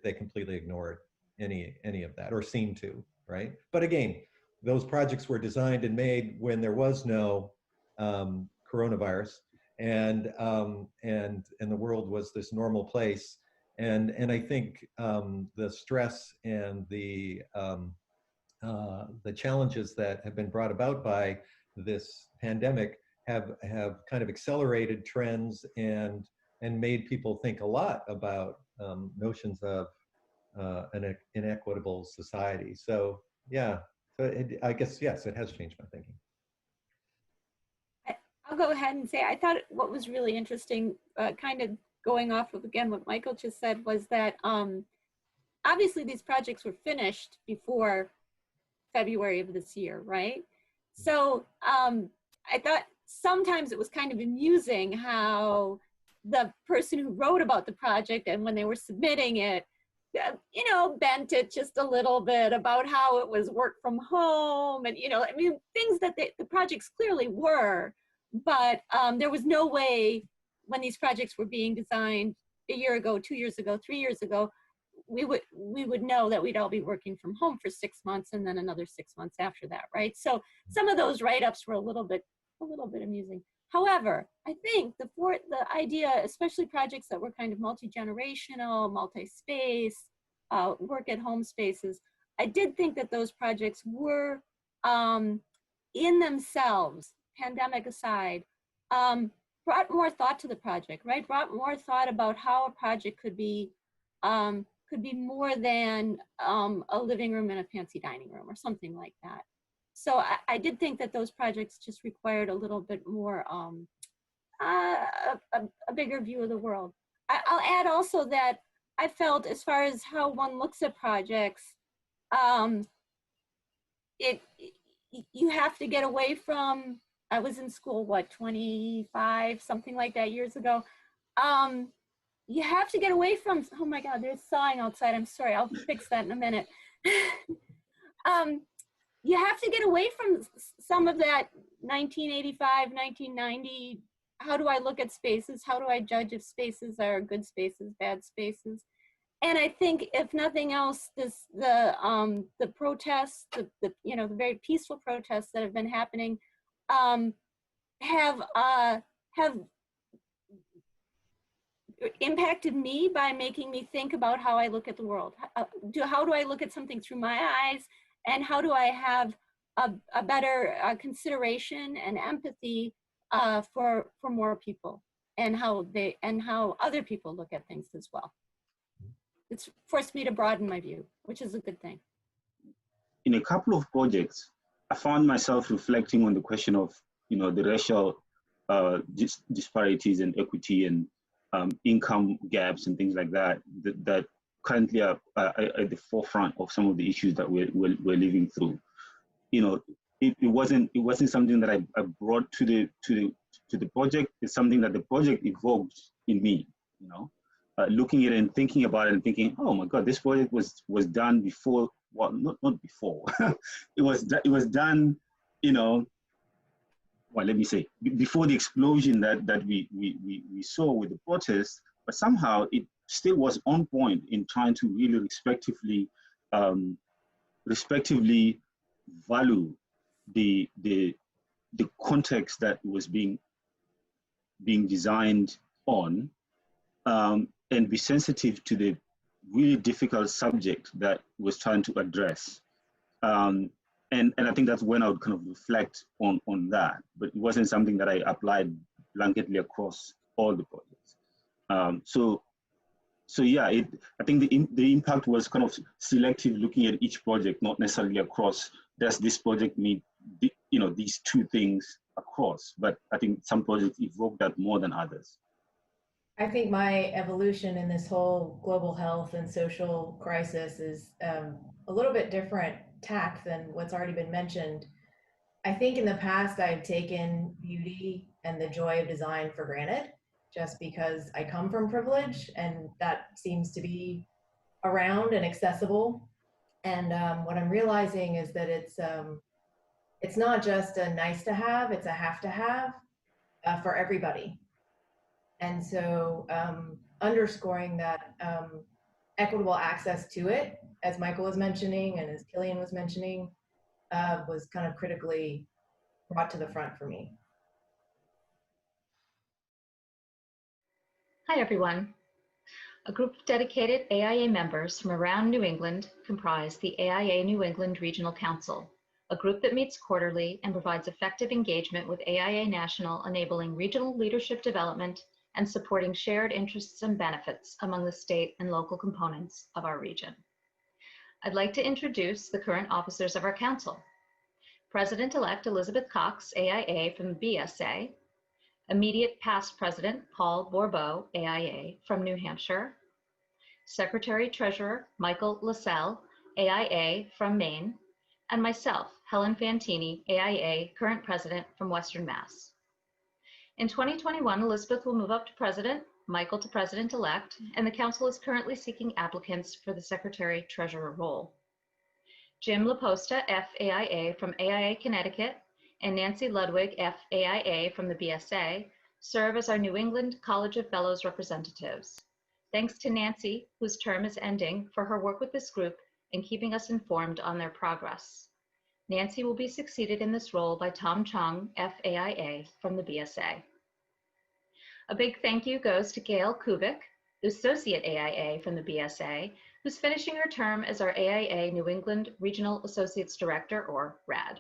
[SPEAKER 13] they completely ignored any of that, or seemed to, right? But again, those projects were designed and made when there was no coronavirus, and the world was this normal place. And I think the stress and the challenges that have been brought about by this pandemic have kind of accelerated trends and made people think a lot about notions of an inequitable society. So yeah, so I guess, yes, it has changed my thinking.
[SPEAKER 12] I'll go ahead and say, I thought what was really interesting, kind of going off of, again, what Michael just said, was that obviously these projects were finished before February of this year, right? So I thought sometimes it was kind of amusing how the person who wrote about the project, and when they were submitting it, you know, bent it just a little bit about how it was work from home, and, you know, I mean, things that the projects clearly were, but there was no way when these projects were being designed a year ago, 2 years ago, 3 years ago, we would know that we'd all be working from home for 6 months and then another 6 months after that, right? So some of those write-ups were a little bit amusing. However, I think the idea, especially projects that were kind of multi-generational, multi-space, work at home spaces, I did think that those projects were in themselves, pandemic aside, brought more thought to the project, right? Brought more thought about how a project could be more than a living room and a fancy dining room or something like that. So I did think that those projects just required a little bit more, a bigger view of the world. I'll add also that I felt, as far as how one looks at projects, you have to get away from, I was in school, what, 25, something like that, years ago. You have to get away from, oh my God, there's sawing outside. I'm sorry, I'll fix that in a minute. You have to get away from some of that 1985, 1990, how do I look at spaces? How do I judge if spaces are good spaces, bad spaces? And I think, if nothing else, the protests, the very peaceful protests that have been happening, have impacted me by making me think about how I look at the world. How do I look at something through my eyes, and how do I have a better consideration and empathy for more people, and how other people look at things as well. It's forced me to broaden my view, which is a good thing.
[SPEAKER 16] In a couple of projects, I found myself reflecting on the question of, you know, the racial disparities and equity and income gaps and things like that, that currently are at the forefront of some of the issues that we're living through. You know, it wasn't something that I brought to the project. It's something that the project evoked in me. You know, looking at it and thinking about it and thinking, oh my God, this project was done before. Well, not before. it was done. You know. Well, let me say, before the explosion that we saw with the protests, but somehow it still was on point in trying to really respectively value the context that was being designed on, and be sensitive to the really difficult subject that was trying to address. And I think that's when I would kind of reflect on that, but it wasn't something that I applied blanketly across all the projects. So yeah, I think the impact was kind of selective, looking at each project, not necessarily across. Does this project meet these two things across? But I think some projects evoke that more than others.
[SPEAKER 15] I think my evolution in this whole global health and social crisis is a little bit different tack than what's already been mentioned. I think in the past I've taken beauty and the joy of design for granted just because I come from privilege and that seems to be around and accessible. And what I'm realizing is that it's not just a nice to have, it's a have to have for everybody. And so underscoring that equitable access to it, as Michael was mentioning and as Killian was mentioning, was kind of critically brought to the front for me.
[SPEAKER 17] Hi, everyone. A group of dedicated AIA members from around New England comprise the AIA New England Regional Council, a group that meets quarterly and provides effective engagement with AIA National, enabling regional leadership development and supporting shared interests and benefits among the state and local components of our region. I'd like to introduce the current officers of our council. President-elect Elizabeth Cox, AIA from the BSA, immediate past President Paul Bourbeau, AIA from New Hampshire, Secretary-Treasurer Michael Lassell, AIA from Maine, and myself, Helen Fantini, AIA, current President from Western Mass. In 2021, Elizabeth will move up to President, Michael to President-elect, and the Council is currently seeking applicants for the Secretary-Treasurer role. Jim LaPosta, FAIA from AIA Connecticut, and Nancy Ludwig, FAIA from the BSA, serve as our New England College of Fellows representatives. Thanks to Nancy, whose term is ending, for her work with this group and keeping us informed on their progress. Nancy will be succeeded in this role by Tom Chung, FAIA from the BSA. A big thank you goes to Gail Kubik, the Associate AIA from the BSA, who's finishing her term as our AIA New England Regional Associates Director, or RAD.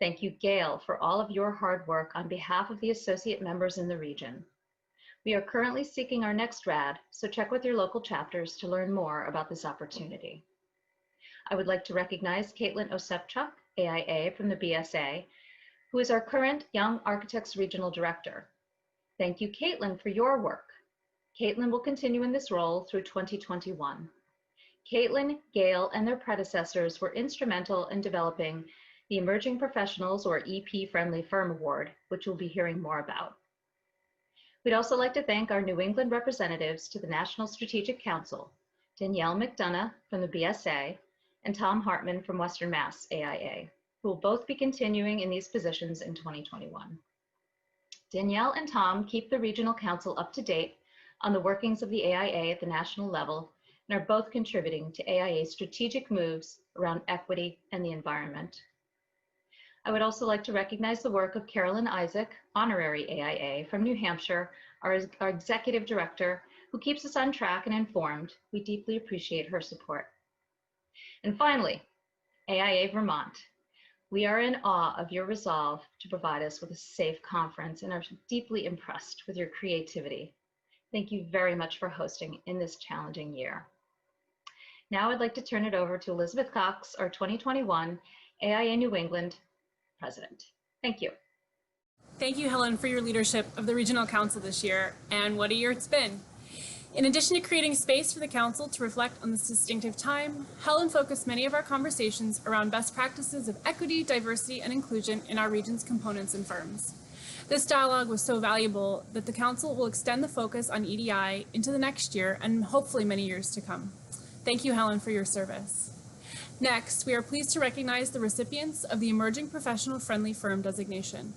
[SPEAKER 17] Thank you, Gail, for all of your hard work on behalf of the associate members in the region. We are currently seeking our next RAD, so check with your local chapters to learn more about this opportunity. I would like to recognize Caitlin Osepchuk, AIA from the BSA, who is our current Young Architects Regional Director. Thank you, Caitlin, for your work. Caitlin will continue in this role through 2021. Caitlin, Gail, and their predecessors were instrumental in developing the Emerging Professionals, or EP Friendly Firm Award, which we'll be hearing more about. We'd also like to thank our New England representatives to the National Strategic Council, Danielle McDonough from the BSA and Tom Hartman from Western Mass AIA, who will both be continuing in these positions in 2021. Danielle and Tom keep the Regional Council up to date on the workings of the AIA at the national level and are both contributing to AIA's strategic moves around equity and the environment. I would also like to recognize the work of Carolyn Isaac, Honorary AIA from New Hampshire, our Executive Director, who keeps us on track and informed. We deeply appreciate her support. And finally, AIA Vermont. We are in awe of your resolve to provide us with a safe conference and are deeply impressed with your creativity. Thank you very much for hosting in this challenging year. Now I'd like to turn it over to Elizabeth Cox, our 2021 AIA New England President. Thank you.
[SPEAKER 18] Thank you, Helen, for your leadership of the Regional Council this year, and what a year it's been. In addition to creating space for the Council to reflect on this distinctive time, Helen focused many of our conversations around best practices of equity, diversity, and inclusion in our region's components and firms. This dialogue was so valuable that the Council will extend the focus on EDI into the next year and hopefully many years to come. Thank you, Helen, for your service. Next, we are pleased to recognize the recipients of the Emerging Professional Friendly Firm designation.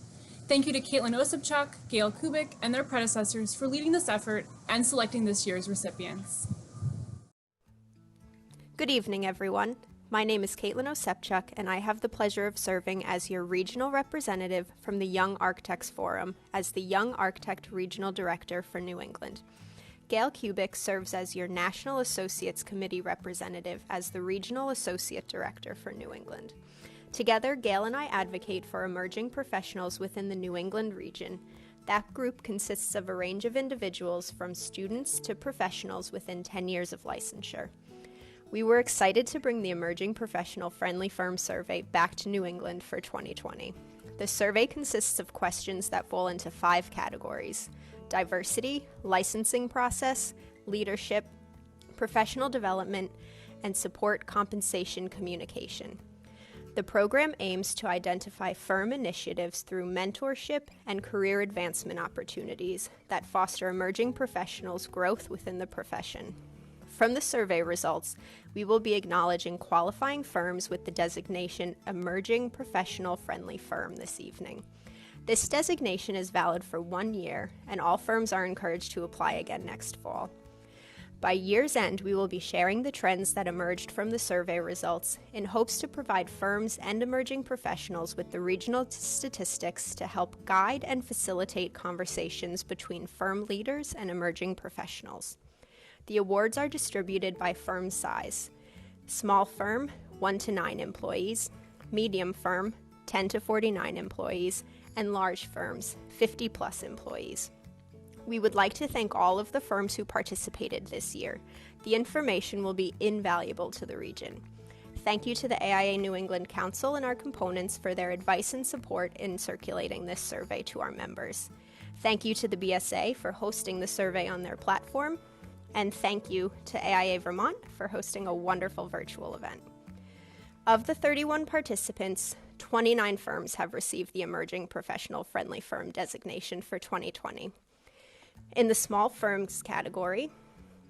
[SPEAKER 18] Thank you to Caitlin Osepchuk, Gail Kubik, and their predecessors for leading this effort and selecting this year's recipients.
[SPEAKER 19] Good evening, everyone. My name is Caitlin Osepchuk, and I have the pleasure of serving as your regional representative from the Young Architects Forum as the Young Architect Regional Director for New England. Gail Kubik serves as your National Associates Committee representative as the Regional Associate Director for New England. Together, Gail and I advocate for emerging professionals within the New England region. That group consists of a range of individuals from students to professionals within 10 years of licensure. We were excited to bring the Emerging Professional Friendly Firm Survey back to New England for 2020. The survey consists of questions that fall into 5 categories: diversity, licensing process, leadership, professional development, and support compensation communication. The program aims to identify firm initiatives through mentorship and career advancement opportunities that foster emerging professionals' growth within the profession. From the survey results, we will be acknowledging qualifying firms with the designation Emerging Professional Friendly Firm this evening. This designation is valid for 1 year, and all firms are encouraged to apply again next fall. By year's end, we will be sharing the trends that emerged from the survey results in hopes to provide firms and emerging professionals with the regional statistics to help guide and facilitate conversations between firm leaders and emerging professionals. The awards are distributed by firm size. Small firm, 1 to 9 employees, medium firm, 10 to 49 employees, and large firms, 50 plus employees. We would like to thank all of the firms who participated this year. The information will be invaluable to the region. Thank you to the AIA New England Council and our components for their advice and support in circulating this survey to our members. Thank you to the BSA for hosting the survey on their platform. And thank you to AIA Vermont for hosting a wonderful virtual event. Of the 31 participants, 29 firms have received the Emerging Professional Friendly Firm designation for 2020. In the small firms category,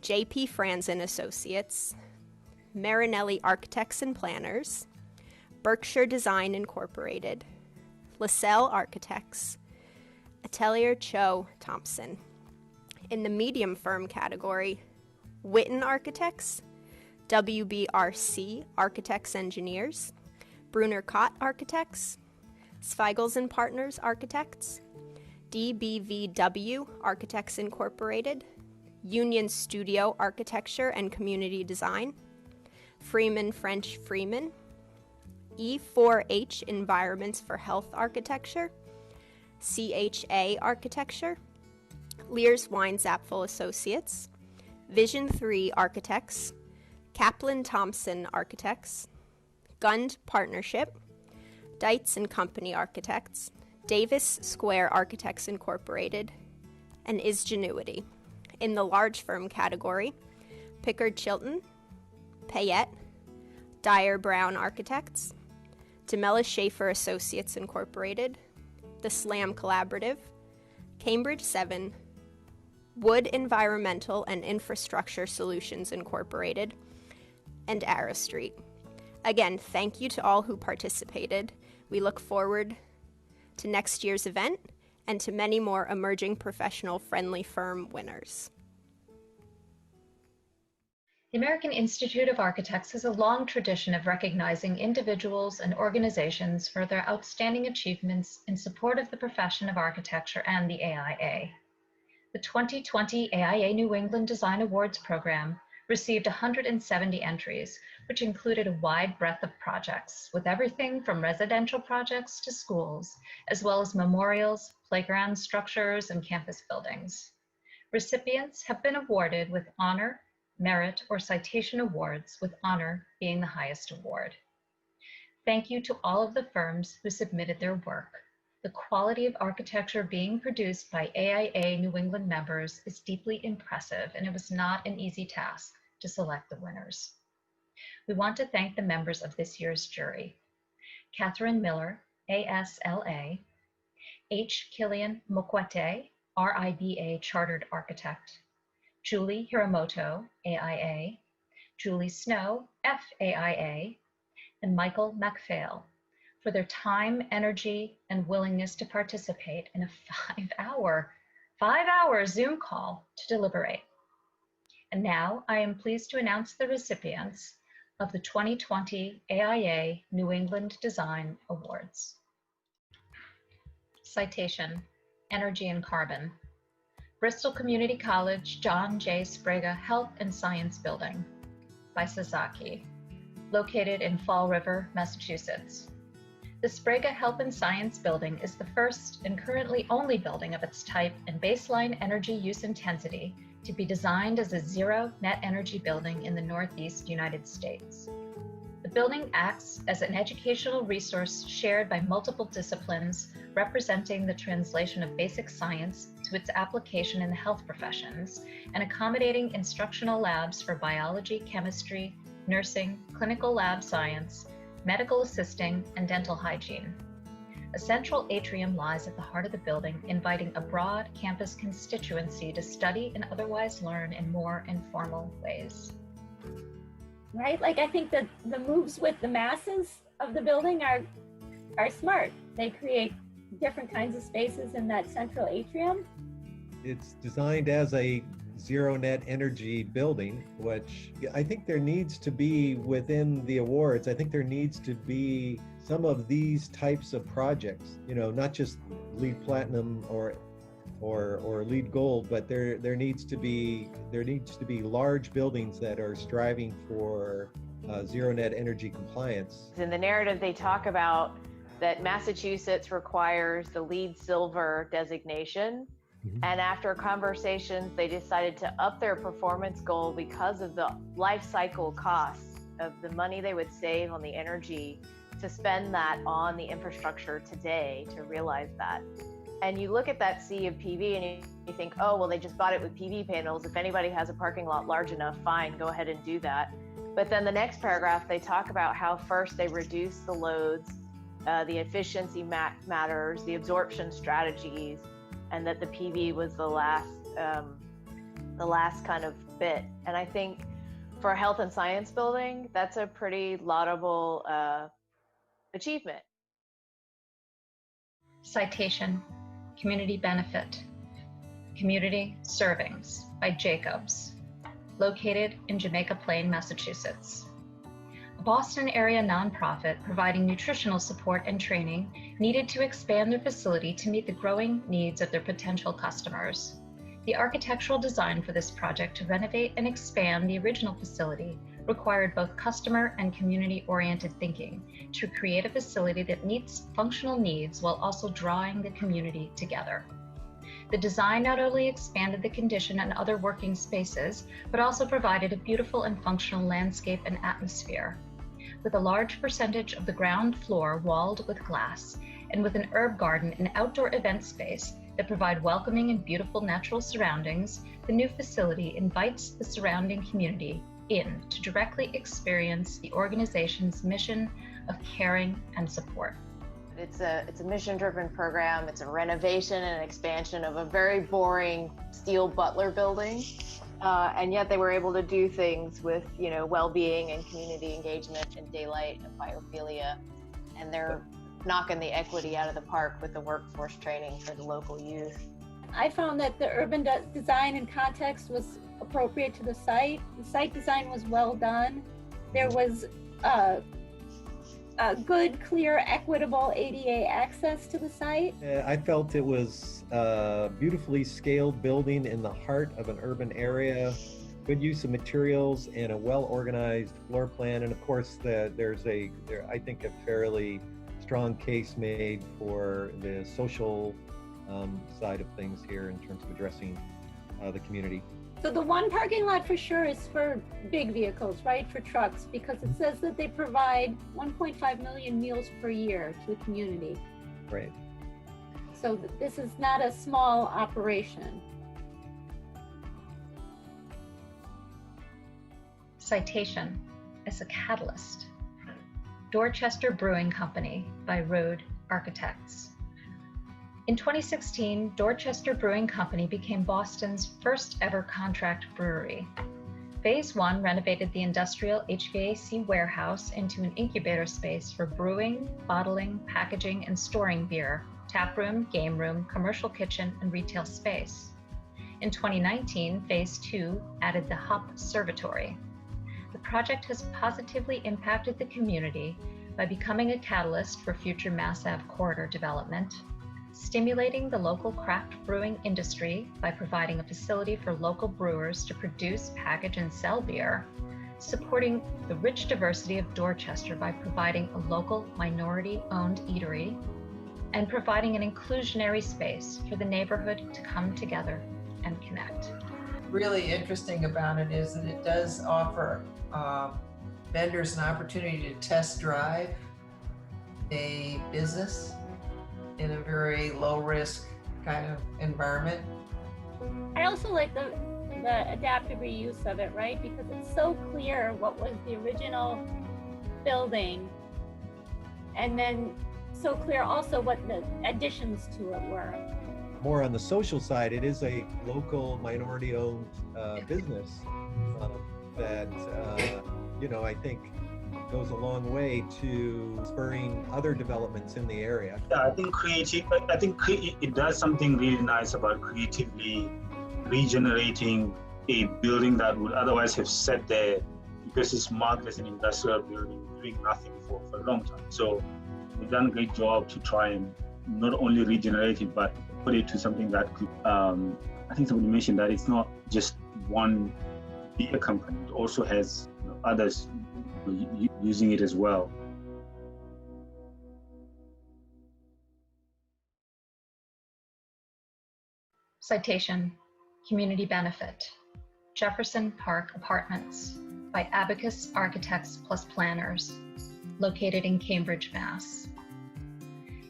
[SPEAKER 19] J.P. Franzen Associates, Marinelli Architects and Planners, Berkshire Design Incorporated, LaSalle Architects, Atelier Cho Thompson. In the medium firm category, Witten Architects, WBRC Architects Engineers, Brunner Cott Architects, Zweigels and Partners Architects, DBVW Architects Incorporated, Union Studio Architecture and Community Design, Freeman French Freeman, E4H Environments for Health Architecture, CHA Architecture, Lears Wine Zapfel Associates, Vision 3 Architects, Kaplan Thompson Architects, Gund Partnership, Dietz and Company Architects, Davis Square Architects Incorporated, and Isgenuity. In the large firm category, Pickard Chilton, Payette, Dyer Brown Architects, DeMellis Schaefer Associates Incorporated, The Slam Collaborative, Cambridge 7, Wood Environmental and Infrastructure Solutions Incorporated, and Arrow Street. Again, thank you to all who participated. We look forward to next year's event and to many more emerging professional friendly firm winners.
[SPEAKER 17] The American Institute of Architects has a long tradition of recognizing individuals and organizations for their outstanding achievements in support of the profession of architecture and the AIA. The 2020 AIA New England Design Awards program received 170 entries, which included a wide breadth of projects, with everything from residential projects to schools, as well as memorials, playground structures, and campus buildings. Recipients have been awarded with honor, merit, or citation awards, with honor being the highest award. Thank you to all of the firms who submitted their work. The quality of architecture being produced by AIA New England members is deeply impressive, and it was not an easy task to select the winners. We want to thank the members of this year's jury: Catherine Miller, ASLA, H. Killian Mokwete, RIBA Chartered Architect, Julie Hiramoto, AIA, Julie Snow, FAIA, and Michael MacPhail, for their time, energy, and willingness to participate in a 5-hour Zoom call to deliberate. And now I am pleased to announce the recipients of the 2020 AIA New England Design Awards. Citation: Energy and Carbon. Bristol Community College John J. Sprague Health and Science Building by Sasaki, located in Fall River, Massachusetts. The Sprague Health and Science Building is the first and currently only building of its type and baseline energy use intensity to be designed as a zero net energy building in the Northeast United States. The building acts as an educational resource shared by multiple disciplines, representing the translation of basic science to its application in the health professions, and accommodating instructional labs for biology, chemistry, nursing, clinical lab science, medical assisting, and dental hygiene. A central atrium lies at the heart of the building, inviting a broad campus constituency to study and otherwise learn in more informal ways.
[SPEAKER 12] Right? Like, I think that the moves with the masses of the building are smart. They create different kinds of spaces in that central atrium.
[SPEAKER 13] It's designed as a zero net energy building, which I think there needs to be within the awards. I think there needs to be some of these types of projects, you know, not just LEED Platinum or LEED Gold, but there needs to be large buildings that are striving for zero net energy compliance.
[SPEAKER 20] In the narrative, they talk about that Massachusetts requires the LEED Silver designation. And after conversations, they decided to up their performance goal because of the life cycle costs of the money they would save on the energy to spend that on the infrastructure today to realize that. And you look at that sea of PV and you think, oh, well, they just bought it with PV panels. If anybody has a parking lot large enough, fine, go ahead and do that. But then the next paragraph, they talk about how first they reduce the loads, the efficiency matters, the absorption strategies, and that the PV was the last kind of bit. And I think for a health and science building, that's a pretty laudable achievement.
[SPEAKER 17] Citation, community benefit, community servings by Jacobs, located in Jamaica Plain, Massachusetts. A Boston area nonprofit providing nutritional support and training needed to expand their facility to meet the growing needs of their potential customers. The architectural design for this project to renovate and expand the original facility required both customer and community-oriented thinking to create a facility that meets functional needs while also drawing the community together. The design not only expanded the condition and other working spaces, but also provided a beautiful and functional landscape and atmosphere. With a large percentage of the ground floor walled with glass, and with an herb garden and outdoor event space that provide welcoming and beautiful natural surroundings, the new facility invites the surrounding community in to directly experience the organization's mission of caring and support.
[SPEAKER 20] It's a mission-driven program. It's a renovation and expansion of a very boring steel Butler building. And yet they were able to do things with, you know, well-being and community engagement and daylight and biophilia. And they're knocking the equity out of the park with the workforce training for the local youth.
[SPEAKER 12] I found that the urban design and context was appropriate to the site. The site design was well done. There was a good, clear, equitable ADA access to the site.
[SPEAKER 13] I felt it was a beautifully scaled building in the heart of an urban area, good use of materials, and a well-organized floor plan. And of course, there's I think, a fairly strong case made for the social side of things here in terms of addressing the community.
[SPEAKER 12] So the one parking lot for sure is for big vehicles, right? For trucks, because it says that they provide 1.5 million meals per year to the community.
[SPEAKER 13] Right.
[SPEAKER 12] So this is not a small operation.
[SPEAKER 17] Citation as a catalyst. Dorchester Brewing Company by Road Architects. In 2016, Dorchester Brewing Company became Boston's first ever contract brewery. Phase 1 renovated the industrial HVAC warehouse into an incubator space for brewing, bottling, packaging, and storing beer, tap room, game room, commercial kitchen, and retail space. In 2019, Phase 2 added the Hop Servatory. The project has positively impacted the community by becoming a catalyst for future Mass Ave corridor development, stimulating the local craft brewing industry by providing a facility for local brewers to produce, package, and sell beer, supporting the rich diversity of Dorchester by providing a local minority-owned eatery, and providing an inclusionary space for the neighborhood to come together and connect.
[SPEAKER 14] Really interesting about it is that it does offer vendors an opportunity to test drive a business in a very low risk kind of environment.
[SPEAKER 12] I also like the adaptive reuse of it, right? Because it's so clear what was the original building, and then so clear also what the additions to it were.
[SPEAKER 13] More on the social side, it is a local minority-owned business that I think goes a long way to spurring other developments in the area.
[SPEAKER 16] Yeah, I think it does something really nice about creatively regenerating a building that would otherwise have sat there because it's marked as an industrial building, doing nothing for a long time. So we've done a great job to try and not only regenerate it, but put it to something that could, I think somebody mentioned that it's not just one beer company, it also has others using it as well.
[SPEAKER 17] Citation, Community Benefit, Jefferson Park Apartments by Abacus Architects Plus Planners, located in Cambridge, Mass.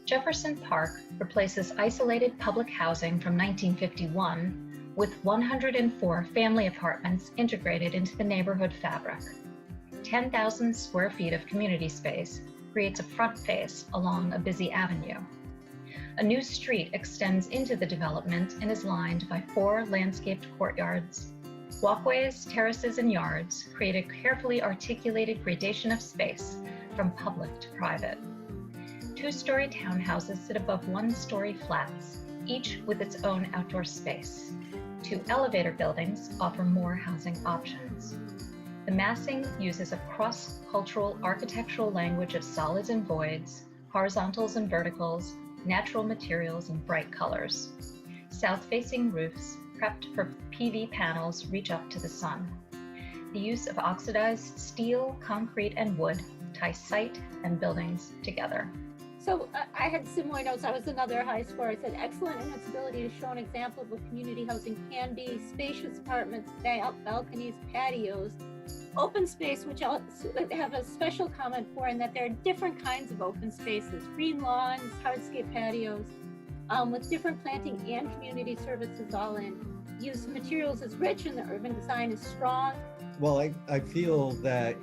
[SPEAKER 17] Jefferson Park replaces isolated public housing from 1951 with 104 family apartments integrated into the neighborhood fabric. 10,000 square feet of community space creates a front face along a busy avenue. A new street extends into the development and is lined by 4 landscaped courtyards. Walkways, terraces, and yards create a carefully articulated gradation of space from public to private. 2-story townhouses sit above 1-story flats, each with its own outdoor space. 2 elevator buildings offer more housing options. The massing uses a cross-cultural architectural language of solids and voids, horizontals and verticals, natural materials, and bright colors. South-facing roofs, prepped for PV panels, reach up to the sun. The use of oxidized steel, concrete, and wood tie site and buildings together.
[SPEAKER 12] So I had similar notes. I was another high score. I said, excellent in its ability to show an example of what community housing can be: spacious apartments, balconies, patios, open space, which I'll have a special comment for, in that there are different kinds of open spaces: green lawns, hardscape patios, with different planting and community services all in. Use of materials is rich and the urban design is strong.
[SPEAKER 13] Well, I feel that,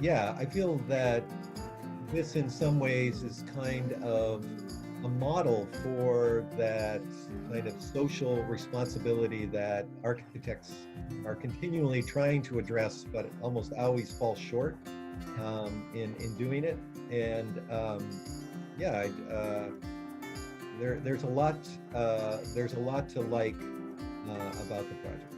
[SPEAKER 13] this in some ways is kind of a model for that kind of social responsibility that architects are continually trying to address, but almost always fall short in doing it. And there's a lot to like about the project.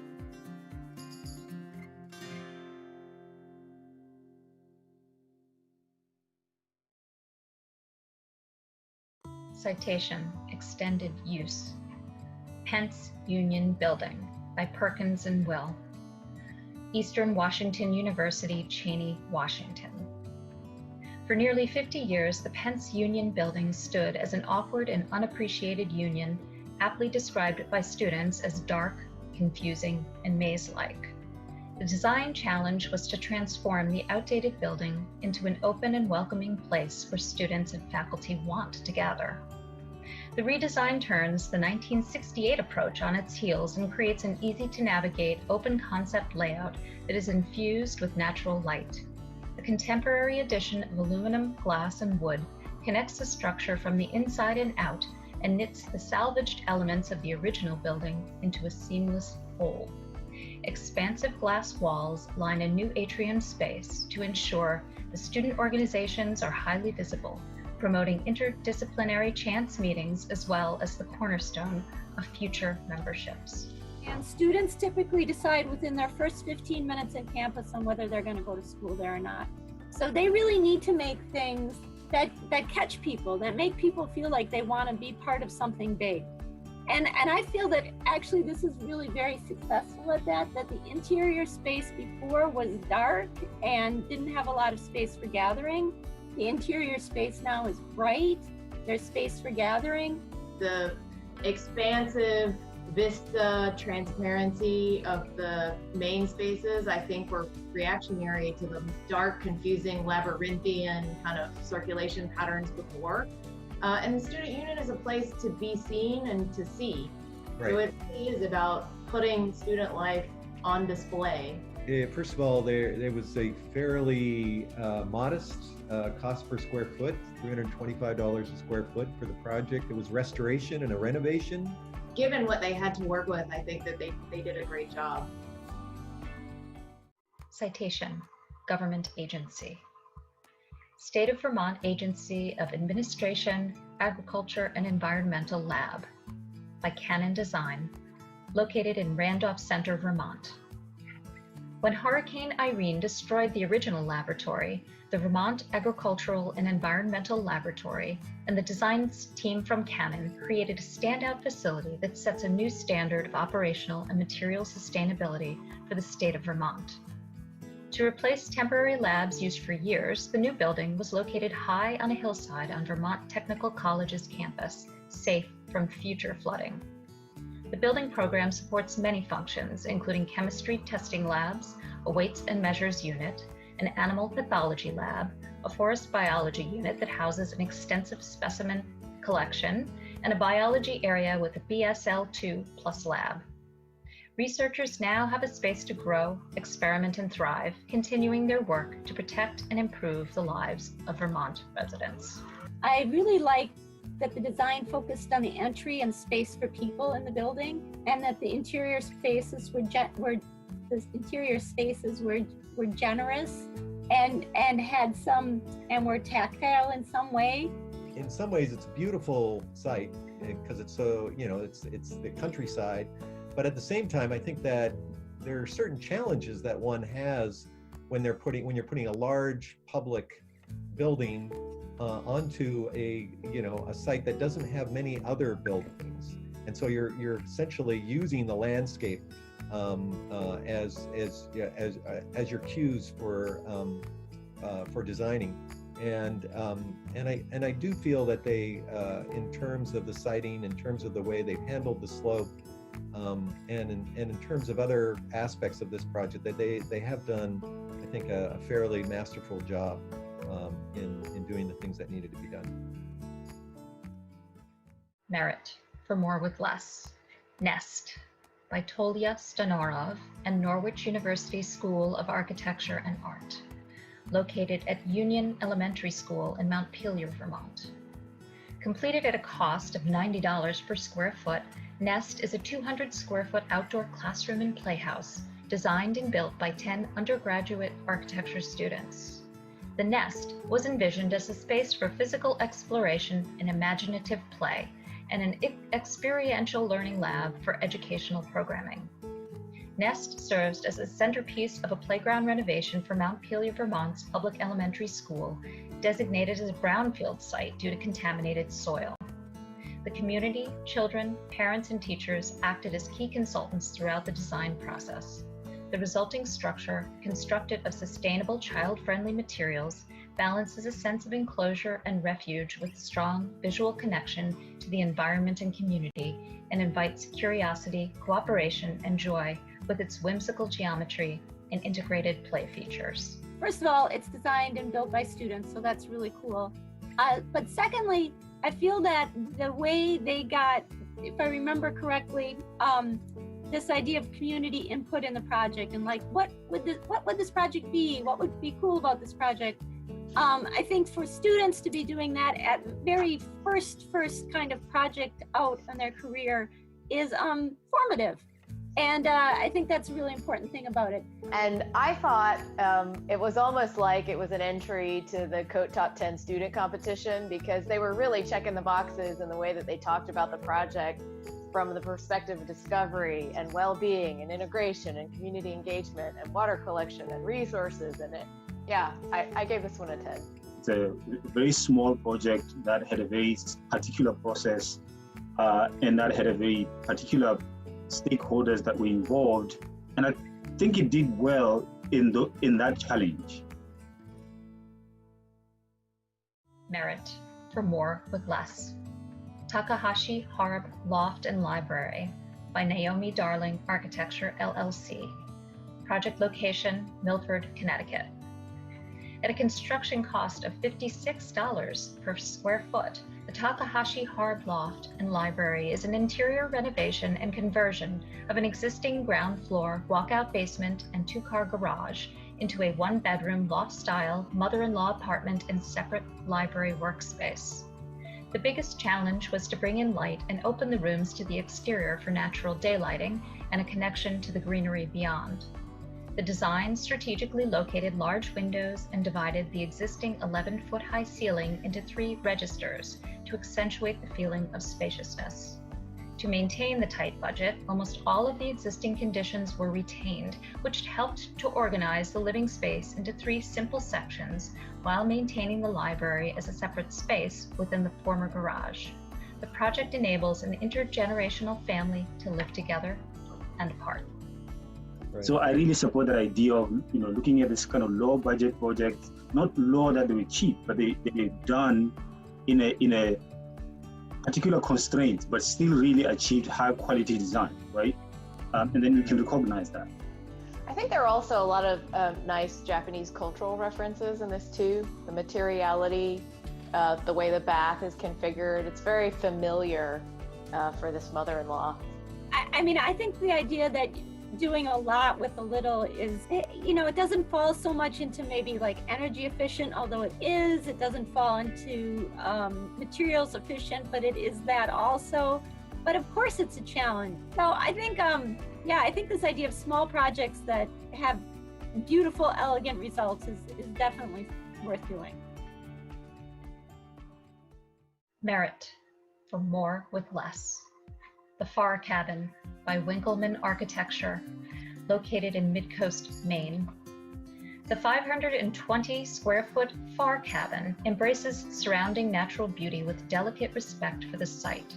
[SPEAKER 17] Citation, Extended Use, Pence Union Building by Perkins and Will, Eastern Washington University, Cheney, Washington. For nearly 50 years, the Pence Union Building stood as an awkward and unappreciated union, aptly described by students as dark, confusing, and maze-like. The design challenge was to transform the outdated building into an open and welcoming place where students and faculty want to gather. The redesign turns the 1968 approach on its heels and creates an easy-to-navigate, open-concept layout that is infused with natural light. The contemporary addition of aluminum, glass, and wood connects the structure from the inside and out and knits the salvaged elements of the original building into a seamless whole. Expansive glass walls line a new atrium space to ensure the student organizations are highly visible, promoting interdisciplinary chance meetings as well as the cornerstone of future memberships.
[SPEAKER 12] And students typically decide within their first 15 minutes in campus on whether they're going to go to school there or not. So they really need to make things that catch people, that make people feel like they want to be part of something big. And I feel that actually this is really very successful at that the interior space before was dark and didn't have a lot of space for gathering. The interior space now is bright, there's space for gathering.
[SPEAKER 15] The expansive vista, transparency of the main spaces, I think were reactionary to the dark, confusing, labyrinthian kind of circulation patterns before. And the student union is a place to be seen and to see.
[SPEAKER 13] Right.
[SPEAKER 15] So it really is about putting student life on display.
[SPEAKER 13] First of all, there was a fairly modest cost per square foot, $325 a square foot for the project. It was restoration and a renovation.
[SPEAKER 15] Given what they had to work with, I think that they did a great job.
[SPEAKER 17] Citation: Government Agency. State of Vermont Agency of Administration, Agriculture and Environmental Lab by Canon Design, located in Randolph Center, Vermont. When Hurricane Irene destroyed the original laboratory, the Vermont Agricultural and Environmental Laboratory and the design team from Canon created a standout facility that sets a new standard of operational and material sustainability for the state of Vermont. To replace temporary labs used for years, the new building was located high on a hillside on Vermont Technical College's campus, safe from future flooding. The building program supports many functions, including chemistry testing labs, a weights and measures unit, an animal pathology lab, a forest biology unit that houses an extensive specimen collection, and a biology area with a BSL-2 plus lab. Researchers now have a space to grow, experiment, and thrive, continuing their work to protect and improve the lives of Vermont residents.
[SPEAKER 12] I really like that the design focused on the entry and space for people in the building, and that the interior spaces were generous and had some and were tactile in some way.
[SPEAKER 13] In some ways, it's a beautiful site because it's so, it's the countryside. But at the same time, I think that there are certain challenges that one has when you're putting a large public building onto a site that doesn't have many other buildings, and so you're essentially using the landscape as your cues for designing, and I do feel that they, in terms of the siting, in terms of the way they've handled the slope, and in terms of other aspects of this project, that they have done, I think, a fairly masterful job in doing the things that needed to be done.
[SPEAKER 17] Merit for More with Less. Nest by Tolia Stanorov and Norwich University School of Architecture and Art, located at Union Elementary School in Montpelier, Vermont. Completed at a cost of $90 per square foot, Nest is a 200 square foot outdoor classroom and playhouse designed and built by 10 undergraduate architecture students. The Nest was envisioned as a space for physical exploration and imaginative play, and an experiential learning lab for educational programming. Nest serves as a centerpiece of a playground renovation for Montpelier, Vermont's public elementary school, designated as a brownfield site due to contaminated soil. The community, children, parents, and teachers acted as key consultants throughout the design process. The resulting structure, constructed of sustainable, child-friendly materials, balances a sense of enclosure and refuge with strong visual connection to the environment and community, and invites curiosity, cooperation, and joy with its whimsical geometry and integrated play features.
[SPEAKER 12] First of all, it's designed and built by students, so that's really cool. But secondly, I feel that the way they got, if I remember correctly, this idea of community input in the project, and like, what would this project be? What would be cool about this project? I think for students to be doing that at very first kind of project out in their career is formative. And I think that's a really important thing about it.
[SPEAKER 20] And I thought it was almost like it was an entry to the COTE Top 10 student competition, because they were really checking the boxes in the way that they talked about the project from the perspective of discovery and well-being and integration and community engagement and water collection and resources. And I gave this one a 10.
[SPEAKER 16] It's a very small project that had a very particular process and that had a very particular stakeholders that were involved, and I think it did well in that challenge.
[SPEAKER 17] Merit for More with Less. Takahashi Harb Loft and Library by Naomi Darling Architecture, LLC. Project location, Milford, Connecticut. At a construction cost of $56 per square foot, the Takahashi Hard Loft and Library is an interior renovation and conversion of an existing ground floor walkout basement and two-car garage into a one-bedroom loft-style mother-in-law apartment and separate library workspace. The biggest challenge was to bring in light and open the rooms to the exterior for natural daylighting and a connection to the greenery beyond. The design strategically located large windows and divided the existing 11-foot high ceiling into 3 registers to accentuate the feeling of spaciousness. To maintain the tight budget, almost all of the existing conditions were retained, which helped to organize the living space into 3 simple sections while maintaining the library as a separate space within the former garage. The project enables an intergenerational family to live together and apart.
[SPEAKER 16] Right. So I really support that idea of looking at this kind of low budget projects, not low that they were cheap, but they're done in a particular constraint, but still really achieved high quality design, right? And then you can recognize that.
[SPEAKER 20] I think there are also a lot of nice Japanese cultural references in this too. The materiality, the way the bath is configured, it's very familiar for this mother-in-law.
[SPEAKER 12] I mean, I think the idea that doing a lot with a little is, it doesn't fall so much into maybe like energy efficient, although it is. It doesn't fall into materials efficient, but it is that also. But of course it's a challenge. So I think, I think this idea of small projects that have beautiful, elegant results is definitely worth doing.
[SPEAKER 17] Merit for more with less. The Far Cabin by Winkleman Architecture, located in Midcoast, Maine. The 520 square foot Far Cabin embraces surrounding natural beauty with delicate respect for the site.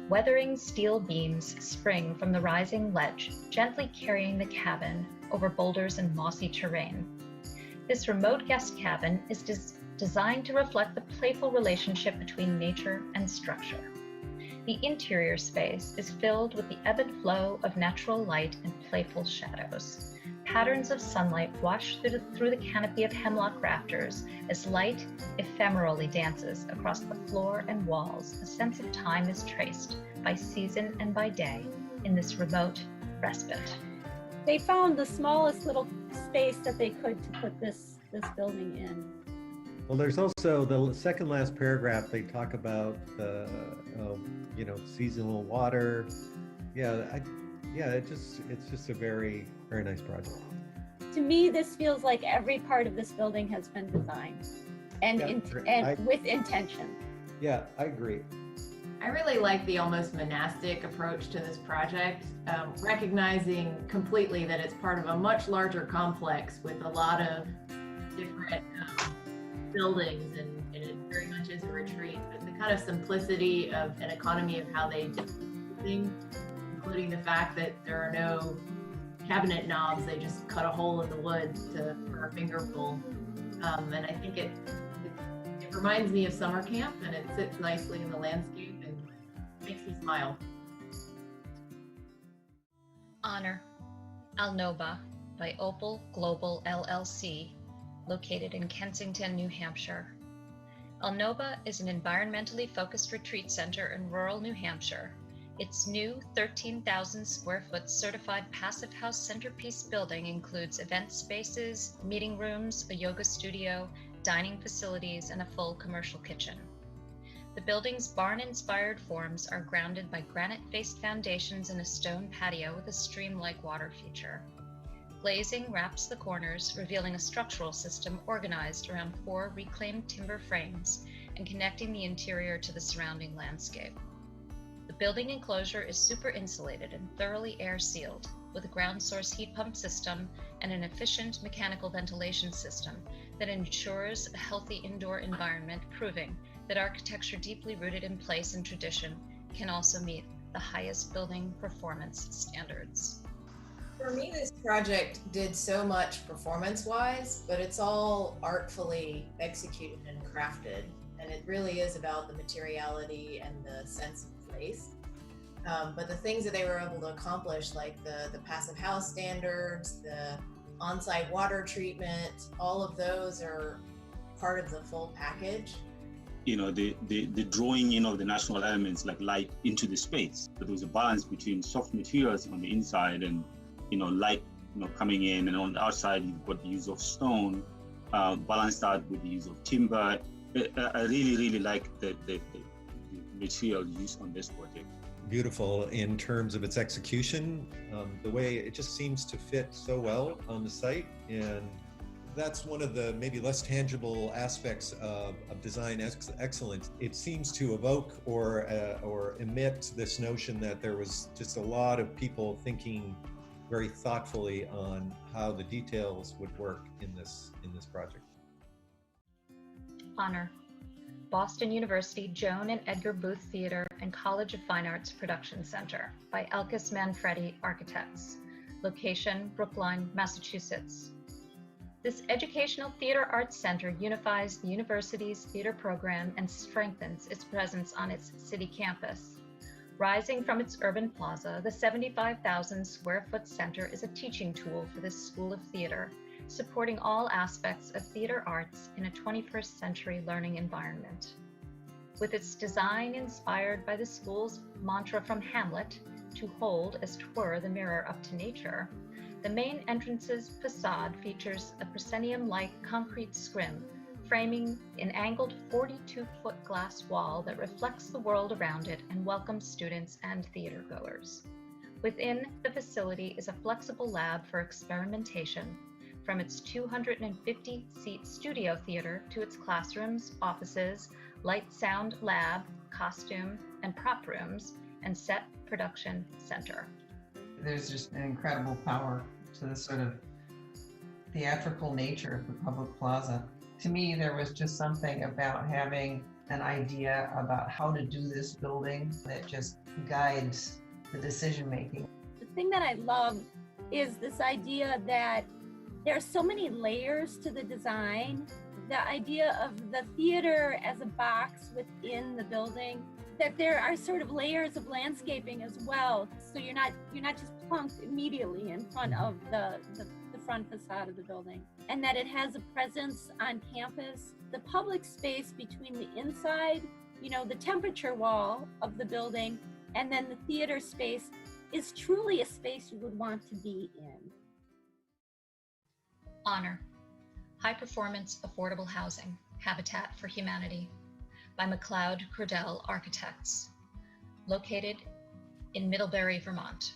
[SPEAKER 17] Weathering steel beams spring from the rising ledge, gently carrying the cabin over boulders and mossy terrain. This remote guest cabin is designed to reflect the playful relationship between nature and structure. The interior space is filled with the ebb and flow of natural light and playful shadows. Patterns of sunlight wash through the canopy of hemlock rafters as light ephemerally dances across the floor and walls. A sense of time is traced by season and by day in this remote respite.
[SPEAKER 12] They found the smallest little space that they could to put this building in.
[SPEAKER 13] Well, there's also the second last paragraph. They talk about the, seasonal water. It's just a very, very nice project.
[SPEAKER 12] To me, this feels like every part of this building has been designed and with intention.
[SPEAKER 13] Yeah, I agree.
[SPEAKER 15] I really like the almost monastic approach to this project, recognizing completely that it's part of a much larger complex with a lot of different buildings, and it very much is a retreat, but the kind of simplicity of an economy of how they do things, including the fact that there are no cabinet knobs, they just cut a hole in the wood for a fingerful. And I think it reminds me of summer camp, and it sits nicely in the landscape and makes me smile.
[SPEAKER 17] Honor, Alnoba by Opal Global LLC, located in Kensington, New Hampshire. Alnoba is an environmentally focused retreat center in rural New Hampshire. Its new 13,000 square foot certified Passive House centerpiece building includes event spaces, meeting rooms, a yoga studio, dining facilities, and a full commercial kitchen. The building's barn-inspired forms are grounded by granite-faced foundations and a stone patio with a stream-like water feature. Glazing wraps the corners, revealing a structural system organized around 4 reclaimed timber frames and connecting the interior to the surrounding landscape. The building enclosure is super insulated and thoroughly air sealed, with a ground source heat pump system and an efficient mechanical ventilation system that ensures a healthy indoor environment, proving that architecture deeply rooted in place and tradition can also meet the highest building performance standards.
[SPEAKER 21] For me, this project did so much performance-wise, but it's all artfully executed and crafted, and it really is about the materiality and the sense of place. But the things that they were able to accomplish, like the passive house standards, the on-site water treatment, all of those are part of the full package.
[SPEAKER 16] The drawing in of the natural elements like light into the space. But there was a balance between soft materials on the inside and, light, coming in, and on the outside you've got the use of stone, balanced out with the use of timber. I really like the material used on this project.
[SPEAKER 13] Beautiful in terms of its execution, the way it just seems to fit so well on the site, and that's one of the maybe less tangible aspects of design excellence. It seems to evoke or emit this notion that there was just a lot of people thinking very thoughtfully on how the details would work in this project.
[SPEAKER 17] Honor. Boston University Joan and Edgar Booth Theater and College of Fine Arts Production Center by Elkis Manfredi Architects. Location, Brookline, Massachusetts. This educational theater arts center unifies the university's theater program and strengthens its presence on its city campus. Rising from its urban plaza, the 75,000 square foot center is a teaching tool for this school of theater, supporting all aspects of theater arts in a 21st century learning environment. With its design inspired by the school's mantra from Hamlet, to hold as 'twere the mirror up to nature, the main entrance's facade features a proscenium-like concrete scrim, framing an angled 42-foot glass wall that reflects the world around it and welcomes students and theater goers. Within the facility is a flexible lab for experimentation, from its 250-seat studio theater to its classrooms, offices, light sound lab, costume and prop rooms, and set production center.
[SPEAKER 14] There's just an incredible power to the sort of theatrical nature of the public plaza. To me, there was just something about having an idea about how to do this building that just guides the decision making.
[SPEAKER 12] The thing that I love is this idea that there are so many layers to the design. The idea of the theater as a box within the building, that there are sort of layers of landscaping as well. So you're not just plunked immediately in front of the front facade of the building, and that it has a presence on campus. The public space between the inside, the temperature wall of the building, and then the theater space is truly a space you would want to be in.
[SPEAKER 17] Honor. High Performance Affordable Housing, Habitat for Humanity by McLeod Curdell Architects, located in Middlebury, Vermont.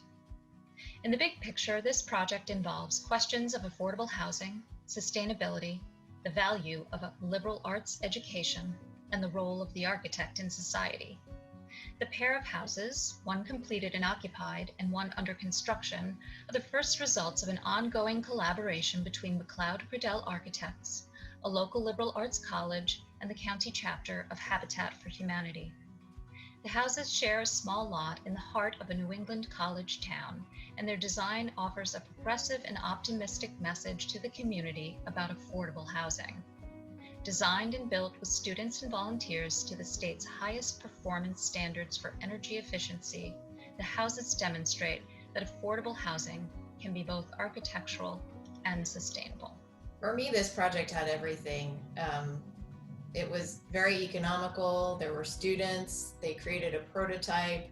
[SPEAKER 17] In the big picture, this project involves questions of affordable housing, sustainability, the value of a liberal arts education, and the role of the architect in society. The pair of houses, one completed and occupied and one under construction, are the first results of an ongoing collaboration between McLeod Curdell Architects, a local liberal arts college, and the county chapter of Habitat for Humanity. The houses share a small lot in the heart of a New England college town, and their design offers a progressive and optimistic message to the community about affordable housing. Designed and built with students and volunteers to the state's highest performance standards for energy efficiency, the houses demonstrate that affordable housing can be both architectural and sustainable.
[SPEAKER 21] For me, this project had everything. It was very economical. There were students. They created a prototype.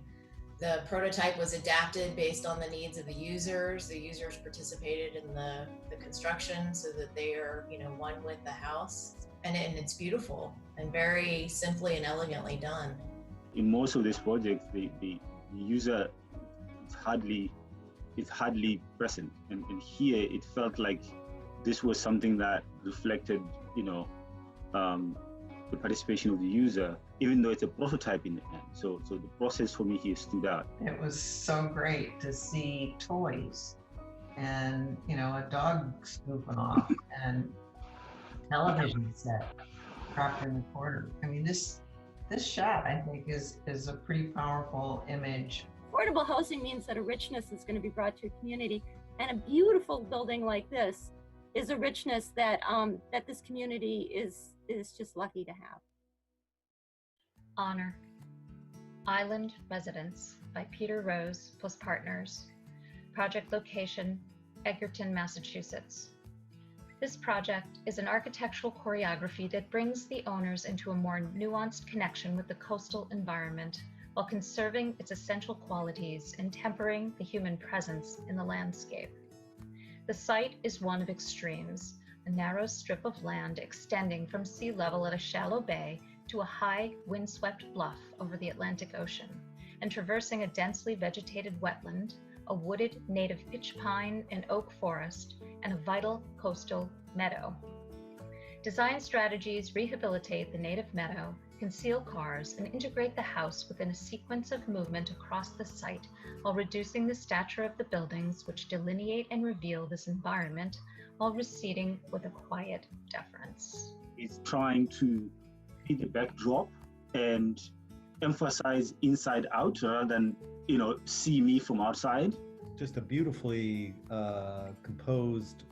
[SPEAKER 21] The prototype was adapted based on the needs of the users. The users participated in the construction so that they are, one with the house. And it's beautiful and very simply and elegantly done.
[SPEAKER 16] In most of these projects, the user is hardly present, and here it felt like this was something that reflected, the participation of the user, even though it's a prototype in the end. So the process for me here stood out.
[SPEAKER 14] It was so great to see toys and, a dog scooping off and television set propped in the corner. I mean, this shot, I think, is a pretty powerful image.
[SPEAKER 12] Affordable housing means that a richness is going to be brought to a community, and a beautiful building like this is a richness that that this community is just lucky to have.
[SPEAKER 17] Honor. Island Residence by Peter Rose plus partners. Project location, Edgerton, Massachusetts. This project is an architectural choreography that brings the owners into a more nuanced connection with the coastal environment while conserving its essential qualities and tempering the human presence in the landscape. The site is one of extremes, a narrow strip of land extending from sea level at a shallow bay to a high, windswept bluff over the Atlantic Ocean, and traversing a densely vegetated wetland, a wooded native pitch pine and oak forest, and a vital coastal meadow. Design strategies rehabilitate the native meadow, conceal cars, and integrate the house within a sequence of movement across the site while reducing the stature of the buildings which delineate and reveal this environment while receding with a quiet deference.
[SPEAKER 16] It's trying to be the backdrop and emphasize inside out rather than, see me from outside.
[SPEAKER 13] Just a beautifully composed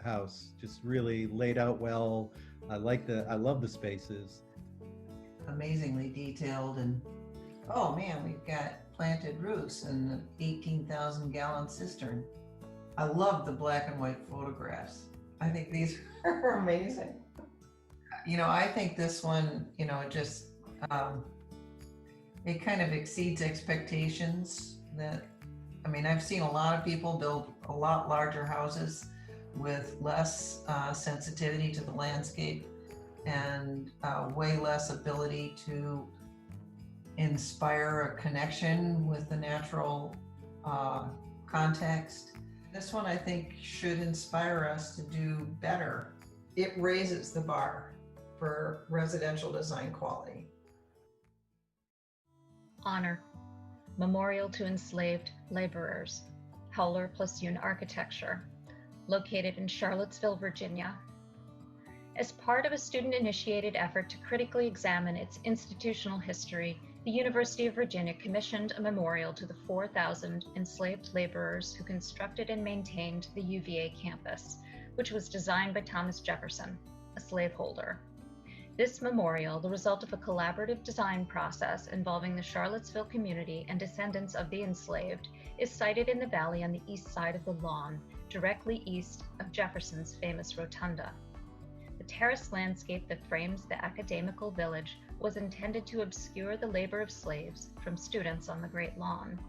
[SPEAKER 13] house, just really laid out well. I love the spaces.
[SPEAKER 14] Amazingly detailed, and oh man, we've got planted roofs and an 18,000 gallon cistern. I love the black and white photographs. I think these are amazing. I think this one, it just, it kind of exceeds expectations. I've seen a lot of people build a lot larger houses with less sensitivity to the landscape and way less ability to inspire a connection with the natural context. This one, I think, should inspire us to do better. It raises the bar for residential design quality.
[SPEAKER 17] Honor, Memorial to Enslaved Laborers, Howler plus Yoon Architecture, located in Charlottesville, Virginia. As part of a student-initiated effort to critically examine its institutional history, the University of Virginia commissioned a memorial to the 4,000 enslaved laborers who constructed and maintained the UVA campus, which was designed by Thomas Jefferson, a slaveholder. This memorial, the result of a collaborative design process involving the Charlottesville community and descendants of the enslaved, is sited in the valley on the east side of the lawn, directly east of Jefferson's famous rotunda. The terraced landscape that frames the academical village was intended to obscure the labor of slaves from students on the Great Lawn.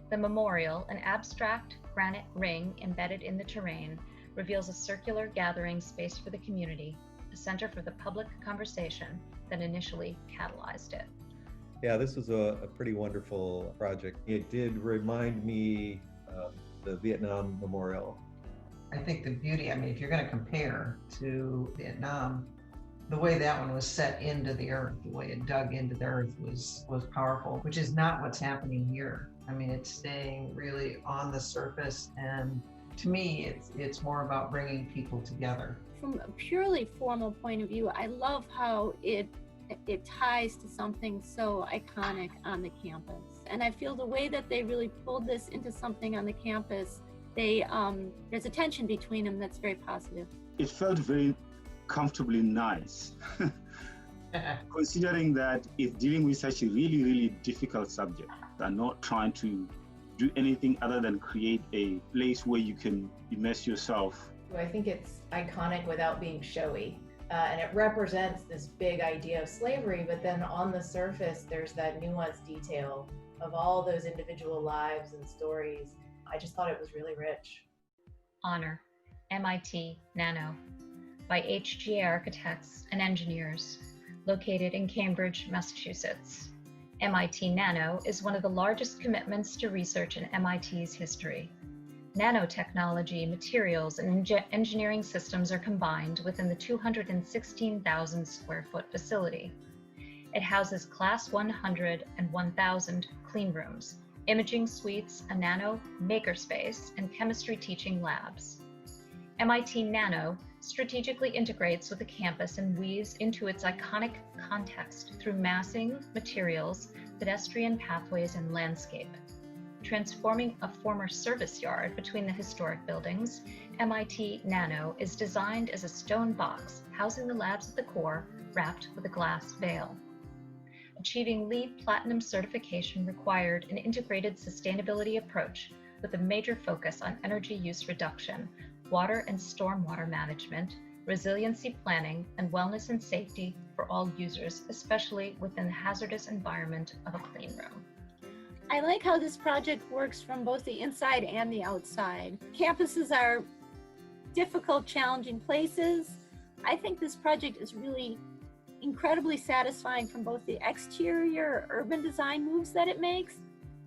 [SPEAKER 17] The memorial, an abstract granite ring embedded in the terrain, reveals a circular gathering space for the community, a center for the public conversation that initially catalyzed it.
[SPEAKER 13] Yeah, this was a pretty wonderful project. It did remind me of the Vietnam Memorial.
[SPEAKER 14] I think the beauty, if you're going to compare to Vietnam, the way that one was set into the earth, the way it dug into the earth was powerful, which is not what's happening here. It's staying really on the surface, and to me, it's more about bringing people together.
[SPEAKER 12] From a purely formal point of view, I love how it ties to something so iconic on the campus. And I feel the way that they really pulled this into something on the campus, there's a tension between them that's very positive.
[SPEAKER 16] It felt very comfortably nice, considering that it's dealing with such a really, really difficult subject. They're not trying to do anything other than create a place where you can immerse yourself.
[SPEAKER 21] I think it's iconic without being showy. And it represents this big idea of slavery, but then on the surface, there's that nuanced detail of all those individual lives and stories. I just thought it was really rich.
[SPEAKER 17] Honor, MIT Nano, by HGA Architects and Engineers, located in Cambridge, Massachusetts. MIT Nano is one of the largest commitments to research in MIT's history. Nanotechnology, materials, and engineering systems are combined within the 216,000 square foot facility. It houses Class 100 and 1,000 clean rooms, imaging suites, a nano makerspace, and chemistry teaching labs. MIT Nano strategically integrates with the campus and weaves into its iconic context through massing, materials, pedestrian pathways, and landscape. Transforming a former service yard between the historic buildings, MIT Nano is designed as a stone box housing the labs at the core, wrapped with a glass veil. Achieving LEED Platinum certification required an integrated sustainability approach with a major focus on energy use reduction, water and stormwater management, resiliency planning, and wellness and safety for all users, especially within the hazardous environment of a clean room.
[SPEAKER 12] I like how this project works from both the inside and the outside. Campuses are difficult, challenging places. I think this project is really incredibly satisfying from both the exterior urban design moves that it makes,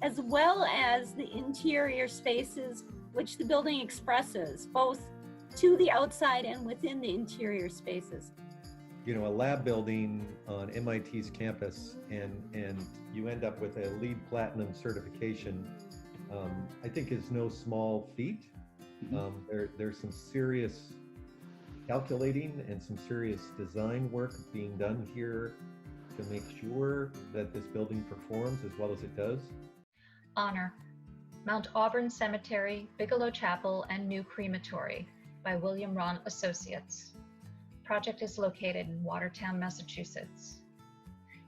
[SPEAKER 12] as well as the interior spaces which the building expresses, both to the outside and within the interior spaces.
[SPEAKER 13] You know, a lab building on MIT's campus and you end up with a LEED Platinum certification, I think is no small feat. There's some serious calculating and some serious design work being done here to make sure that this building performs as well as it does.
[SPEAKER 17] Honor: Mount Auburn Cemetery, Bigelow Chapel, and New Crematory by William Rahn Associates. Project is located in Watertown, Massachusetts.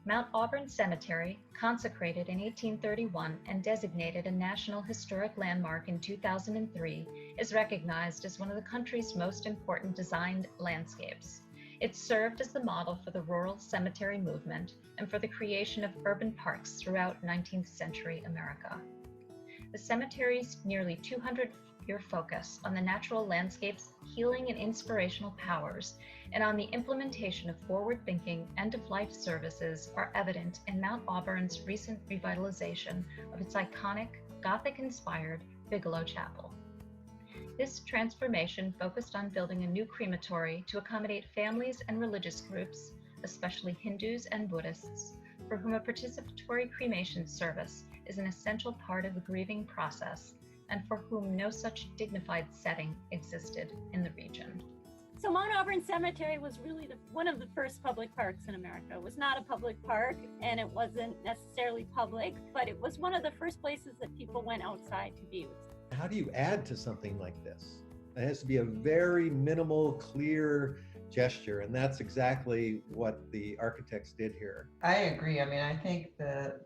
[SPEAKER 17] Mount Auburn Cemetery, consecrated in 1831 and designated a National Historic Landmark in 2003, is recognized as one of the country's most important designed landscapes. It served as the model for the rural cemetery movement and for the creation of urban parks throughout 19th century America. The cemetery's nearly 200-year focus on the natural landscape's healing and inspirational powers and on the implementation of forward-thinking end-of-life services are evident in Mount Auburn's recent revitalization of its iconic Gothic-inspired Bigelow Chapel. This transformation focused on building a new crematory to accommodate families and religious groups, especially Hindus and Buddhists, for whom a participatory cremation service is an essential part of the grieving process and for whom no such dignified setting existed in the region.
[SPEAKER 12] So Mount Auburn Cemetery was really one of the first public parks in America. It was not a public park and it wasn't necessarily public, but it was one of the first places that people went outside to view.
[SPEAKER 13] How do you add to something like this? It has to be a very minimal, clear gesture, and that's exactly what the architects did here.
[SPEAKER 14] I agree. I mean, I think the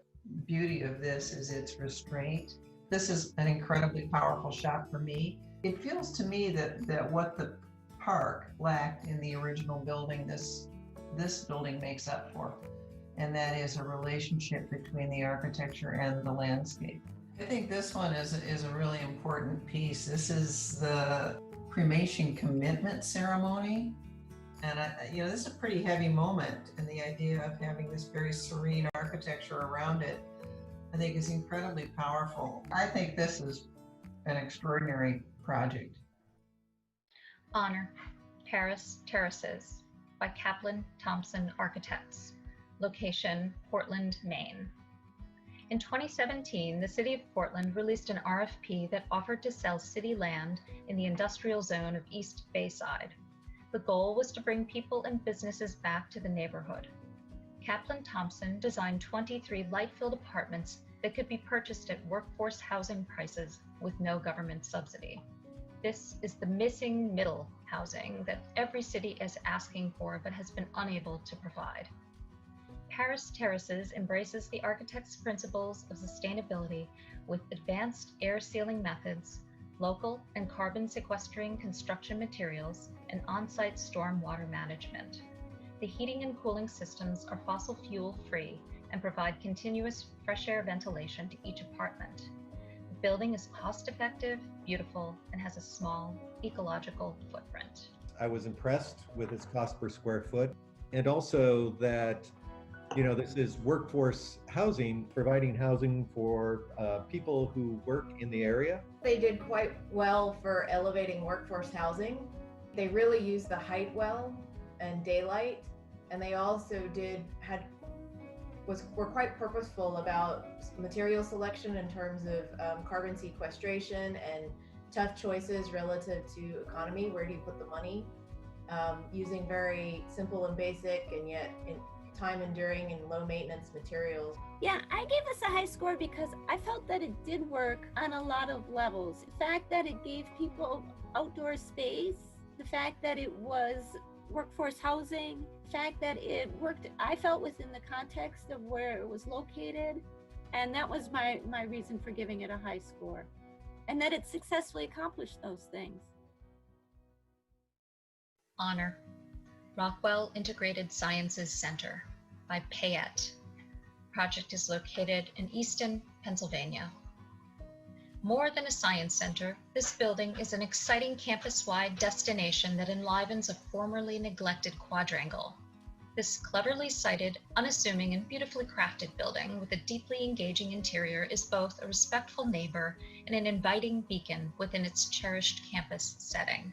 [SPEAKER 14] beauty of this is its restraint. This is an incredibly powerful shot for me. It feels to me that what the park lacked in the original building, this building makes up for, and that is a relationship between the architecture and the landscape. I think this one is a really important piece. This is the cremation commitment ceremony, and this is a pretty heavy moment, and the idea of having this very serene architecture around it, I think, is incredibly powerful. I think this is an extraordinary project.
[SPEAKER 17] Honor: Paris Terraces by Kaplan Thompson Architects. Location: Portland, Maine. In 2017, the City of Portland released an RFP that offered to sell city land in the industrial zone of East Bayside. The goal was to bring people and businesses back to the neighborhood. Kaplan Thompson designed 23 light-filled apartments that could be purchased at workforce housing prices with no government subsidy. This is the missing middle housing that every city is asking for but has been unable to provide. Paris Terraces embraces the architect's principles of sustainability with advanced air sealing methods, local and carbon sequestering construction materials, and on-site storm water management. The heating and cooling systems are fossil fuel free and provide continuous fresh air ventilation to each apartment. The building is cost-effective, beautiful, and has a small ecological footprint.
[SPEAKER 13] I was impressed with its cost per square foot, and also that this is workforce housing, providing housing for people who work in the area.
[SPEAKER 15] They did quite well for elevating workforce housing. They really used the height and daylight, and they also were quite purposeful about material selection in terms of carbon sequestration and tough choices relative to economy. Where do you put the money? Using very simple and basic and yet time enduring and low maintenance materials.
[SPEAKER 12] Yeah, I gave this a high score because I felt that it did work on a lot of levels. The fact that it gave people outdoor space, the fact that it was workforce housing, the fact that it worked, I felt, within the context of where it was located. And that was my reason for giving it a high score. And that it successfully accomplished those things.
[SPEAKER 17] Honor, Rockwell Integrated Sciences Center by Payette. Project is located in Easton, Pennsylvania. More than a science center, this building is an exciting campus-wide destination that enlivens a formerly neglected quadrangle. This cleverly sited, unassuming, and beautifully crafted building with a deeply engaging interior is both a respectful neighbor and an inviting beacon within its cherished campus setting.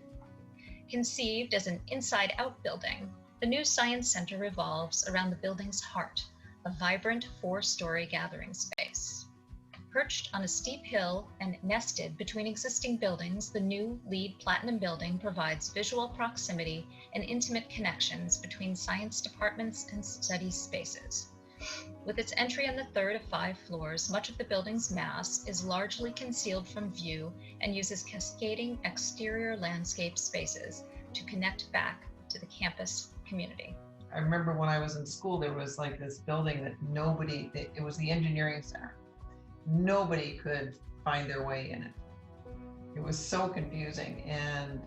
[SPEAKER 17] Conceived as an inside-out building, the new Science Center revolves around the building's heart, a vibrant 4-story gathering space. Perched on a steep hill and nested between existing buildings, the new LEED Platinum building provides visual proximity and intimate connections between science departments and study spaces. With its entry on the 3rd of 5 floors, much of the building's mass is largely concealed from view and uses cascading exterior landscape spaces to connect back to the campus community.
[SPEAKER 14] I remember when I was in school, there was like this building that it was the engineering center. Nobody could find their way in it. It was so confusing. And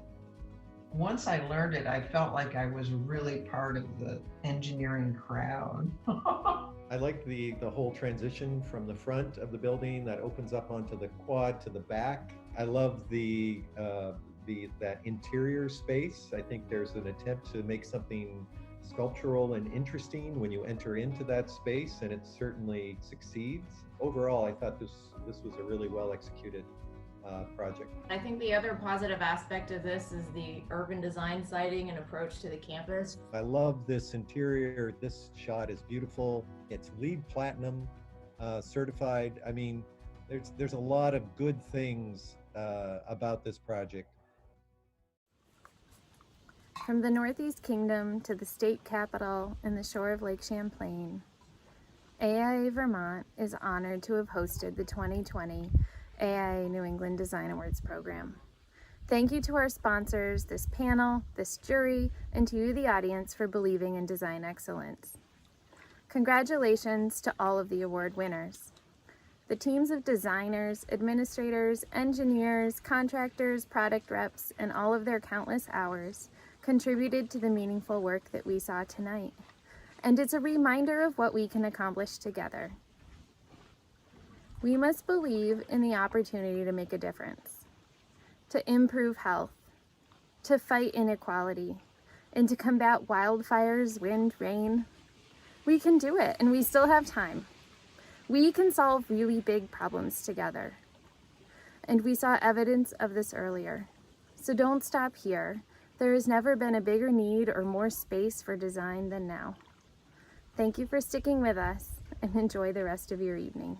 [SPEAKER 14] once I learned it, I felt like I was really part of the engineering crowd.
[SPEAKER 13] I like the whole transition from the front of the building that opens up onto the quad to the back. I love that interior space. I think there's an attempt to make something sculptural and interesting when you enter into that space, and it certainly succeeds. Overall, I thought this was a really well executed project.
[SPEAKER 15] I think the other positive aspect of this is the urban design siting and approach to the campus.
[SPEAKER 13] I love this interior. This shot is beautiful. It's LEED Platinum certified. I mean, there's a lot of good things about this project.
[SPEAKER 2] From the Northeast Kingdom to the state capital and the shore of Lake Champlain, AIA Vermont is honored to have hosted the 2020 AIA New England Design Awards program. Thank you to our sponsors, this panel, this jury, and to you, the audience, for believing in design excellence. Congratulations to all of the award winners. The teams of designers, administrators, engineers, contractors, product reps, and all of their countless hours contributed to the meaningful work that we saw tonight. And it's a reminder of what we can accomplish together. We must believe in the opportunity to make a difference, to improve health, to fight inequality, and to combat wildfires, wind, rain. We can do it, and we still have time. We can solve really big problems together. And we saw evidence of this earlier. So don't stop here. There has never been a bigger need or more space for design than now. Thank you for sticking with us, and enjoy the rest of your evening.